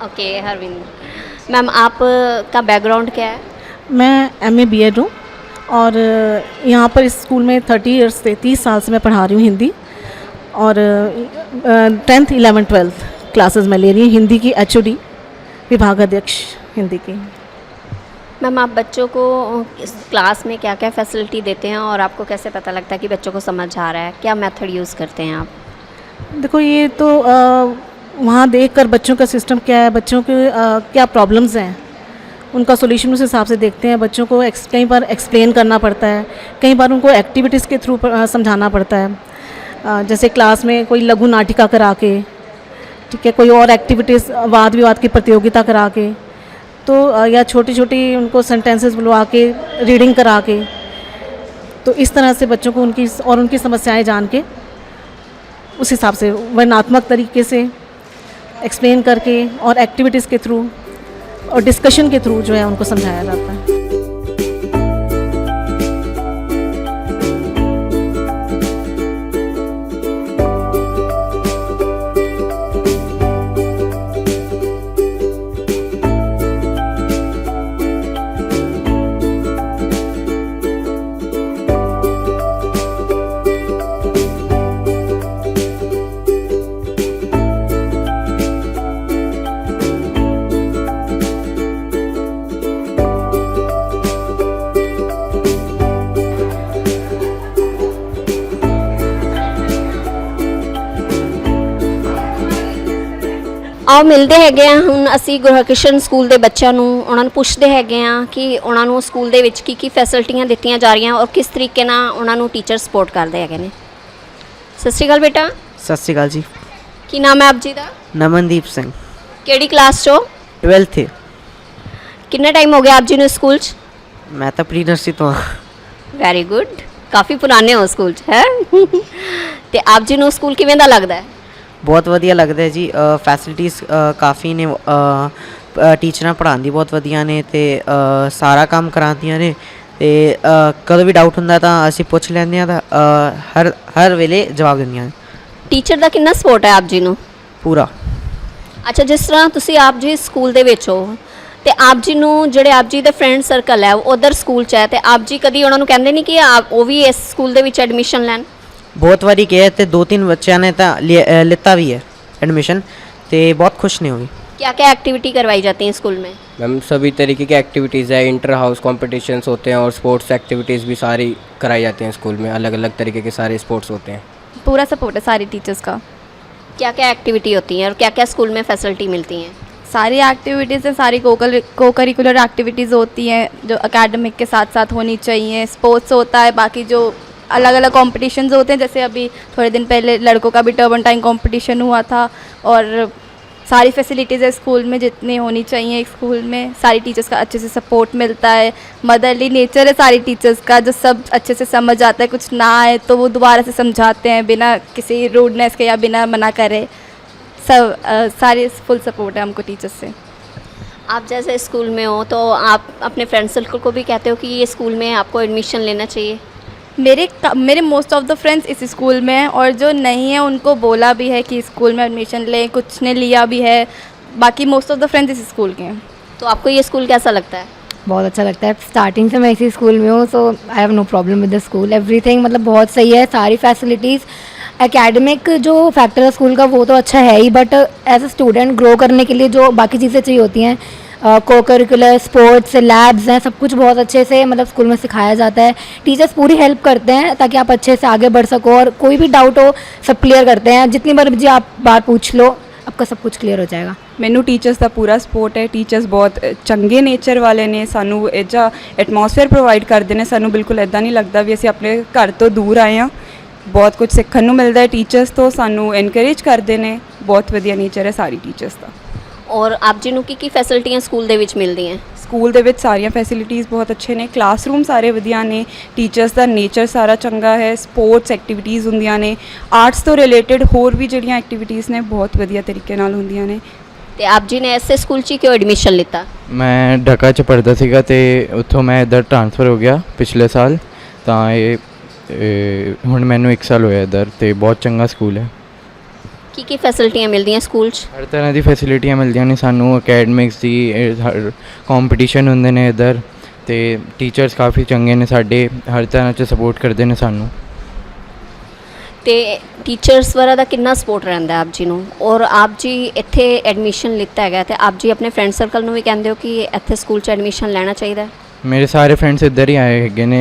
okay. Harvinder ma'am, आपका बैकग्राउंड क्या है? मैं MA BEd हूँ और यहाँ पर इस स्कूल में 30 ईयर्स से 30 साल से मैं पढ़ा रही हूँ हिंदी, और 10th 11th 12th क्लासेस में ले रही हूँ हिंदी की, HOD विभाग अध्यक्ष हिंदी की। मैम, आप बच्चों को इस क्लास में क्या क्या फैसिलिटी देते हैं और आपको कैसे पता लगता है कि बच्चों को समझ आ रहा है? क्या मेथड यूज़ करते हैं आप? देखो, ये तो वहाँ देखकर बच्चों का सिस्टम क्या है, बच्चों के क्या प्रॉब्लम्स हैं, उनका सॉल्यूशन उस हिसाब से देखते हैं। बच्चों को कई बार एक्सप्लेन करना पड़ता है, कई बार उनको एक्टिविटीज़ के थ्रू समझाना पड़ता है। जैसे क्लास में कोई लघु नाटिका करा के, ठीक है, कोई और एक्टिविटीज़ वाद विवाद की प्रतियोगिता करा के, तो या छोटी छोटी उनको सेंटेंसेस बुलवा के रीडिंग करा के, तो इस तरह से बच्चों को उनकी समस्याएं जान के उस हिसाब से वर्णनात्मक तरीके से एक्सप्लेन करके और एक्टिविटीज़ के थ्रू और डिस्कशन के थ्रू जो है उनको समझाया जाता है। ਆਓ ਮਿਲਦੇ ਹੈਗੇ ਆ ਹੁਣ ਅਸੀਂ ਗੁਰੂ ਹਰਕ੍ਰਿਸ਼ਨ ਸਕੂਲ ਦੇ ਬੱਚਿਆਂ ਨੂੰ, ਉਹਨਾਂ ਨੂੰ ਪੁੱਛਦੇ ਹੈਗੇ ਆ ਕਿ ਉਹਨਾਂ ਨੂੰ ਸਕੂਲ ਦੇ ਵਿੱਚ ਕੀ ਫੈਸਿਲਿਟੀਆਂ ਦਿੱਤੀਆਂ ਜਾ ਰਹੀਆਂ ਔਰ ਕਿਸ ਤਰੀਕੇ ਨਾਲ ਉਹਨਾਂ ਨੂੰ ਟੀਚਰ ਸਪੋਰਟ ਕਰਦੇ ਹੈਗੇ ਨੇ। ਸਤਿ ਸ਼੍ਰੀ ਅਕਾਲ ਬੇਟਾ। ਸਤਿ ਸ਼੍ਰੀ ਅਕਾਲ ਜੀ। ਕੀ ਨਾਮ ਹੈ ਆਪ ਜੀ ਦਾ? ਨਮਨਦੀਪ ਸਿੰਘ। ਕਿਹੜੀ ਕਲਾਸ 'ਚੋਂ? 12th। ਕਿੰਨਾ ਟਾਈਮ ਹੋ ਗਿਆ ਆਪ ਜੀ ਨੂੰ ਸਕੂਲ 'ਚ? ਮੈਂ ਤਾਂ ਪ੍ਰੀ ਨਰਸਰੀ ਤੋਂ ਹਾਂ। ਵੈਰੀ ਗੁੱਡ, ਕਾਫੀ ਪੁਰਾਣੇ ਹੋ ਸਕੂਲ 'ਚ ਹੈ। ਤੇ ਆਪ ਜੀ ਨੂੰ ਸਕੂਲ ਕਿਵੇਂ ਦਾ ਲੱਗਦਾ ਹੈ? ਬਹੁਤ ਵਧੀਆ ਲੱਗਦਾ ਹੈ ਜੀ। ਫੈਸਿਲਿਟੀਜ਼ ਕਾਫੀ ਨੇ, ਟੀਚਰਾਂ ਪੜ੍ਹਾਉਣ ਦੀ ਬਹੁਤ ਵਧੀਆ ਨੇ, ਅਤੇ ਸਾਰਾ ਕੰਮ ਕਰਾਉਂਦੀਆਂ ਨੇ, ਤੇ ਕਦੋਂ ਵੀ ਡਾਊਟ ਹੁੰਦਾ ਤਾਂ ਅਸੀਂ ਪੁੱਛ ਲੈਂਦੇ ਹਾਂ ਤਾਂ ਹਰ ਵੇਲੇ ਜਵਾਬ ਦਿੰਦੀਆਂ ਟੀਚਰ ਦਾ ਕਿੰਨਾ ਸਪੋਰਟ ਹੈ ਆਪ ਜੀ ਨੂੰ? ਪੂਰਾ। ਅੱਛਾ, ਜਿਸ ਤਰ੍ਹਾਂ ਤੁਸੀਂ ਆਪ ਜੀ ਸਕੂਲ ਦੇ ਵਿੱਚ ਹੋ ਤੇ ਆਪ ਜੀ ਨੂੰ ਜਿਹੜੇ ਆਪ ਜੀ ਦੇ ਫਰੈਂਡ ਸਰਕਲ ਹੈ ਉਧਰ ਸਕੂਲ 'ਚ ਹੈ ਤੇ ਆਪ ਜੀ ਕਦੀ ਉਹਨਾਂ ਨੂੰ ਕਹਿੰਦੇ ਨਹੀਂ ਕਿ ਆਪ ਉਹ ਵੀ ਇਸ ਸਕੂਲ ਦੇ ਵਿੱਚ ਐਡਮਿਸ਼ਨ ਲੈਣ? ਬਹੁਤ ਵਾਰੀ ਕਿਹਾ ਤੇ 2-3 ਬੱਚਿਆਂ ਨੇ ਤਾਂ ਲਿੱਤਾ भी है एडमिशन तो बहुत खुश नहीं हुई। क्या क्या एक्टिविटी करवाई जाती है स्कूल में? मैम सभी तरीके की एक्टिविटीज़ है, इंटर हाउस कॉम्पिटिशन्स होते हैं और स्पोर्ट्स एक्टिविटीज़ भी सारी कराई जाती हैं स्कूल में। अलग अलग तरीके के सारे स्पोर्ट्स होते हैं। पूरा सपोर्ट है सारी टीचर्स का। क्या क्या एक्टिविटी होती है और क्या क्या स्कूल में फैसिलिटी मिलती हैं? सारी एक्टिविटीज़ हैं, सारी को करिकुलर एक्टिविटीज़ होती हैं जो एकेडमिक के साथ साथ होनी चाहिए। स्पोर्ट्स होता है, बाकी जो अलग अलग कॉम्पिटिशन्स होते हैं, जैसे अभी थोड़े दिन पहले लड़कों का भी टर्बनटाइन कॉम्पिटिशन हुआ था। और सारी फैसिलिटीज़ है स्कूल में जितनी होनी चाहिए। स्कूल में सारी टीचर्स का अच्छे से सपोर्ट मिलता है। मदरली नेचर है सारी टीचर्स का, जो सब अच्छे से समझ आता है। कुछ ना आए तो वो दोबारा से समझाते हैं बिना किसी रूडनेस के या बिना मना करे। सब सारी फुल सपोर्ट है हमको टीचर्स से। आप जैसे स्कूल में हो तो आप अपने फ्रेंड सर्कल को भी कहते हो कि ये स्कूल में आपको एडमिशन लेना चाहिए? मेरे मोस्ट ऑफ द फ्रेंड्स इस स्कूल में हैं और जो नहीं है उनको बोला भी है कि स्कूल में एडमिशन लें, कुछ ने लिया भी है। बाकी मोस्ट ऑफ द फ्रेंड्स इस स्कूल के हैं। तो आपको ये स्कूल कैसा लगता है? बहुत अच्छा लगता है। स्टार्टिंग से मैं इसी स्कूल में हूँ, so I have no problem with the school. Everything मतलब बहुत सही है, सारी फैसिलिटीज़। एकेडमिक जो फैक्टर है स्कूल का वो तो अच्छा है ही, but as a student grow करने के लिए जो बाकी चीज़ें चाहिए होती हैं, को करिकुलर स्पोर्ट्स लैब्स हैं, सब कुछ बहुत अच्छे से मतलब स्कूल में सिखाया जाता है। टीचर्स पूरी हेल्प करते हैं ताकि आप अच्छे से आगे बढ़ सको, और कोई भी डाउट हो सब क्लियर करते हैं। जितनी बार जी आप बात पूछ लो आपका सब कुछ क्लियर हो जाएगा। ਮੈਨੂੰ ਟੀਚਰਸ ਦਾ ਪੂਰਾ ਸਪੋਰਟ ਹੈ। ਟੀਚਰਸ ਬਹੁਤ ਚੰਗੇ ਨੇਚਰ ਵਾਲੇ ਨੇ, ਸਾਨੂੰ ਇਹ ਜਿਹਾ ਐਟਮੋਸਫੇਅਰ ਪ੍ਰੋਵਾਈਡ ਕਰਦੇ ਨੇ। ਸਾਨੂੰ ਬਿਲਕੁਲ ਇੱਦਾਂ ਨਹੀਂ ਲੱਗਦਾ ਵੀ ਅਸੀਂ ਆਪਣੇ ਘਰ ਤੋਂ ਦੂਰ ਆਏ ਹਾਂ। ਬਹੁਤ ਕੁਝ ਸਿੱਖਣ ਨੂੰ ਮਿਲਦਾ ਹੈ ਟੀਚਰਸ ਤੋਂ, ਸਾਨੂੰ ਇਨਕਰੇਜ ਕਰਦੇ ਨੇ। ਬਹੁਤ ਵਧੀਆ ਨੇਚਰ ਹੈ ਸਾਰੀ ਟੀਚਰਸ ਦਾ। और आप जी ਨੂੰ ਕੀ ਫੈਸਿਲਿਟੀਆਂ ਸਕੂਲ ਦੇ ਵਿੱਚ ਮਿਲਦੀਆਂ? ਸਕੂਲ ਦੇ ਵਿੱਚ ਸਾਰੀਆਂ ਫੈਸਿਲਿਟੀਜ਼ ਬਹੁਤ ਅੱਛੇ ਨੇ। ਕਲਾਸਰੂਮ ਸਾਰੇ ਵਧੀਆ ਨੇ। ਟੀਚਰਸ ਦਾ ਨੇਚਰ ਸਾਰਾ ਚੰਗਾ ਹੈ। ਸਪੋਰਟਸ ਐਕਟੀਵਿਟੀਜ਼ ਹੁੰਦੀਆਂ ਨੇ। ਆਰਟਸ ਤੋਂ ਰਿਲੇਟਡ ਹੋਰ ਵੀ ਜਿਹੜੀਆਂ ਐਕਟੀਵਿਟੀਜ਼ ਨੇ ਬਹੁਤ ਵਧੀਆ ਤਰੀਕੇ ਨਾਲ ਹੁੰਦੀਆਂ ਨੇ। ਤੇ ਆਪ ਜੀ ਨੇ ਐਸੇ ਸਕੂਲ 'ਚ ਕਿਉਂ ਐਡਮਿਸ਼ਨ ਲਿੱਤਾ? ਮੈਂ ਢਾਕਾ 'ਚ ਪੜ੍ਹਦਾ ਸੀਗਾ ਤੇ ਉੱਥੋਂ ਮੈਂ ਇੱਧਰ ਟ੍ਰਾਂਸਫਰ ਹੋ ਗਿਆ ਪਿਛਲੇ ਸਾਲ। ਤਾਂ ਇਹ ਹੁਣ ਮੈਨੂੰ 1 ਸਾਲ ਹੋਇਆ ਇੱਧਰ ਤੇ ਬਹੁਤ ਚੰਗਾ ਸਕੂਲ ਹੈ। ਕੀ ਫੈਸਿਲਿਟੀਆਂ ਮਿਲਦੀਆਂ ਸਕੂਲ 'ਚ? ਹਰ ਤਰ੍ਹਾਂ ਦੀ ਫੈਸਿਲਿਟੀਆਂ ਮਿਲਦੀਆਂ ਨੇ ਸਾਨੂੰ। ਅਕੈਡਮਿਕਸ ਦੀ ਕੰਪੀਟੀਸ਼ਨ ਹੁੰਦੇ ਨੇ ਇੱਧਰ ਤੇ ਟੀਚਰਸ ਕਾਫੀ ਚੰਗੇ ਨੇ ਸਾਡੇ, ਹਰ ਤਰ੍ਹਾਂ 'ਚ ਸਪੋਰਟ ਕਰਦੇ ਨੇ ਸਾਨੂੰ। ਤੇ ਟੀਚਰਸ ਵਗੈਰਾ ਦਾ ਕਿੰਨਾ ਸਪੋਰਟ ਰਹਿੰਦਾ ਆਪ ਜੀ ਨੂੰ? ਔਰ ਆਪ ਜੀ ਇੱਥੇ ਐਡਮਿਸ਼ਨ ਲਿੱਤਾ ਹੈਗਾ ਤੇ ਆਪ ਜੀ ਆਪਣੇ ਫਰੈਂਡ ਸਰਕਲ ਨੂੰ ਵੀ ਕਹਿੰਦੇ ਹੋ ਕਿ ਇੱਥੇ ਸਕੂਲ 'ਚ ਐਡਮਿਸ਼ਨ ਲੈਣਾ ਚਾਹੀਦਾ? ਮੇਰੇ ਸਾਰੇ ਫਰੈਂਡਸ ਇੱਧਰ ਹੀ ਆਏ ਹੈਗੇ ਨੇ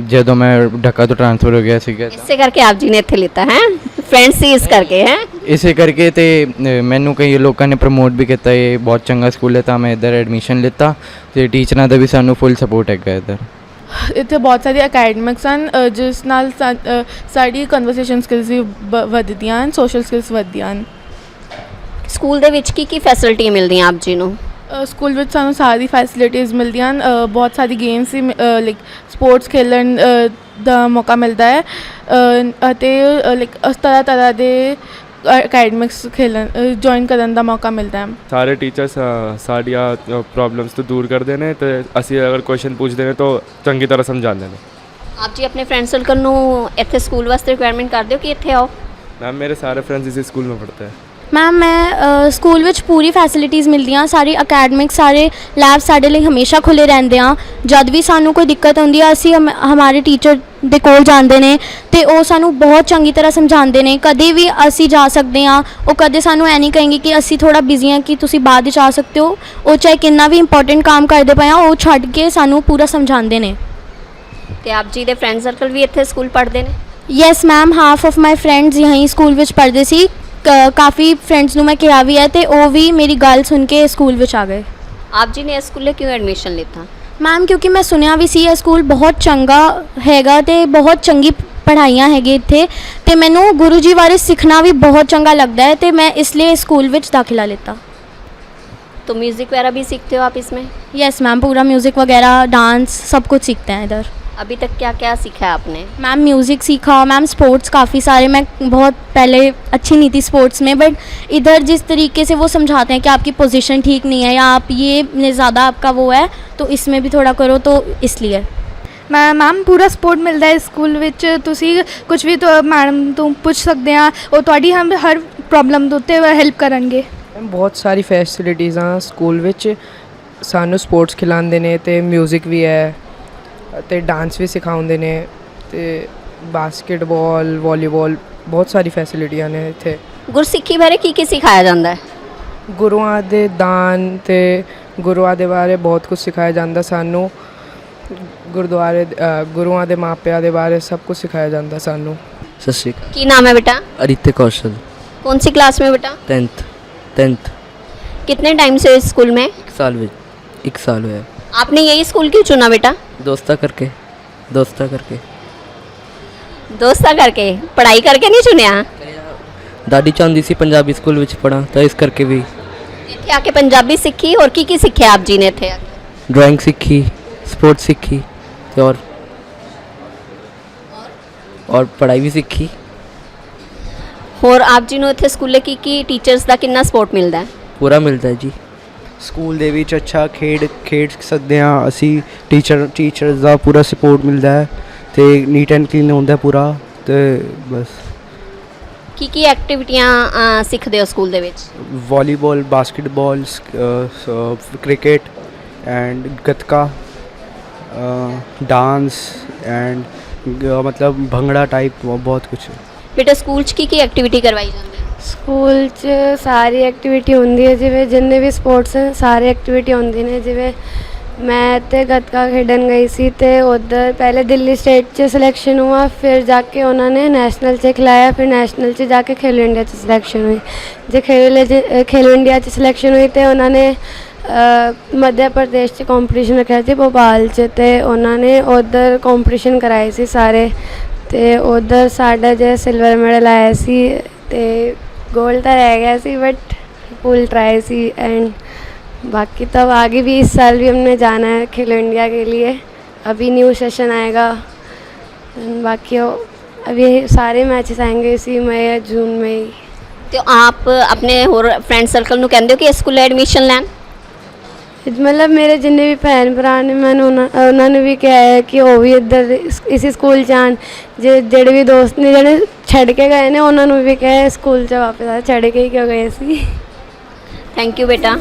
ਜਦੋਂ ਮੈਂ ਢਾਕਾ ਤੋਂ ਟ੍ਰਾਂਸਫਰ ਹੋ ਗਿਆ ਸੀਗਾ। ਇਸੇ ਕਰਕੇ ਆਪ ਜੀ ਨੇ ਇੱਥੇ ਲਿੱਤਾ ਹੈ? ਫਰੈਂਡਸ ਸੀ ਇਸ ਕਰਕੇ ਹੈ? ਇਸੇ ਕਰਕੇ ਤੇ ਮੈਨੂੰ ਕਈ ਲੋਕਾਂ ਨੇ ਪ੍ਰਮੋਟ ਵੀ ਕੀਤਾ, ਇਹ ਬਹੁਤ ਚੰਗਾ ਸਕੂਲ ਹੈ, ਤਾਂ ਮੈਂ ਇੱਧਰ ਐਡਮਿਸ਼ਨ ਲਿੱਤਾ ਤੇ ਟੀਚਰਾਂ ਦਾ ਵੀ ਸਾਨੂੰ ਫੁੱਲ ਸਪੋਰਟ ਹੈਗਾ ਇੱਧਰ। ਇੱਥੇ ਬਹੁਤ ਸਾਰੀ ਅਕੈਡਮਿਕਸ ਹਨ ਜਿਸ ਨਾਲ ਸਾਡੀ ਕਨਵਰਸੇਸ਼ਨ ਸਕਿੱਲਸ ਵੀ ਵੱਧਦੀਆਂ ਹਨ, ਸੋਸ਼ਲ ਸਕਿੱਲਸ ਵੱਧਦੀਆਂ ਹਨ। ਸਕੂਲ ਦੇ ਵਿੱਚ ਕੀ ਫੈਸਿਲਿਟੀਆਂ ਮਿਲਦੀਆਂ ਆਪ ਜੀ ਨੂੰ? ਸਕੂਲ ਵਿੱਚ ਸਾਨੂੰ ਸਾਰੀ ਫੈਸਿਲਿਟੀਜ਼ ਮਿਲਦੀਆਂ ਹਨ। ਬਹੁਤ ਸਾਰੀ ਗੇਮਸ ਲਾਈਕ ਸਪੋਰਟਸ ਖੇਲਣ ਦਾ ਮੌਕਾ ਮਿਲਦਾ ਹੈ ਅਤੇ ਲਾਈਕ ਤਰ੍ਹਾਂ ਤਰ੍ਹਾਂ ਦੇ ਅਕੈਡਮਿਕਸ ਖੇਲਣ ਜੁਆਇਨ ਕਰਨ ਦਾ ਮੌਕਾ ਮਿਲਦਾ ਹੈ। ਸਾਰੇ ਟੀਚਰਸ ਸਾਡੀਆਂ ਪ੍ਰੋਬਲਮਸ ਤੋਂ ਦੂਰ ਕਰਦੇ ਨੇ ਤੇ ਅਸੀਂ ਅਗਰ ਕੁਐਸਚਨ ਪੁੱਛਦੇ ਨੇ ਤਾਂ ਚੰਗੀ ਤਰ੍ਹਾਂ ਸਮਝਾਉਂਦੇ ਨੇ। ਆਪ ਜੀ ਆਪਣੇ ਫਰੈਂਡ ਸਰਕਲ ਨੂੰ ਇੱਥੇ ਸਕੂਲ ਵਾਸਤੇ ਰਿਕੁਆਇਰਮੈਂਟ ਕਰਦੇ ਹੋ ਕਿ ਇੱਥੇ ਆਓ? ਮੈਮ ਮੇਰੇ ਸਾਰੇ ਫਰੈਂਡਸ ਇਸੇ ਸਕੂਲ में पढ़ते हैं। मैम मैं स्कूल विच पूरी फैसिलिटीज़ मिलदियाँ, सारी अकैडमिक सारे लैब साढ़े लिए हमेशा खुले रहंदे आ। जद भी सानू कोई दिक्कत होंदी है असी हमारे टीचर दे कोल जांदे ने ते ਉਹ ਸਾਨੂੰ ਬਹੁਤ ਚੰਗੀ ਤਰ੍ਹਾਂ ਸਮਝਾਉਂਦੇ ਨੇ। ਕਦੇ ਵੀ ਅਸੀਂ ਜਾ ਸਕਦੇ ਹਾਂ, ਉਹ ਕਦੇ ਸਾਨੂੰ ਐ ਨਹੀਂ ਕहेंगे ਕਿ ਅਸੀਂ ਥੋੜ੍ਹਾ ਬਿਜ਼ੀ ਹਾਂ ਕਿ ਤੁਸੀਂ ਬਾਅਦ ਵਿੱਚ ਆ ਸਕਦੇ ਹੋ। ਉਹ ਚਾਹੇ ਕਿੰਨਾ ਵੀ ਇੰਪੋਰਟੈਂਟ ਕੰਮ ਕਰਦੇ ਪਏ ਆ ਉਹ ਛੱਡ ਕੇ ਸਾਨੂੰ ਪੂਰਾ ਸਮਝਾਉਂਦੇ ਨੇ। ਤੇ ਆਪ ਜੀ ਦੇ ਫਰੈਂਡ ਸਰਕਲ ਵੀ ਇੱਥੇ ਸਕੂਲ ਪੜ੍ਹਦੇ ਨੇ? Yes ma'am, half of my friends ਯਹੀਂ ਸਕੂਲ ਵਿੱਚ ਪੜ੍ਹਦੇ ਸੀ। ਕਾਫੀ ਫਰੈਂਡਸ ਨੂੰ ਮੈਂ ਕਿਹਾ ਵੀ ਹੈ ਤੇ ਉਹ ਵੀ ਮੇਰੀ ਗੱਲ ਸੁਣ ਕੇ ਸਕੂਲ ਵਿੱਚ ਆ ਗਏ। ਆਪ ਜੀ ਨੇ ਇਸ ਸਕੂਲੇ ਕਿਉਂ ਐਡਮਿਸ਼ਨ ਲਿੱਤਾ? ਮੈਮ ਕਿਉਂਕਿ ਮੈਂ ਸੁਣਿਆ ਵੀ ਸੀ ਇਹ ਸਕੂਲ ਬਹੁਤ ਚੰਗਾ ਹੈਗਾ ਤੇ ਬਹੁਤ ਚੰਗੀ ਪੜ੍ਹਾਈਆਂ ਹੈਗੀ ਇੱਥੇ ਤੇ ਮੈਨੂੰ ਗੁਰੂ ਜੀ ਬਾਰੇ ਸਿੱਖਣਾ ਵੀ ਬਹੁਤ ਚੰਗਾ ਲੱਗਦਾ ਹੈ ਤੇ ਮੈਂ ਇਸ ਲਈ ਸਕੂਲ ਵਿੱਚ ਦਾਖਲਾ ਲਿੱਤਾ। तो म्यूज़िक वगैरह भी सीखते हो आप इसमें? यस मैम, पूरा म्यूज़िक वगैरह डांस सब कुछ सीखते हैं इधर। अभी तक क्या क्या सीखा है आपने? मैम म्यूज़िक सीखा, मैम स्पोर्ट्स काफ़ी सारे, मैं बहुत पहले अच्छी नहीं थी स्पोर्ट्स में, बट इधर जिस तरीके से वो समझाते हैं कि आपकी पोजीशन ठीक नहीं है या आप ये ज़्यादा आपका वो है तो इसमें भी थोड़ा करो, तो इसलिए। ਮੈਮ ਪੂਰਾ ਸਪੋਰਟ ਮਿਲਦਾ ਹੈ ਸਕੂਲ ਵਿੱਚ, ਤੁਸੀਂ ਕੁਝ ਵੀ ਮੈਡਮ ਤੋਂ ਪੁੱਛ ਸਕਦੇ ਆ, ਉਹ ਤੁਹਾਡੀ ਹਰ ਪ੍ਰੋਬਲਮ ਦੇ ਉੱਤੇ ਹੈਲਪ ਕਰਨਗੇ। ਬਹੁਤ ਸਾਰੀ ਫੈਸਿਲਿਟੀਜ਼ਾਂ ਸਕੂਲ ਵਿੱਚ, ਸਾਨੂੰ ਸਪੋਰਟਸ ਖਿਲਾਉਂਦੇ ਨੇ ਅਤੇ ਮਿਊਜ਼ਿਕ ਵੀ ਹੈ ਅਤੇ ਡਾਂਸ ਵੀ ਸਿਖਾਉਂਦੇ ਨੇ ਅਤੇ ਬਾਸਕਿਟਬਾਲ, ਵਾਲੀਬਾਲ, ਬਹੁਤ ਸਾਰੀ ਫੈਸਿਲਿਟੀਆਂ ਨੇ ਇੱਥੇ। ਗੁਰਸਿੱਖੀ ਬਾਰੇ ਕੀ ਸਿਖਾਇਆ ਜਾਂਦਾ ਹੈ? ਗੁਰੂਆਂ ਦੇ ਦਾਨ ਅਤੇ ਗੁਰੂਆਂ ਦੇ ਬਾਰੇ ਬਹੁਤ ਕੁਝ ਸਿਖਾਇਆ ਜਾਂਦਾ ਸਾਨੂੰ, ਗੁਰੂਆਂ ਦੇ ਮਾਪਿਆਂ ਦੇ ਬਾਰੇ ਸਭ ਕੁਝ ਸਿਖਾਇਆ ਜਾਂਦਾ ਸਾਨੂੰ। सत श्री अकाल। ਕੀ ਨਾਮ है बेटा? आदित्य कौशल। कौन सी क्लास में बेटा? 10th। कितने टाइम से इस स्कूल में? एक साल हुआ है। आपने यही स्कूल क्यों चुना बेटा? दोस्ता करके दोस्ता करके, पढ़ाई करके नहीं चुनिया? दादी चाहती सी पंजाबी स्कूल विच पढ़ा तो इस करके भी इत्थे आके पंजाबी सीखी और की सीखिया आप जी ने इत्थे आके? ड्राइंग सीखी, स्पोर्ट सीखी ते और पढ़ाई भी सीखी। और आप जी ਨੂੰ ਇੱਥੇ ਸਕੂਲੇ ਕੀ ਟੀਚਰਸ ਦਾ ਕਿੰਨਾ ਸਪੋਰਟ ਮਿਲਦਾ ਹੈ? पूरा मिलता है जी। ਸਕੂਲ ਦੇ ਵਿੱਚ ਅੱਛਾ ਖੇਡ ਸਕਦੇ ਹਾਂ ਅਸੀਂ, ਟੀਚਰਸ ਦਾ ਪੂਰਾ ਸਪੋਰਟ ਮਿਲਦਾ ਹੈ ਤੇ ਨੀਟ ਐਂਡ ਕਲੀਨ ਹੁੰਦਾ ਪੂਰਾ, ਤੇ ਬਸ। ਕੀ ਐਕਟੀਵਿਟੀਆਂ ਸਿੱਖਦੇ ਹੋ ਸਕੂਲ ਦੇ ਵਿੱਚ? Volleyball, basketball, cricket and gatka, dance and मतलब भंगड़ा टाइप बहुत कुछ। बेटा स्कूल च की एक्टिविटी करवाई जाती है? ਸਕੂਲ 'ਚ ਸਾਰੀ ਐਕਟੀਵਿਟੀ ਹੁੰਦੀ ਹੈ, ਜਿਵੇਂ ਜਿੰਨੇ ਵੀ ਸਪੋਰਟਸ ਹੈ ਸਾਰੇ ਐਕਟੀਵਿਟੀ ਹੁੰਦੀ ਨੇ। ਜਿਵੇਂ ਮੈਂ ਤੇ ਗੱਤਕਾ ਖੇਡਣ ਗਈ ਸੀ ਤੇ ਉਧਰ ਪਹਿਲੇ ਦਿੱਲੀ ਸਟੇਟ 'ਚ ਸਿਲੈਕਸ਼ਨ हुआ, फिर जाके उन्होंने नेशनल से खिलाया, फिर नेशनल से जाके खेलो इंडिया 'ਚ सिलेक्शन हुई। जो खेलो इंडिया 'ਚ सिलेक्शन हुई तो उन्होंने मध्य प्रदेश 'ਚ कंपटीशन रखा ਸੀ भोपाल 'ਚ, ਤੇ ਉਹਨਾਂ ਨੇ ਉਧਰ ਕੰਪੀਟੀਸ਼ਨ ਕਰਾਏ ਸੀ ਸਾਰੇ, ਤੇ ਉਧਰ ਸਾਡਾ ਜੇ ਸਿਲਵਰ ਮੈਡਲ ਆਇਆ ਸੀ ਤੇ गोल्ड तो रह गया सी, बट फुल ट्राई सी। एंड बाकी तब आगे भी इस साल भी हमने जाना है खेलो इंडिया के लिए, अभी न्यू सेशन आएगा। बाकी अभी सारे मैचेस आएंगे इसी मई या जून में ही। तो आप अपने होर फ्रेंड सर्कल ਨੂੰ ਕਹਿੰਦੇ ਹੋ ਕਿ ਇਸ ਸਕੂਲ ਐਡਮਿਸ਼ਨ ਲੈਣ? मतलब मेरे जिन्ने भी भैन भरा ने मैंने उन्होंने भी कहा है कि वो भी इधर इसी स्कूल च आन। जेडे भी दोस्त ने जेडे छड़ के गए ने उन्होंने भी कहा स्कूल च वापस आ, छड़ के ही क्यों गए सी। थैंक यू बेटा।